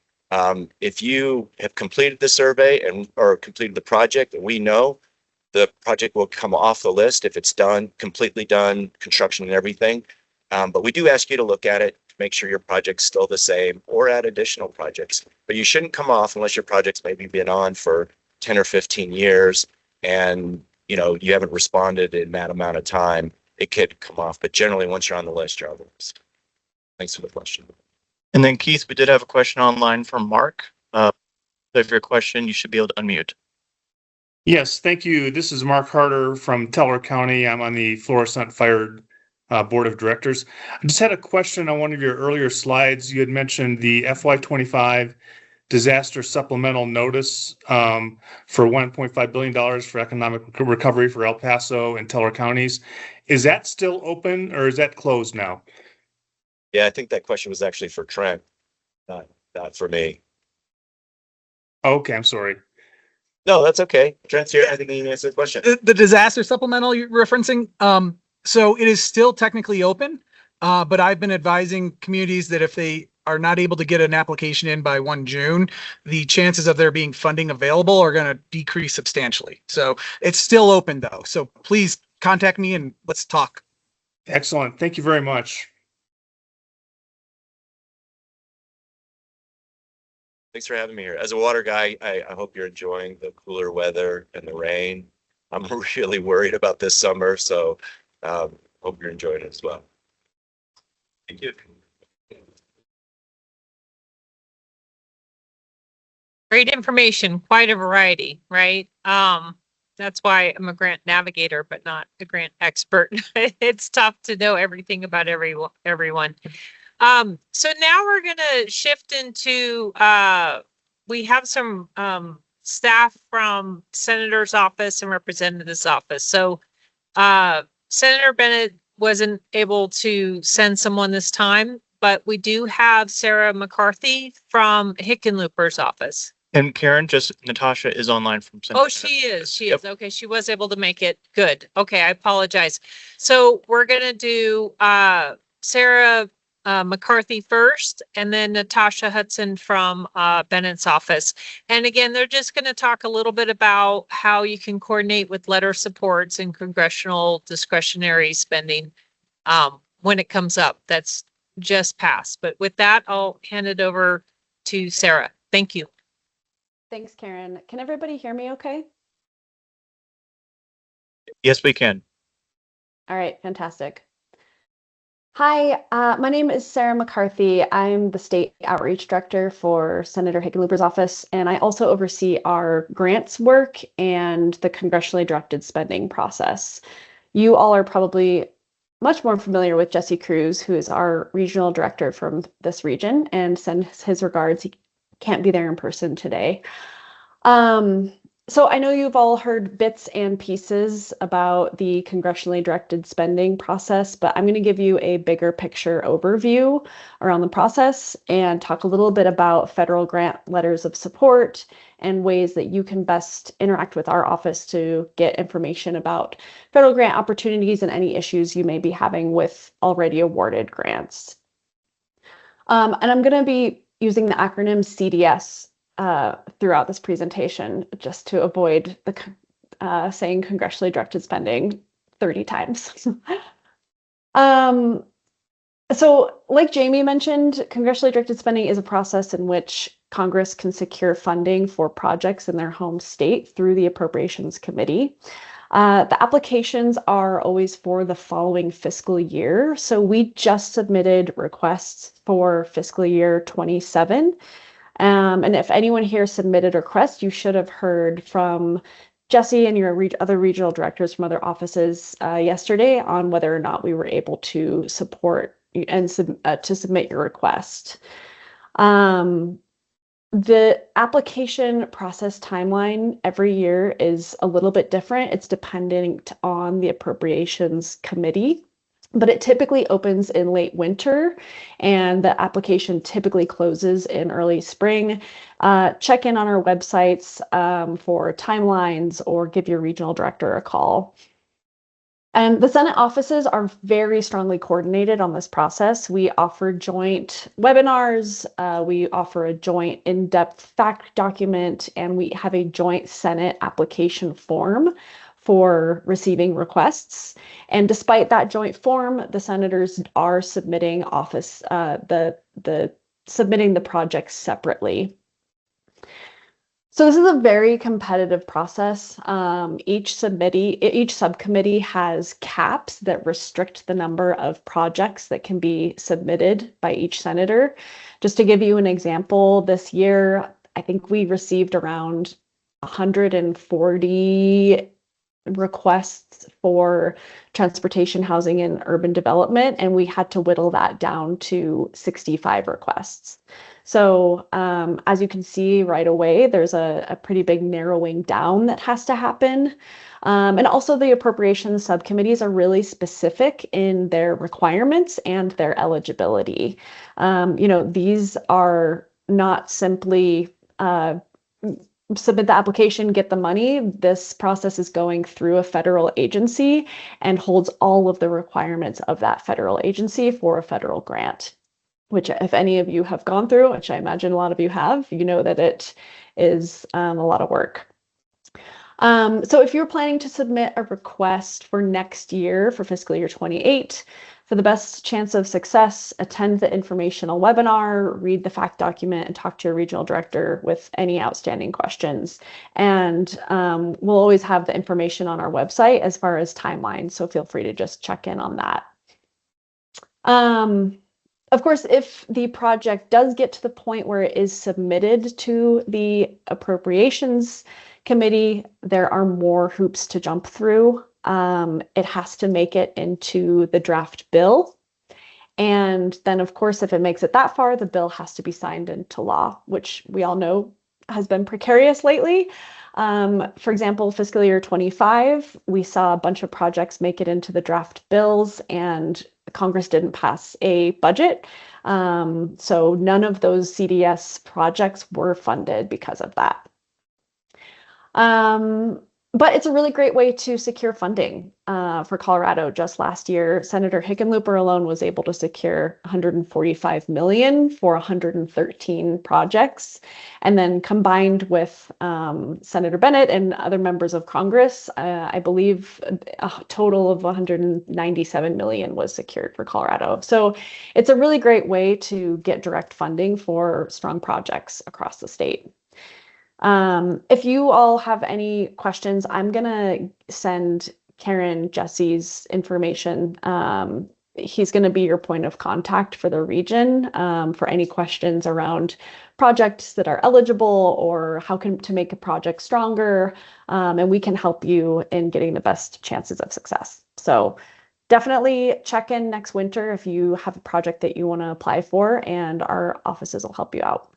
If you have completed the survey or completed the project, and we know the project will come off the list if it's done, completely done, construction and everything. But we do ask you to look at it to make sure your project's still the same or add additional projects. But you shouldn't come off unless your project's maybe been on for 10 or 15 years and you haven't responded in that amount of time. It could come off, but generally once you're on the list, you're on the list. Thanks for the question. And then Keith, we did have a question online from Mark. So if your question, you should be able to unmute. Yes, thank you. This is Mark Harder from Teller County. I'm on the Florissant Fire Board of Directors. I just had a question on one of your earlier slides. You had mentioned the FY25 disaster supplemental notice for $1.5 billion for economic recovery for El Paso and Teller counties. Is that still open or is that closed now? Yeah, I think that question was actually for Trent, not for me. Okay, I'm sorry. No, that's okay. Trent's here. I think he can answer the question. The disaster supplemental you're referencing, so it is still technically open, but I've been advising communities that if they are not able to get an application in by 1 June, the chances of there being funding available are going to decrease substantially. So it's still open though. So please contact me and let's talk. Excellent. Thank you very much. Thanks for having me here. As a water guy, I hope you're enjoying the cooler weather and the rain. I'm really worried about this summer, so hope you're enjoying it as well. Thank you. Great information, quite a variety, right? That's why I'm a grant navigator, but not a grant expert. It's tough to know everything about everyone. So now we're going to shift into, we have some staff from Senator's office and Representative's office. So Senator Bennett wasn't able to send someone this time, but we do have Sarah McCarthy from Hickenlooper's office. And Karen, just Natasha is online from Oh, she is. She is. Okay. She was able to make it. Good. Okay. I apologize. So we're going to do Sarah McCarthy first, and then Natasha Hudson from Bennett's office. And again, they're just going to talk a little bit about how you can coordinate with letter supports and congressional discretionary spending when it comes up. That's just passed. But with that, I'll hand it over to Sarah. Thank you. Thanks, Karen. Can everybody hear me okay? Yes, we can. All right, fantastic. Hi, my name is Sarah McCarthy. I'm the State Outreach Director for Senator Hickenlooper's office, and I also oversee our grants work and the congressionally directed spending process. You all are probably much more familiar with Jesse Cruz, who is our regional director from this region, and sends his regards. He can't be there in person today. So I know you've all heard bits and pieces about the congressionally directed spending process, but I'm going to give you a bigger picture overview around the process and talk a little bit about federal grant letters of support and ways that you can best interact with our office to get information about federal grant opportunities and any issues you may be having with already awarded grants. And I'm going to be using the acronym CDS throughout this presentation, just to avoid the saying congressionally directed spending 30 times. So like Jamie mentioned, congressionally directed spending is a process in which Congress can secure funding for projects in their home state through the Appropriations Committee. The applications are always for the following fiscal year. So we just submitted requests for fiscal year 27. And if anyone here submitted a request, you should have heard from Jesse and your other regional directors from other offices yesterday on whether or not we were able to support and to submit your request. The application process timeline every year is a little bit different. It's dependent on the Appropriations Committee, but it typically opens in late winter and the application typically closes in early spring. Check in on our websites for timelines or give your regional director a call. And the Senate offices are very strongly coordinated on this process. We offer joint webinars, we offer a joint in-depth fact document, and we have a joint Senate application form for receiving requests. And despite that joint form, the senators are submitting submitting the projects separately. So this is a very competitive process. Each subcommittee has caps that restrict the number of projects that can be submitted by each senator. Just to give you an example, this year, I think we received around 140 requests for transportation, housing, and urban development, and we had to whittle that down to 65 requests. So as you can see right away, there's a pretty big narrowing down that has to happen. And also the appropriations subcommittees are really specific in their requirements and their eligibility. These are not simply submit the application, get the money. This process is going through a federal agency and holds all of the requirements of that federal agency for a federal grant, which if any of you have gone through, which I imagine a lot of you have, you know that it is a lot of work. So if you're planning to submit a request for next year, for fiscal year 28, for the best chance of success, attend the informational webinar, read the fact document, and talk to your regional director with any outstanding questions. And we'll always have the information on our website as far as timelines, so feel free to just check in on that. Of course, if the project does get to the point where it is submitted to the Appropriations Committee, there are more hoops to jump through. It has to make it into the draft bill. And then, of course, if it makes it that far, the bill has to be signed into law, which we all know has been precarious lately. For example, fiscal year 25, we saw a bunch of projects make it into the draft bills and Congress didn't pass a budget. So none of those CDS projects were funded because of that. But it's a really great way to secure funding for Colorado. Just last year, Senator Hickenlooper alone was able to secure $145 million for 113 projects. And then combined with Senator Bennett and other members of Congress, I believe a total of $197 million was secured for Colorado. So it's a really great way to get direct funding for strong projects across the state. If you all have any questions, I'm going to send Karen Jesse's information he's going to be your point of contact for the region for any questions around projects that are eligible or to make a project stronger. And we can help you in getting the best chances of success. So definitely check in next winter if you have a project that you want to apply for, and our offices will help you out.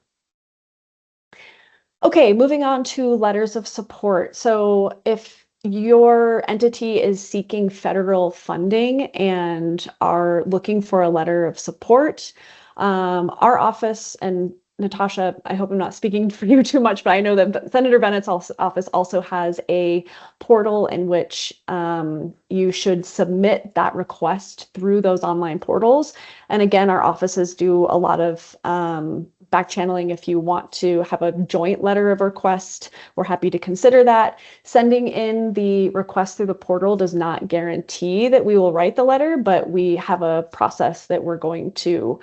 Okay, moving on to letters of support. So if your entity is seeking federal funding and are looking for a letter of support, our office, and Natasha, I hope I'm not speaking for you too much, but I know that Senator Bennett's office also has a portal in which you should submit that request through those online portals. And again, our offices do a lot of back channeling. If you want to have a joint letter of request, we're happy to consider that. Sending in the request through the portal does not guarantee that we will write the letter, but we have a process that we're going to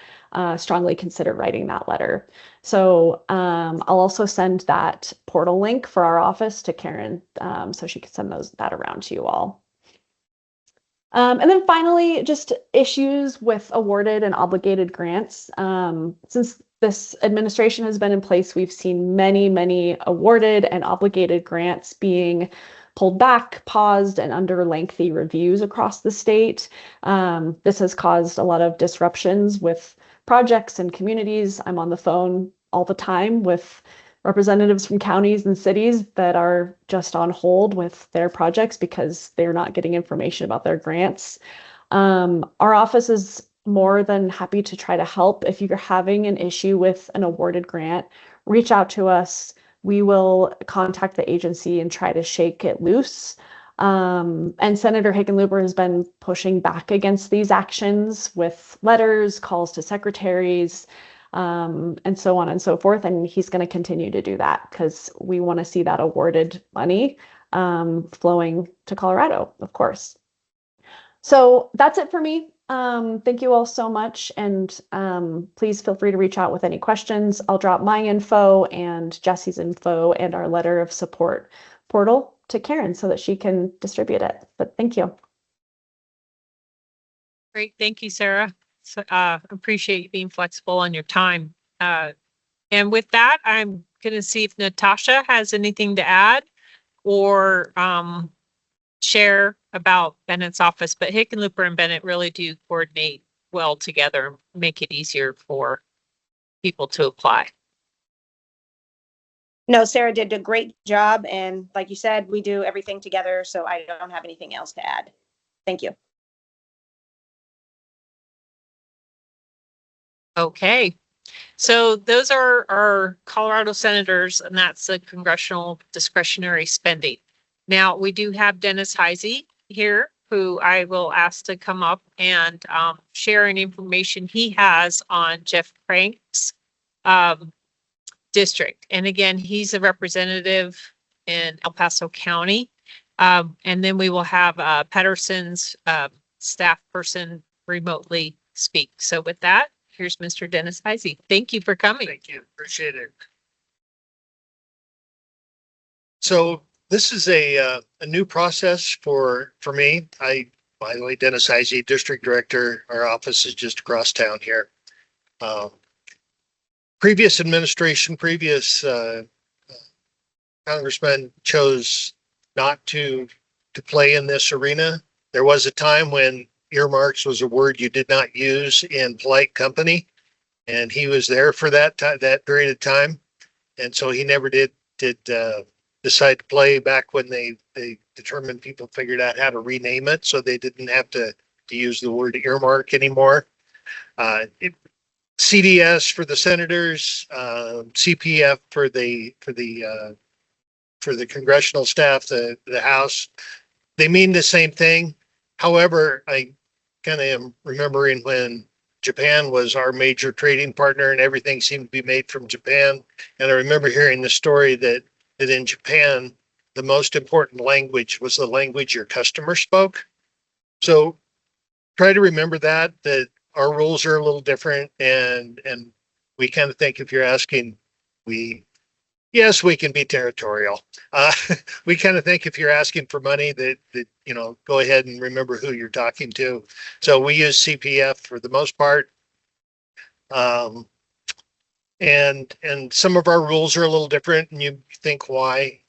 strongly consider writing that letter. So I'll also send that portal link for our office to Karen so she can send that around to you all. And then finally, just issues with awarded and obligated grants. Since this administration has been in place, we've seen many awarded and obligated grants being pulled back, paused, and under lengthy reviews across the state. This has caused a lot of disruptions with projects and communities. I'm on the phone all the time with representatives from counties and cities that are just on hold with their projects because they're not getting information about their grants. Our office is more than happy to try to help. If you're having an issue with an awarded grant, reach out to us. We will contact the agency and try to shake it loose. And Senator Hickenlooper has been pushing back against these actions with letters, calls to secretaries, and so on and so forth. And he's going to continue to do that because we want to see that awarded money flowing to Colorado, of course. So that's it for me. Thank you all so much. And please feel free to reach out with any questions. I'll drop my info and Jesse's info and our letter of support portal to Karen so that she can distribute it. But thank you. Great. Thank you, Sarah. So, appreciate you being flexible on your time. And with that, I'm going to see if Natasha has anything to add or share about Bennett's office. But Hickenlooper and Bennett really do coordinate well together, make it easier for people to apply. No, Sarah did a great job. And like you said, we do everything together. So I don't have anything else to add. Thank you. Okay. So those are our Colorado senators, and that's the congressional discretionary spending. Now, we do have Dennis Heisey here, who I will ask to come up and share any information he has on Jeff Crank's district. And again, he's a representative in El Paso County. And then we will have Pedersen's staff person remotely speak. So with that, here's Mr. Dennis Heisey. Thank you for coming. Thank you. Appreciate it. So this is a new process for me. By the way, Dennis Heisey, District Director. Our office is just across town here. Previous administration, previous congressman chose not to play in this arena. There was a time when earmarks was a word you did not use in polite company, and he was there for that period of time, and so he never did decide to play back when they determined people figured out how to rename it, so they didn't have to use the word earmark anymore. CDS for the senators, CPF for the congressional staff, the House, they mean the same thing. However, I kind of am remembering when Japan was our major trading partner and everything seemed to be made from Japan. And I remember hearing the story that in Japan, the most important language was the language your customer spoke. So try to remember that our rules are a little different, and we kind of think if you're asking, we yes, we can be territorial. We kind of think if you're asking for money that, go ahead and remember who you're talking to. So we use CPF for the most part. Um, and some of our rules are a little different, and you think why?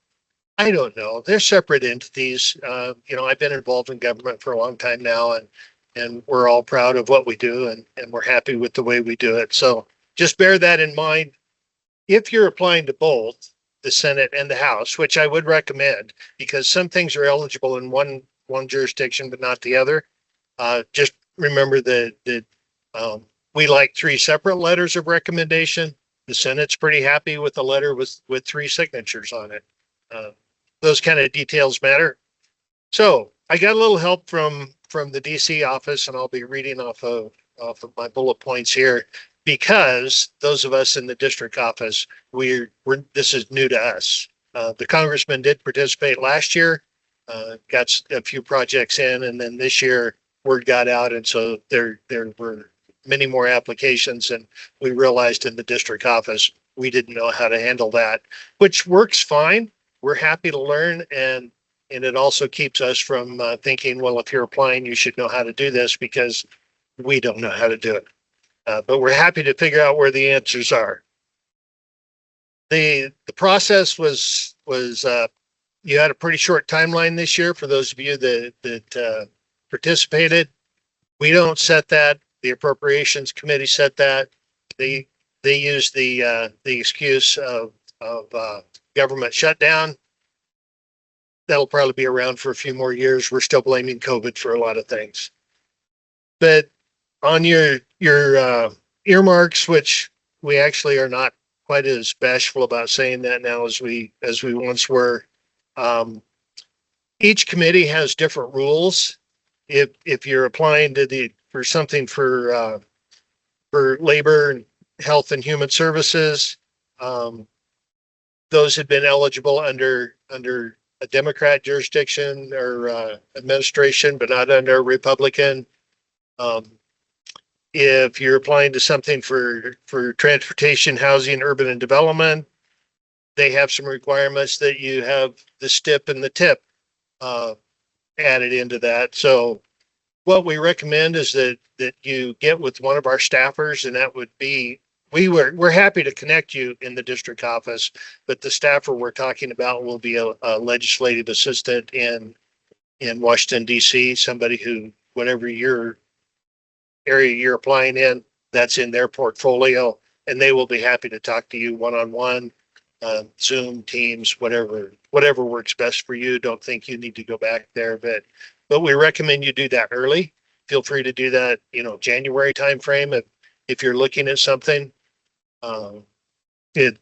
I don't know. They're separate entities. I've been involved in government for a long time now, and we're all proud of what we do, and we're happy with the way we do it. So just bear that in mind. If you're applying to both the Senate and the House, which I would recommend, because some things are eligible in one jurisdiction but not the other, just remember that we like 3 separate letters of recommendation. The Senate's pretty happy with the letter with 3 signatures on it. Those kind of details matter. So I got a little help from the DC office, and I'll be reading off of my bullet points here, because those of us in the district office, this is new to us. The congressman did participate last year, got a few projects in, and then this year word got out, and so there were many more applications, and we realized in the district office we didn't know how to handle that, which works fine. We're happy to learn, and it also keeps us from thinking, well, if you're applying, you should know how to do this, because we don't know how to do it. But we're happy to figure out where the answers are. The process was you had a pretty short timeline this year for those of you that participated. We don't set that. The Appropriations Committee set that. They use the excuse of government shutdown. That'll probably be around for a few more years. We're still blaming COVID for a lot of things. But on your earmarks, which we actually are not quite as bashful about saying that now as we once were. Each committee has different rules. If you're applying for something for labor and health and human services, those had been eligible under a Democrat jurisdiction or administration, but not under a Republican. If you're applying to something for transportation, housing, urban and development, they have some requirements that you have the STIP and the TIP added into that. So what we recommend is that you get with one of our staffers, and that would be, we're happy to connect you in the district office, but the staffer we're talking about will be a legislative assistant in Washington, DC, somebody who, whatever your area you're applying in, that's in their portfolio, and they will be happy to talk to you one-on-one, Zoom, Teams, whatever works best for you. Don't think you need to go back there, but we recommend you do that early. Feel free to do that, January timeframe if you're looking at something. It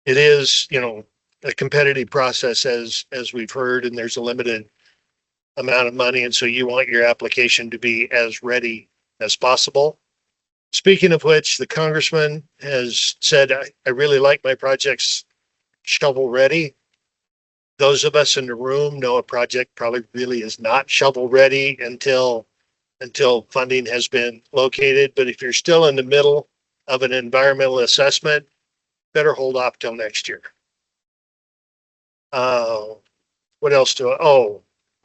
is, a competitive process as we've heard, and there's a limited amount of money, and so you want your application to be as ready as possible. Speaking of which, the congressman has said, I really like my projects shovel ready. Those of us in the room know a project probably really is not shovel ready until funding has been located. But if you're still in the middle of an environmental assessment, better hold off till next year. What else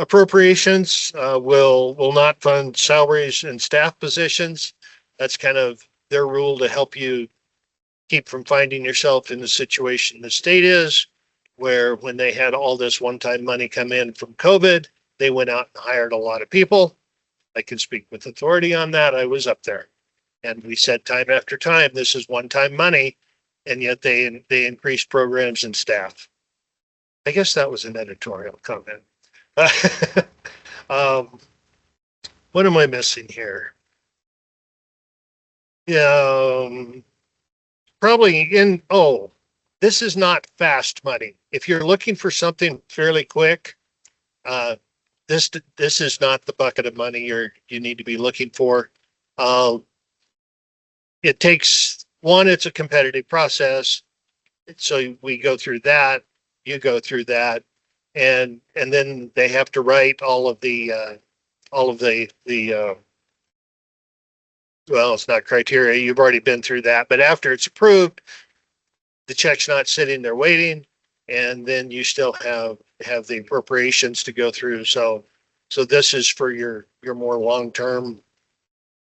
appropriations will not fund salaries and staff positions. That's kind of their rule to help you keep from finding yourself in the situation the state is, where when they had all this one-time money come in from COVID, they went out and hired a lot of people. I can speak with authority on that. I was up there, and we said time after time, this is one-time money, and yet they increased programs and staff. I guess that was an editorial comment. What am I missing here? Probably this is not fast money. If you're looking for something fairly quick, this is not the bucket of money you need to be looking for. It takes it's a competitive process. So we go through that, you go through that, and then they have to write all of the well, it's not criteria. You've already been through that, but after it's approved, the check's not sitting there waiting, and then you still have the appropriations to go through. So this is for your more long term.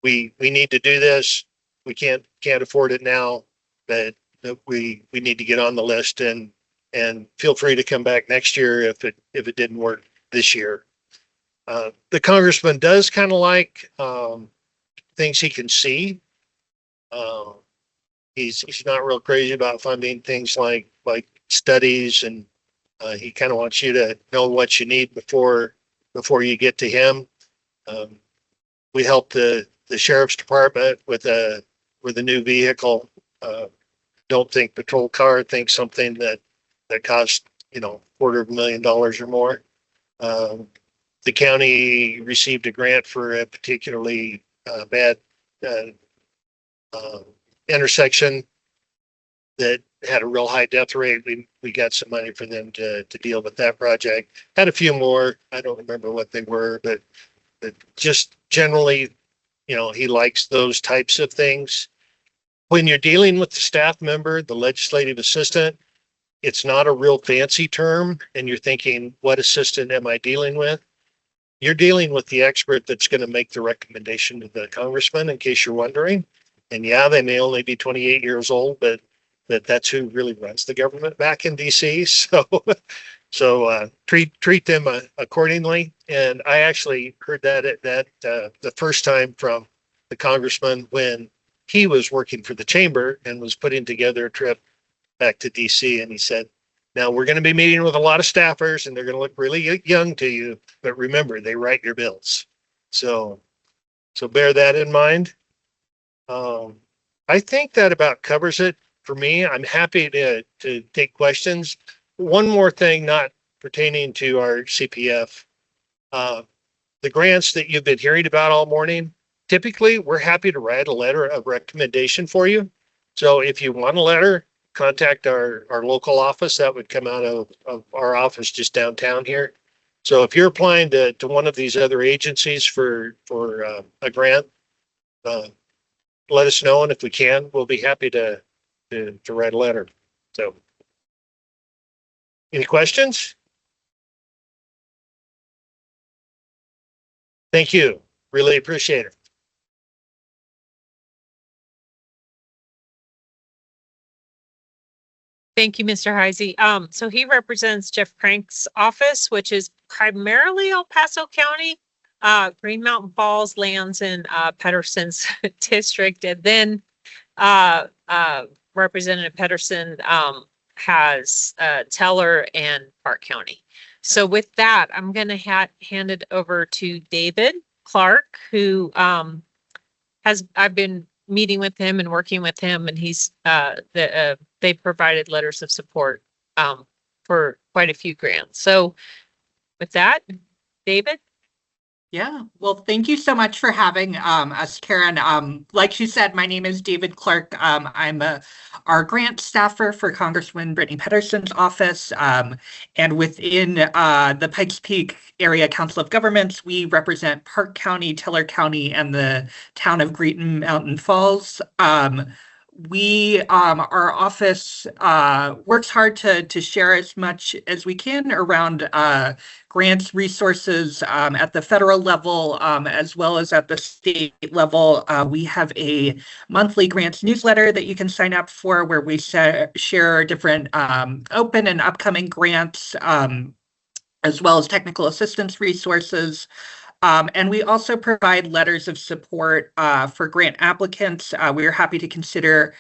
We need to do this. We can't afford it now, but we need to get on the list, and feel free to come back next year if it didn't work this year. The congressman does kind of like things he can see. He's not real crazy about funding things like studies, and he kind of wants you to know what you need before you get to him. We helped the sheriff's department with a new vehicle. Don't think patrol car, think something that costs $250,000 or more. The county received a grant for a particularly bad intersection that had a real high death rate. We got some money for them to deal with that project. Had a few more. I don't remember what they were, but just generally, he likes those types of things. When you're dealing with the staff member, the legislative assistant, it's not a real fancy term, and you're thinking, what assistant am I dealing with? You're dealing with the expert that's going to make the recommendation to the congressman, in case you're wondering. And yeah, they may only be 28 years old, but that's who really runs the government back in DC. So treat them accordingly. And I actually heard that the first time from the congressman when he was working for the chamber and was putting together a trip back to DC. And he said, now we're going to be meeting with a lot of staffers, and they're going to look really young to you, but remember, they write your bills. So bear that in mind. I think that about covers it for me. I'm happy to take questions. One more thing, not pertaining to our CPF, the grants that you've been hearing about all morning, typically we're happy to write a letter of recommendation for you. So if you want a letter, contact our local office. That would come out of our office just downtown here. So if you're applying to one of these other agencies for a grant, let us know, and if we can, we'll be happy to write a letter. So, any questions? Thank you. Really appreciate it. Thank you, Mr. Heisey. So he represents Jeff Crank's office, which is primarily El Paso County. Green Mountain Falls lands in Pedersen's district, and then Representative Pedersen has Teller and Park County. So with that, I'm going to hand it over to David Clark, who I've been meeting with him and working with him, and he's they provided letters of support for quite a few grants. So with that, David. Yeah, well, thank you so much for having us, Karen. Like she said, my name is David Clark. I'm our grant staffer for Congresswoman Brittany Pedersen's office. And within the Pikes Peak Area Council of Governments, we represent Park County, Teller County, and the town of Green Mountain Falls. Our office works hard to share as much as we can around grants, resources at the federal level, as well as at the state level. We have a monthly grants newsletter that you can sign up for, where we share different open and upcoming grants, as well as technical assistance resources. And we also provide letters of support for grant applicants. We are happy to consider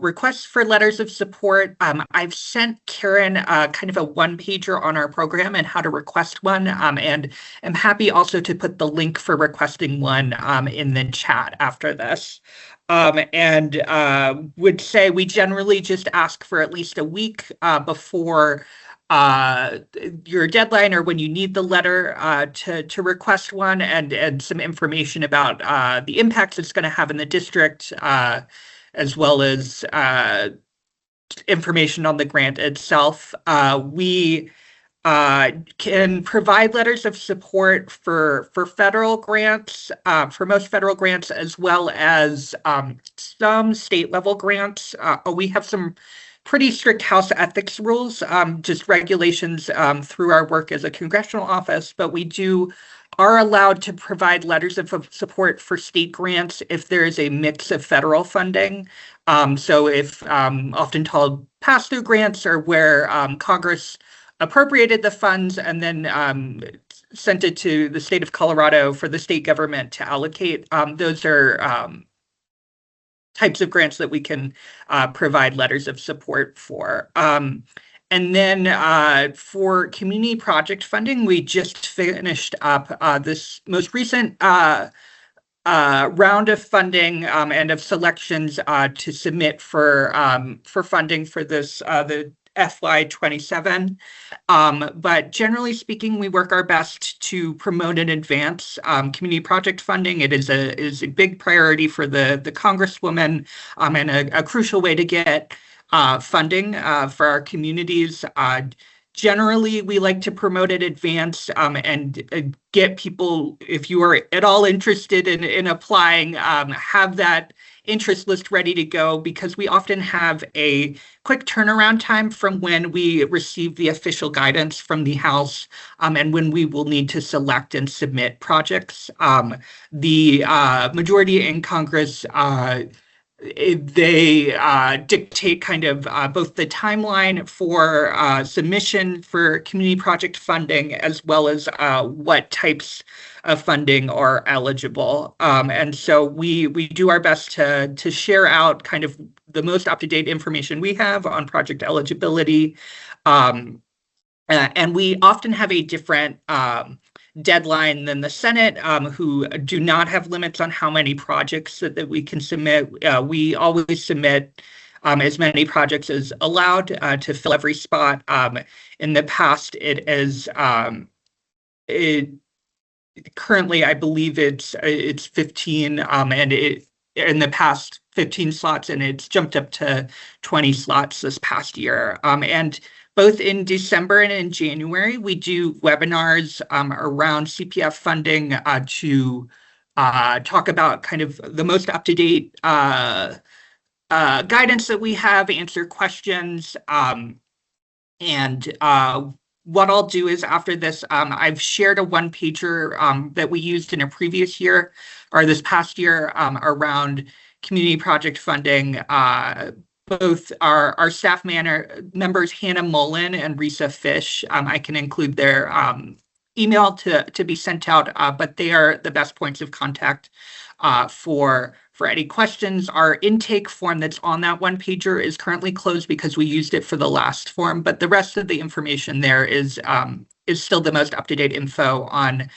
requests for letters of support. I've sent Karen kind of a one-pager on our program and how to request one, and I'm happy also to put the link for requesting one in the chat after this. And would say we generally just ask for at least a week before your deadline, or when you need the letter to request one, and some information about the impacts it's going to have in the district, as well as information on the grant itself. We can provide letters of support for federal grants, for most federal grants, as well as some state level grants. We have some pretty strict House ethics rules, just regulations through our work as a congressional office, but we are allowed to provide letters of support for state grants if there is a mix of federal funding. So if often called pass-through grants, or where Congress appropriated the funds and then sent it to the state of Colorado for the state government to allocate. Those are types of grants that we can provide letters of support for. And then for community project funding, we just finished up this most recent round of funding and of selections to submit for funding for this the FY27. But generally speaking, we work our best to promote in advance community project funding. It is a big priority for the Congresswoman and a crucial way to get funding for our communities. Generally, we like to promote in advance and get people, if you are at all interested in applying, have that interest list ready to go, because we often have a quick turnaround time from when we receive the official guidance from the House and when we will need to select and submit projects. The majority in Congress they dictate kind of both the timeline for submission for community project funding, as well as what types of funding are eligible. And so we do our best to share out kind of the most up-to-date information we have on project eligibility. And we often have a different deadline than the Senate, who do not have limits on how many projects that we can submit. We always submit as many projects as allowed to fill every spot. In the past, currently, I believe it's 15, and in the past 15 slots, and it's jumped up to 20 slots this past year. And both in December and in January, we do webinars around CPF funding to talk about kind of the most up-to-date guidance that we have, answer questions. And what I'll do is, after this, I've shared a one-pager that we used in a previous year, or this past year, around community project funding. Both our staff members, Hannah Mullen and Risa Fish, I can include their email to be sent out, but they are the best points of contact for any questions. Our intake form that's on that one pager is currently closed because we used it for the last form, but the rest of the information there is still the most up-to-date info on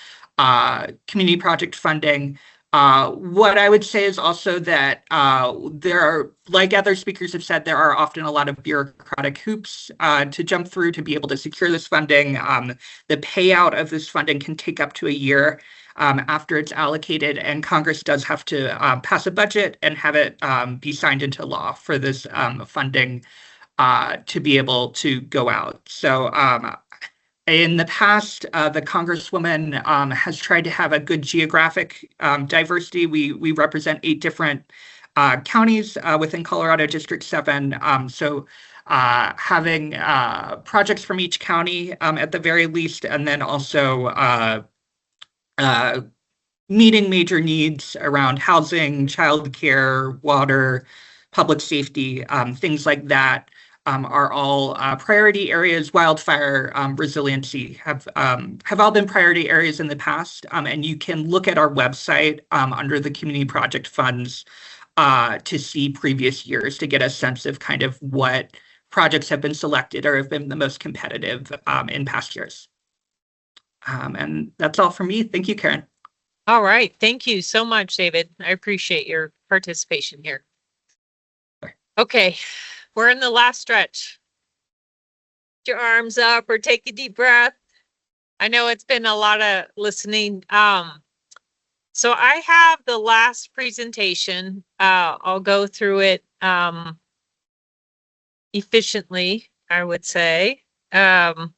community project funding. What I would say is also that there are, like other speakers have said, there are often a lot of bureaucratic hoops to jump through to be able to secure this funding. The payout of this funding can take up to a year after it's allocated, and Congress does have to pass a budget and have it be signed into law for this funding to be able to go out. So in the past, the Congresswoman has tried to have a good geographic diversity. We represent 8 different counties within Colorado District 7. So having projects from each county at the very least, and then also meeting major needs around housing, childcare, water, public safety, things like that. Are all priority areas. Wildfire resiliency have all been priority areas in the past, and you can look at our website under the community project funds to see previous years to get a sense of kind of what projects have been selected or have been the most competitive in past years. And that's all from me. Thank you, Karen. All right. Thank you so much, David. I appreciate your participation here. Okay. We're in the last stretch. Put your arms up or take a deep breath. I know it's been a lot of listening. So I have the last presentation. I'll go through it efficiently, I would say. And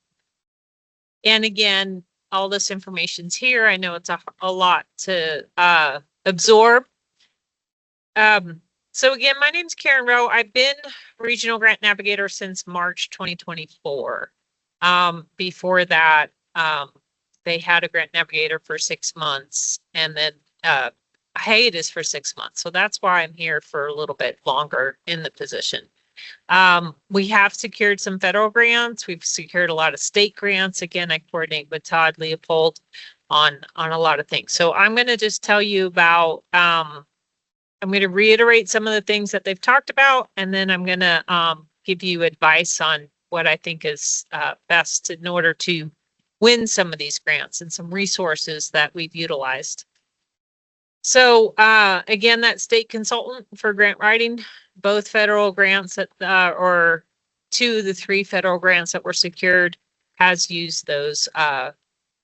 again, all this information's here. I know it's a lot to absorb. So again, my name's Karen Rowe. I've been Regional Grant Navigator since March 2024. Before that, they had a Grant Navigator for 6 months and then a hiatus for 6 months. So that's why I'm here for a little bit longer in the position. We have secured some federal grants. We've secured a lot of state grants. Again, I coordinate with Todd Leopold on a lot of things. So I'm going to just tell you about, I'm going to reiterate some of the things that they've talked about, and then I'm going to give you advice on what I think is best in order to win some of these grants and some resources that we've utilized. So again, that state consultant for grant writing, both federal grants that, or 2 of the 3 federal grants that were secured has used those,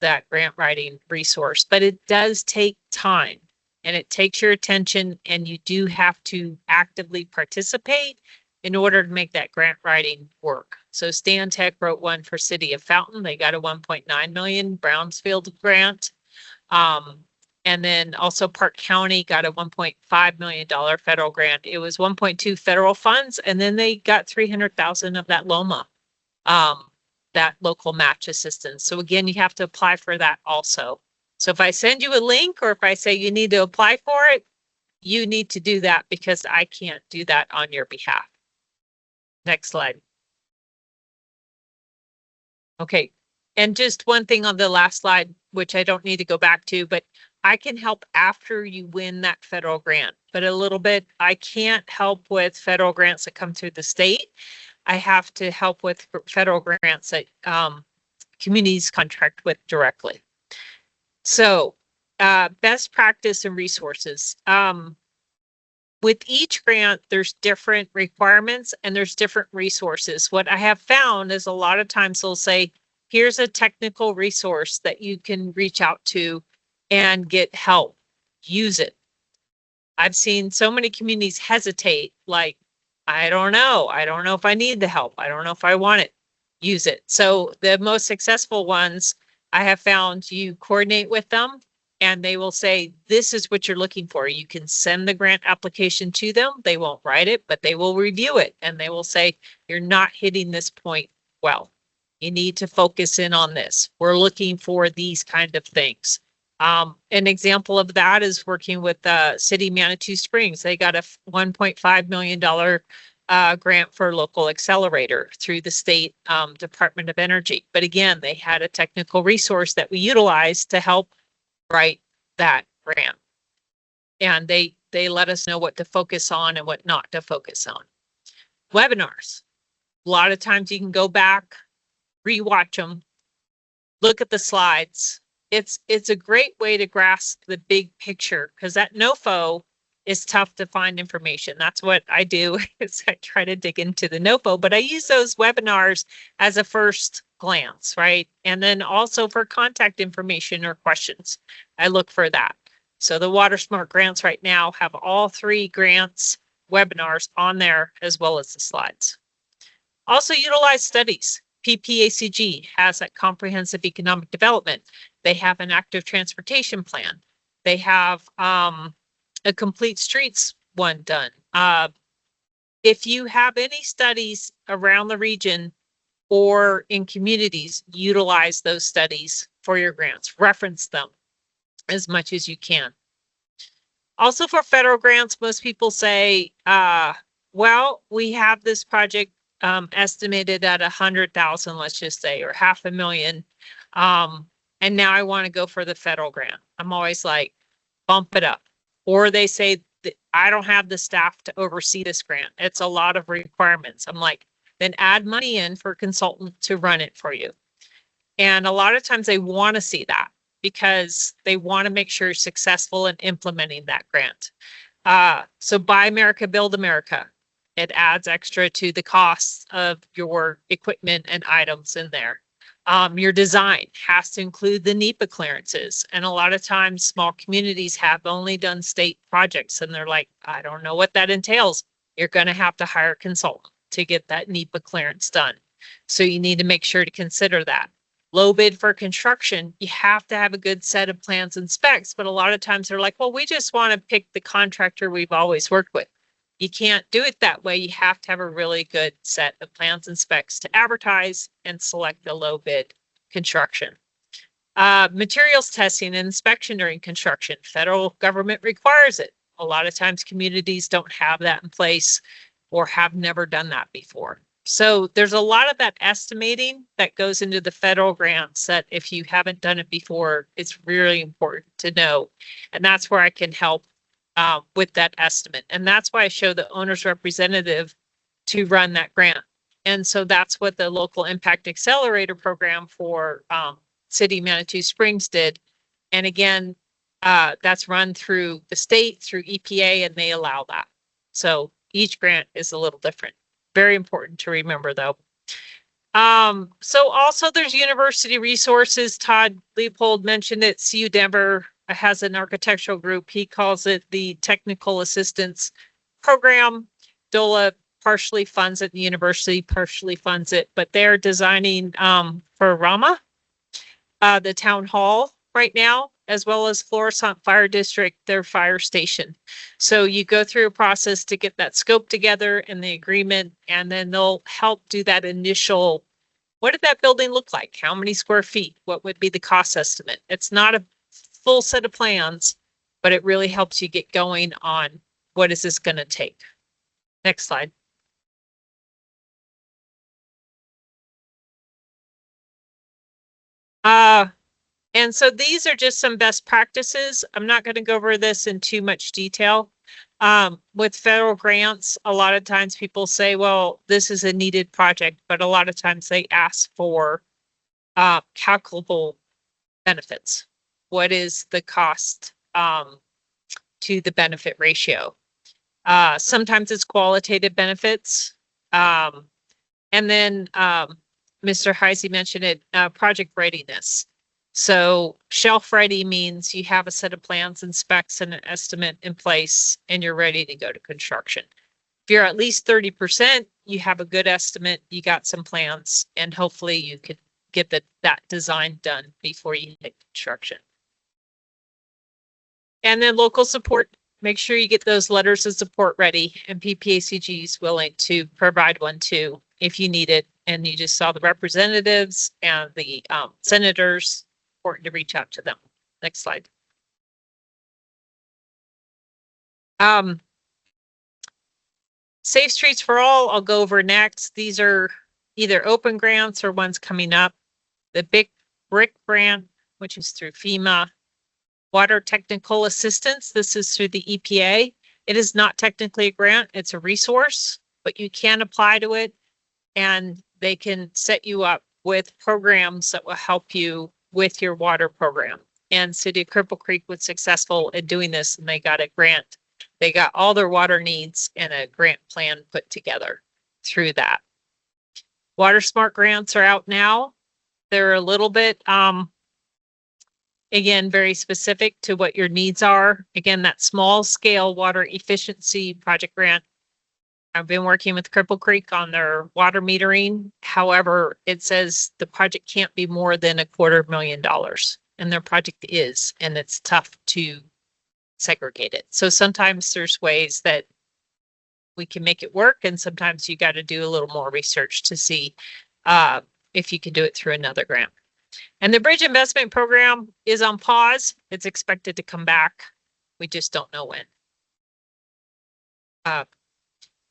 that grant writing resource, but it does take time and it takes your attention, and you do have to actively participate in order to make that grant writing work. So Stan Tech wrote one for City of Fountain. They got a 1.9 million Brownsfield grant. And then also Park County got a $1.5 million federal grant. It was 1.2 federal funds, and then they got 300,000 of that LOMA, that local match assistance. So again, you have to apply for that also. So if I send you a link, or if I say you need to apply for it, you need to do that because I can't do that on your behalf. Next slide. Okay. And just one thing on the last slide, which I don't need to go back to, but I can help after you win that federal grant, but a little bit, I can't help with federal grants that come through the state. I have to help with federal grants that communities contract with directly. So best practice and resources. With each grant, there's different requirements and there's different resources. What I have found is a lot of times they'll say, here's a technical resource that you can reach out to and get help. Use it. I've seen so many communities hesitate, like, I don't know. I don't know if I need the help. I don't know if I want it. Use it. So the most successful ones I have found, you coordinate with them and they will say, this is what you're looking for. You can send the grant application to them. They won't write it, but they will review it and they will say, you're not hitting this point well. You need to focus in on this. We're looking for these kind of things. An example of that is working with City Manitou Springs. They got a $1.5 million grant for local accelerator through the state Department of Energy. But again, they had a technical resource that we utilized to help write that grant. And they let us know what to focus on and what not to focus on. Webinars. A lot of times you can go back, rewatch them, look at the slides. It's a great way to grasp the big picture because that NOFO is tough to find information. That's what I do is I try to dig into the NOFO, but I use those webinars as a first glance, right? And then also for contact information or questions, I look for that. So the Water Smart grants right now have all 3 grants webinars on there as well as the slides. Also utilize studies. PPACG has that comprehensive economic development. They have an active transportation plan. They have a complete streets one done. If you have any studies around the region or in communities, utilize those studies for your grants. Reference them as much as you can. Also for federal grants, most people say, well, we have this project estimated at 100,000, let's just say, or $500,000. And now I want to go for the federal grant. I'm always like, bump it up. Or they say, I don't have the staff to oversee this grant. It's a lot of requirements. I'm like, then add money in for a consultant to run it for you. And a lot of times they want to see that because they want to make sure you're successful in implementing that grant. So Buy America, Build America. It adds extra to the costs of your equipment and items in there. Your design has to include the NEPA clearances. And a lot of times small communities have only done state projects and they're like, I don't know what that entails. You're going to have to hire a consultant to get that NEPA clearance done. So you need to make sure to consider that. Low bid for construction, you have to have a good set of plans and specs, but a lot of times they're like, well, we just want to pick the contractor we've always worked with. You can't do it that way. You have to have a really good set of plans and specs to advertise and select the low bid construction. Materials testing and inspection during construction. Federal government requires it. A lot of times communities don't have that in place or have never done that before. So there's a lot of that estimating that goes into the federal grants that if you haven't done it before, it's really important to know. And that's where I can help with that estimate. And that's why I show the owner's representative to run that grant. And so that's what the local impact accelerator program for City Manitou Springs did. And again, that's run through the state, through EPA, and they allow that. So each grant is a little different. Very important to remember though. So also there's university resources. Todd Leopold mentioned it. CU Denver has an architectural group. He calls it the Technical Assistance Program. DOLA partially funds it. The university partially funds it, but they're designing for Rama, the town hall right now, as well as Florissant Fire District, their fire station. So you go through a process to get that scope together and the agreement, and then they'll help do that initial, what did that building look like? How many square feet? What would be the cost estimate? It's not a full set of plans, but it really helps you get going on what is this going to take. Next slide. And so these are just some best practices. I'm not going to go over this in too much detail. With federal grants, a lot of times people say, well, this is a needed project, but a lot of times they ask for calculable benefits. What is the cost to the benefit ratio? Sometimes it's qualitative benefits. And then Mr. Heisey mentioned it, project readiness. So shelf ready means you have a set of plans and specs and an estimate in place and you're ready to go to construction. If you're at least 30%, you have a good estimate, you got some plans, and hopefully you could get that design done before you hit construction. And then local support, make sure you get those letters of support ready, and PPACG is willing to provide one too if you need it. And you just saw the representatives and the senators. Important to reach out to them. Next slide. Safe Streets for All, I'll go over next. These are either open grants or ones coming up. The Big Brick grant, which is through FEMA. Water Technical Assistance, this is through the EPA. It is not technically a grant, it's a resource, but you can apply to it and they can set you up with programs that will help you with your water program. And City of Cripple Creek was successful in doing this and they got a grant. They got all their water needs and a grant plan put together through that. Water Smart grants are out now. They're a little bit, again, very specific to what your needs are. Again, that small scale water efficiency project grant. I've been working with Cripple Creek on their water metering. However, it says the project can't be more than $250,000, and their project is, and it's tough to segregate it. So sometimes there's ways that we can make it work, and sometimes you got to do a little more research to see if you can do it through another grant. And the Bridge Investment Program is on pause. It's expected to come back. We just don't know when.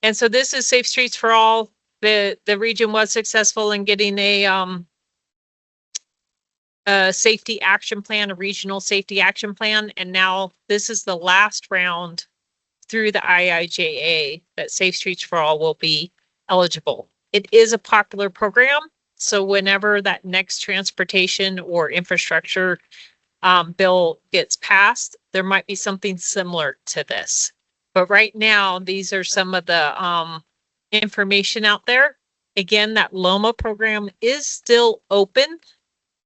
And so this is Safe Streets for All. The region was successful in getting a safety action plan, a regional safety action plan. And now this is the last round through the IIJA that Safe Streets for All will be eligible. It is a popular program. So whenever that next transportation or infrastructure bill gets passed, there might be something similar to this. But right now, these are some of the information out there. Again, that LOMA program is still open.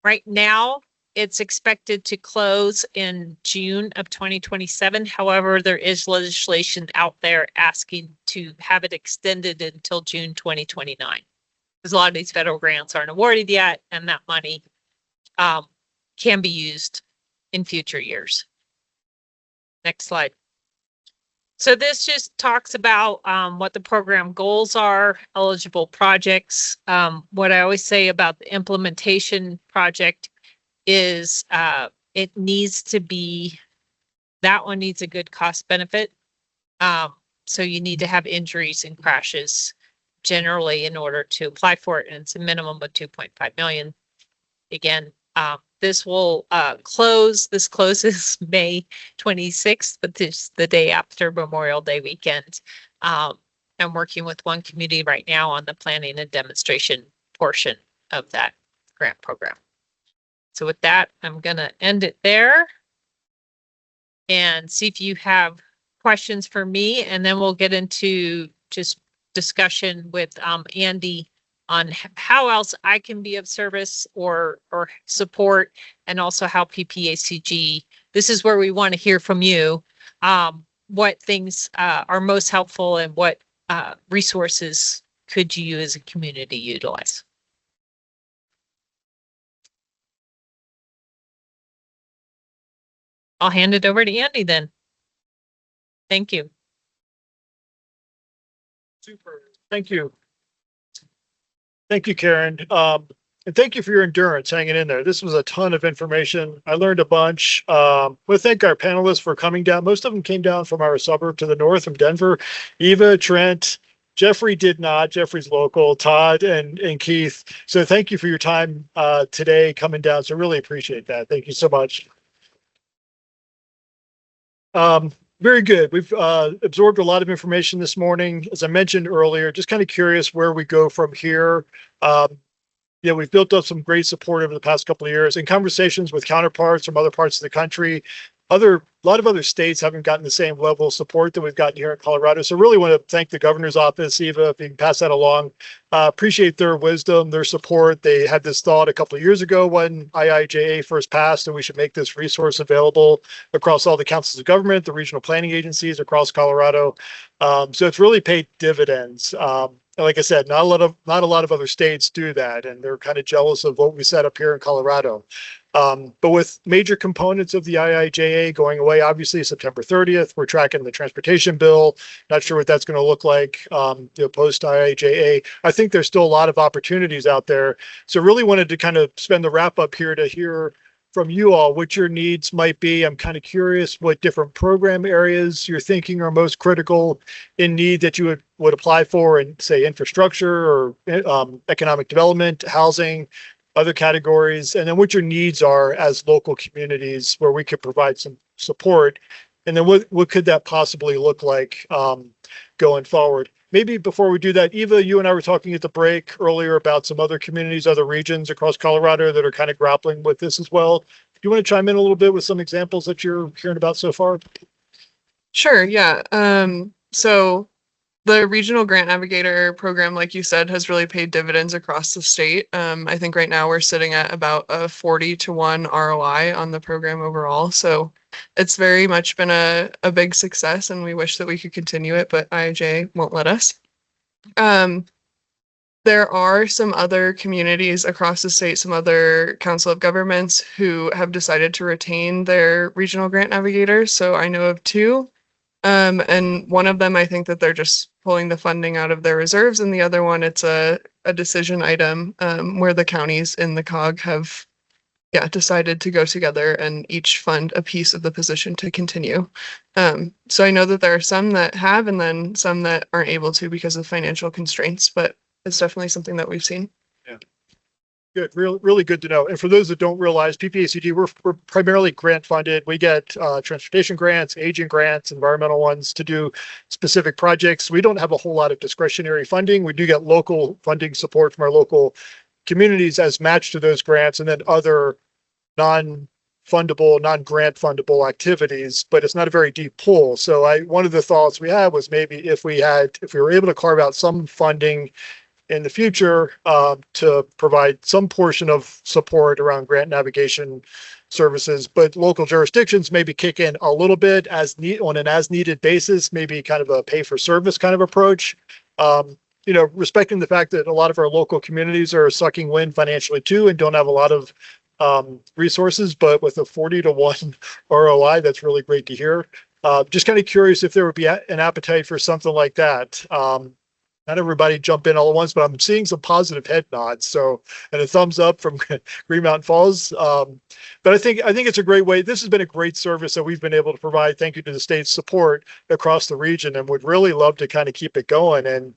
Right now, it's expected to close in June of 2027. However, there is legislation out there asking to have it extended until June 2029. Because a lot of these federal grants aren't awarded yet, and that money can be used in future years. Next slide. So this just talks about what the program goals are, eligible projects. What I always say about the implementation project is it needs to be, that one needs a good cost benefit. So you need to have injuries and crashes generally in order to apply for it, and it's a minimum of 2.5 million. Again, this will this closes May 26th, but this is the day after Memorial Day weekend. I'm working with one community right now on the planning and demonstration portion of that grant program. So with that, I'm gonna end it there and see if you have questions for me, and then we'll get into just discussion with Andy on how else I can be of service or support, and also how PPACG, this is where we want to hear from you, what things are most helpful and what resources could you as a community utilize. I'll hand it over to Andy then. Thank you. Super. Thank you. Thank you, Karen. And thank you for your endurance hanging in there. This was a ton of information. I learned a bunch. We thank our panelists for coming down. Most of them came down from our suburb to the north from Denver. Eva, Trent, Jeffrey did not. Jeffrey's local, Todd and Keith. So thank you for your time today coming down. So really appreciate that. Thank you so much. Very good. We've absorbed a lot of information this morning. As I mentioned earlier, just kind of curious where we go from here. We've built up some great support over the past couple of years in conversations with counterparts from other parts of the country. A lot of other states haven't gotten the same level of support that we've gotten here in Colorado. So really want to thank the governor's office, Eva, if you can pass that along. Appreciate their wisdom, their support. They had this thought a couple of years ago when IIJA first passed, and we should make this resource available across all the councils of government, the regional planning agencies across Colorado. So it's really paid dividends. Like I said, not a lot of other states do that, and they're kind of jealous of what we set up here in Colorado. But with major components of the IIJA going away, obviously September 30th, we're tracking the transportation bill. Not sure what that's going to look like post IIJA. I think there's still a lot of opportunities out there. So really wanted to kind of spend the wrap up here to hear from you all what your needs might be. I'm kind of curious what different program areas you're thinking are most critical in need that you would apply for in, say, infrastructure or economic development, housing, other categories, and then what your needs are as local communities where we could provide some support. And then what could that possibly look like going forward? Maybe before we do that, Eva, you and I were talking at the break earlier about some other communities, other regions across Colorado that are kind of grappling with this as well. Do you want to chime in a little bit with some examples that you're hearing about so far? Sure, yeah. So the regional grant navigator program, like you said, has really paid dividends across the state. I think right now we're sitting at about a 40-to-1 ROI on the program overall. So it's very much been a big success, and we wish that we could continue it, but IIJ won't let us. There are some other communities across the state, some other council of governments who have decided to retain their regional grant navigators. So I know of two. And one of them, I think that they're just pulling the funding out of their reserves, and the other one, it's a decision item where the counties in the COG have decided to go together and each fund a piece of the position to continue. So I know that there are some that have, and then some that aren't able to because of financial constraints, but it's definitely something that we've seen. Yeah. Good, really good to know. And for those that don't realize, PPACG, we're primarily grant funded. We get transportation grants, agent grants, environmental ones to do specific projects. We don't have a whole lot of discretionary funding. We do get local funding support from our local communities as matched to those grants, and then other non-fundable, non-grant fundable activities, but it's not a very deep pool. So one of the thoughts we had was maybe if we were able to carve out some funding in the future to provide some portion of support around grant navigation services, but local jurisdictions maybe kick in a little bit on an as needed basis, maybe kind of a pay for service kind of approach. Respecting the fact that a lot of our local communities are sucking wind financially too and don't have a lot of resources, but with a 40-to-1 ROI, that's really great to hear. Just kind of curious if there would be an appetite for something like that. Not everybody jump in all at once, but I'm seeing some positive head nods. So, and a thumbs up from Green Mountain Falls. But I think it's a great way. This has been a great service that we've been able to provide. Thank you to the state's support across the region, and would really love to kind of keep it going. And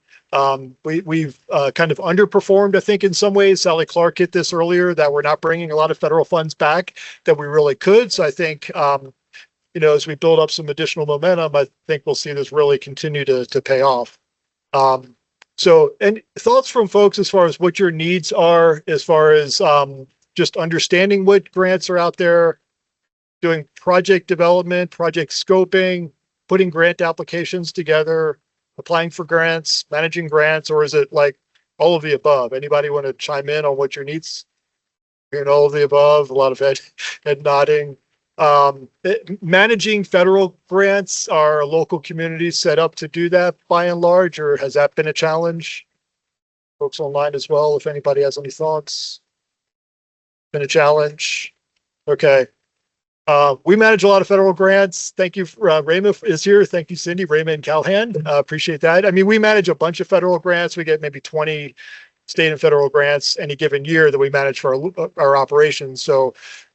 we've kind of underperformed, I think, in some ways. Sally Clark hit this earlier, that we're not bringing a lot of federal funds back that we really could. So I think, as we build up some additional momentum, I think we'll see this really continue to pay off. So, and thoughts from folks as far as what your needs are, as far as just understanding what grants are out there, doing project development, project scoping, putting grant applications together, applying for grants, managing grants, or is it like all of the above? Anybody want to chime in on what your needs? All of the above, a lot of head nodding. Managing federal grants, are local communities set up to do that by and large, or has that been a challenge? Folks online as well, if anybody has any thoughts. Been a challenge. Okay. We manage a lot of federal grants. Thank you. Raymond is here. Thank you, Cindy, Raymond Calhan. Appreciate that. I mean, we manage a bunch of federal grants. We get maybe 20 state and federal grants any given year that we manage for our operations. So,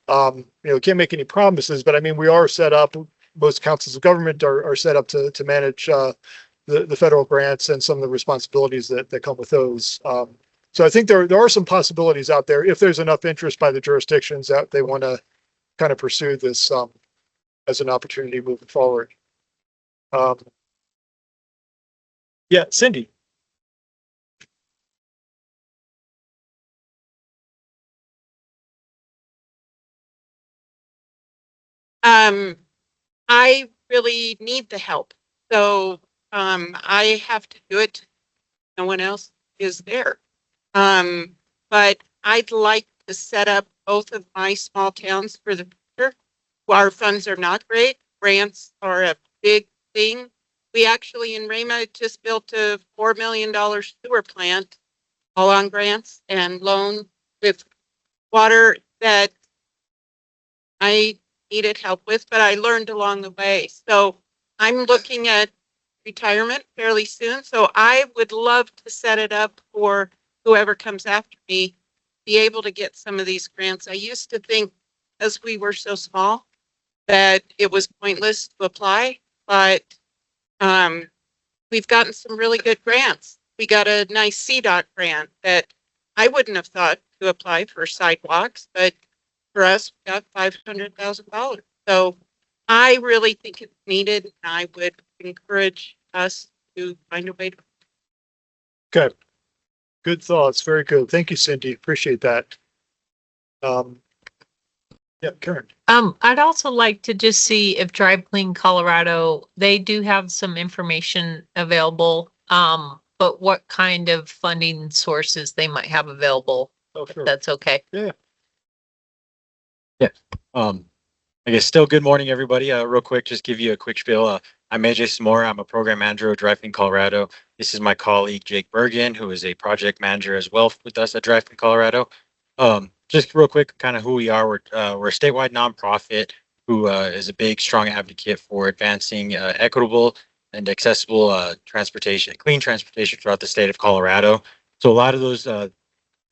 can't make any promises, but I mean, we are set up, most councils of government are set up to manage the federal grants and some of the responsibilities that come with those. So I think there are some possibilities out there if there's enough interest by the jurisdictions that they want to kind of pursue this as an opportunity moving forward. Yeah, Cindy. I really need the help. So I have to do it. No one else is there. But I'd like to set up both of my small towns for the future. Our funds are not great. Grants are a big thing. We actually in Rama just built a $4 million sewer plant, all on grants and loan with water that I needed help with, but I learned along the way. So I'm looking at retirement fairly soon. So I would love to set it up for whoever comes after me, be able to get some of these grants. I used to think, as we were so small, that it was pointless to apply, but we've gotten some really good grants. We got a nice CDOT grant that I wouldn't have thought to apply for sidewalks, but for us, we got $500,000. So I really think it's needed, and I would encourage us to find a way to. Okay. Good thoughts. Very good. Thank you, Cindy. Appreciate that. Yeah, Karen. I'd also like to just see if Drive Clean Colorado, they do have some information available, but what kind of funding sources they might have available. Oh, sure. That's okay. Yeah. Yeah. I guess still good morning, everybody. Real quick, just give you a quick spiel. I'm AJ Samora. I'm a program manager at Drive Clean Colorado. This is my colleague, Jake Bergen, who is a project manager as well with us at Drive Clean Colorado. Just real quick, kind of who we are. We're a statewide nonprofit who is a big, strong advocate for advancing equitable and accessible transportation, clean transportation throughout the state of Colorado. So a lot of those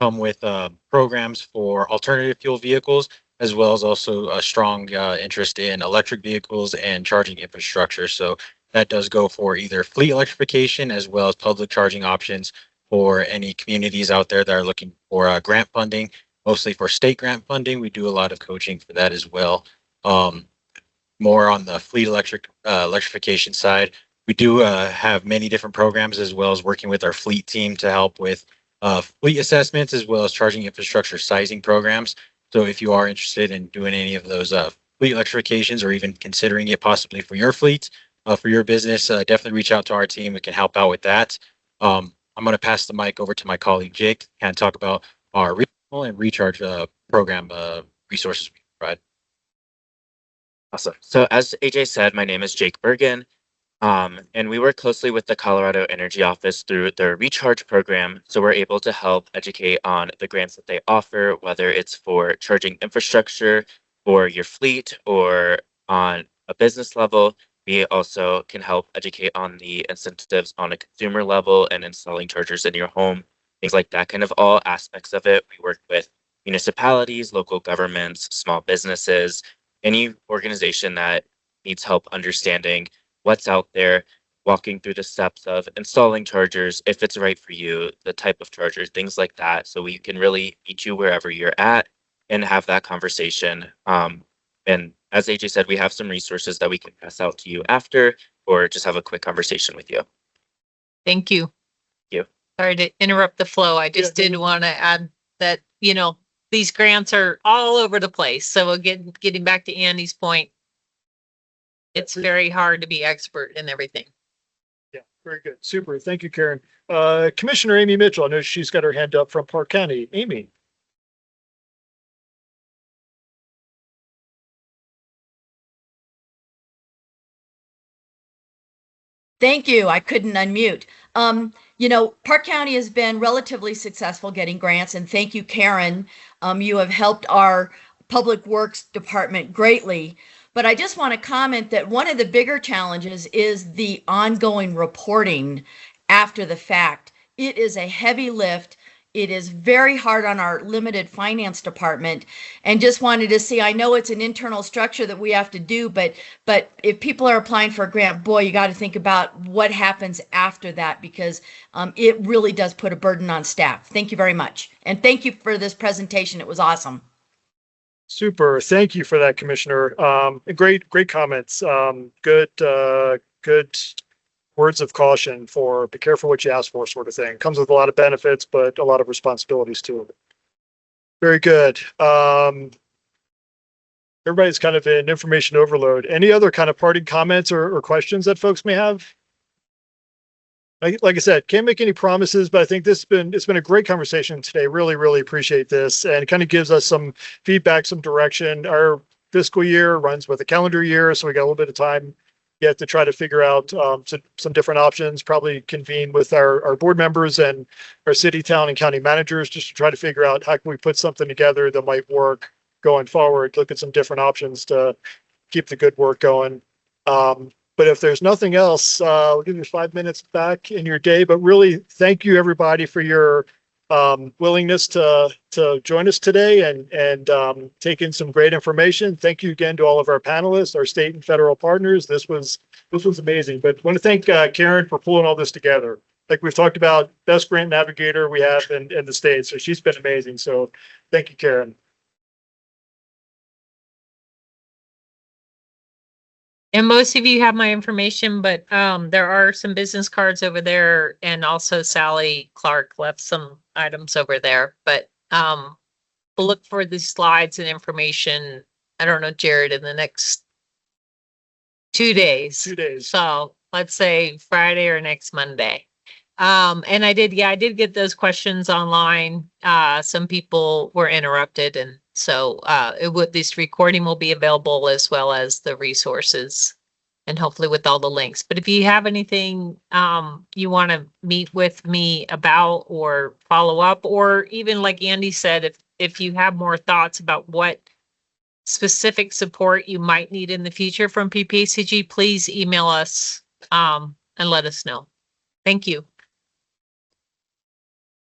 come with programs for alternative fuel vehicles, as well as also a strong interest in electric vehicles and charging infrastructure. So that does go for either fleet electrification as well as public charging options for any communities out there that are looking for grant funding, mostly for state grant funding. We do a lot of coaching for that as well. More on the fleet electrification side, we do have many different programs, as well as working with our fleet team to help with fleet assessments, as well as charging infrastructure sizing programs. So if you are interested in doing any of those fleet electrifications, or even considering it possibly for your fleet, for your business, definitely reach out to our team. We can help out with that. I'm going to pass the mic over to my colleague, Jake, to kind of talk about our regional and recharge program resources we provide. Awesome. So as AJ said, my name is Jake Bergen, and we work closely with the Colorado Energy Office through their recharge program. So we're able to help educate on the grants that they offer, whether it's for charging infrastructure for your fleet or on a business level. We also can help educate on the incentives on a consumer level and installing chargers in your home, things like that, kind of all aspects of it. We work with municipalities, local governments, small businesses, any organization that needs help understanding what's out there, walking through the steps of installing chargers, if it's right for you, the type of chargers, things like that. So we can really meet you wherever you're at and have that conversation. And as AJ said, we have some resources that we can pass out to you after, or just have a quick conversation with you. Thank you. You. Sorry to interrupt the flow. I just did want to add that, these grants are all over the place. So again, getting back to Andy's point, it's very hard to be expert in everything. Yeah, very good. Super. Thank you, Karen. Commissioner Amy Mitchell, I know she's got her hand up from Park County. Amy. Thank you. I couldn't unmute. Park County has been relatively successful getting grants, and thank you, Karen. You have helped our Public Works Department greatly. But I just want to comment that one of the bigger challenges is the ongoing reporting after the fact. It is a heavy lift. It is very hard on our limited finance department, and just wanted to see, I know it's an internal structure that we have to do, but if people are applying for a grant, boy, you got to think about what happens after that, because it really does put a burden on staff. Thank you very much. And thank you for this presentation. It was awesome. Super. Thank you for that, Commissioner. Great comments. Good words of caution for be careful what you ask for, sort of thing. Comes with a lot of benefits, but a lot of responsibilities too. Very good. Everybody's kind of in information overload. Any other kind of parting comments or questions that folks may have? Like I said, can't make any promises, but I think it's been a great conversation today. Really appreciate this, and it kind of gives us some feedback, some direction. Our fiscal year runs with a calendar year, so we got a little bit of time yet to try to figure out some different options, probably convene with our board members and our city, town, and county managers just to try to figure out how can we put something together that might work going forward, look at some different options to keep the good work going. But if there's nothing else, we'll give you 5 minutes back in your day, but really thank you everybody for your willingness to join us today and take in some great information. Thank you again to all of our panelists, our state and federal partners. This was amazing. But I want to thank Karen for pulling all this together. Like we've talked about, best grant navigator we have in the state. So she's been amazing. So thank you, Karen. And most of you have my information, but there are some business cards over there, and also Sally Clark left some items over there. But we'll look for the slides and information. I don't know, Jared, in the next 2 days. 2 days. So let's say Friday or next Monday. And I did get those questions online. Some people were interrupted, and so this recording will be available as well as the resources, and hopefully with all the links. But if you have anything you want to meet with me about or follow up, or even like Andy said, if you have more thoughts about what specific support you might need in the future from PPACG, please email us and let us know. Thank you.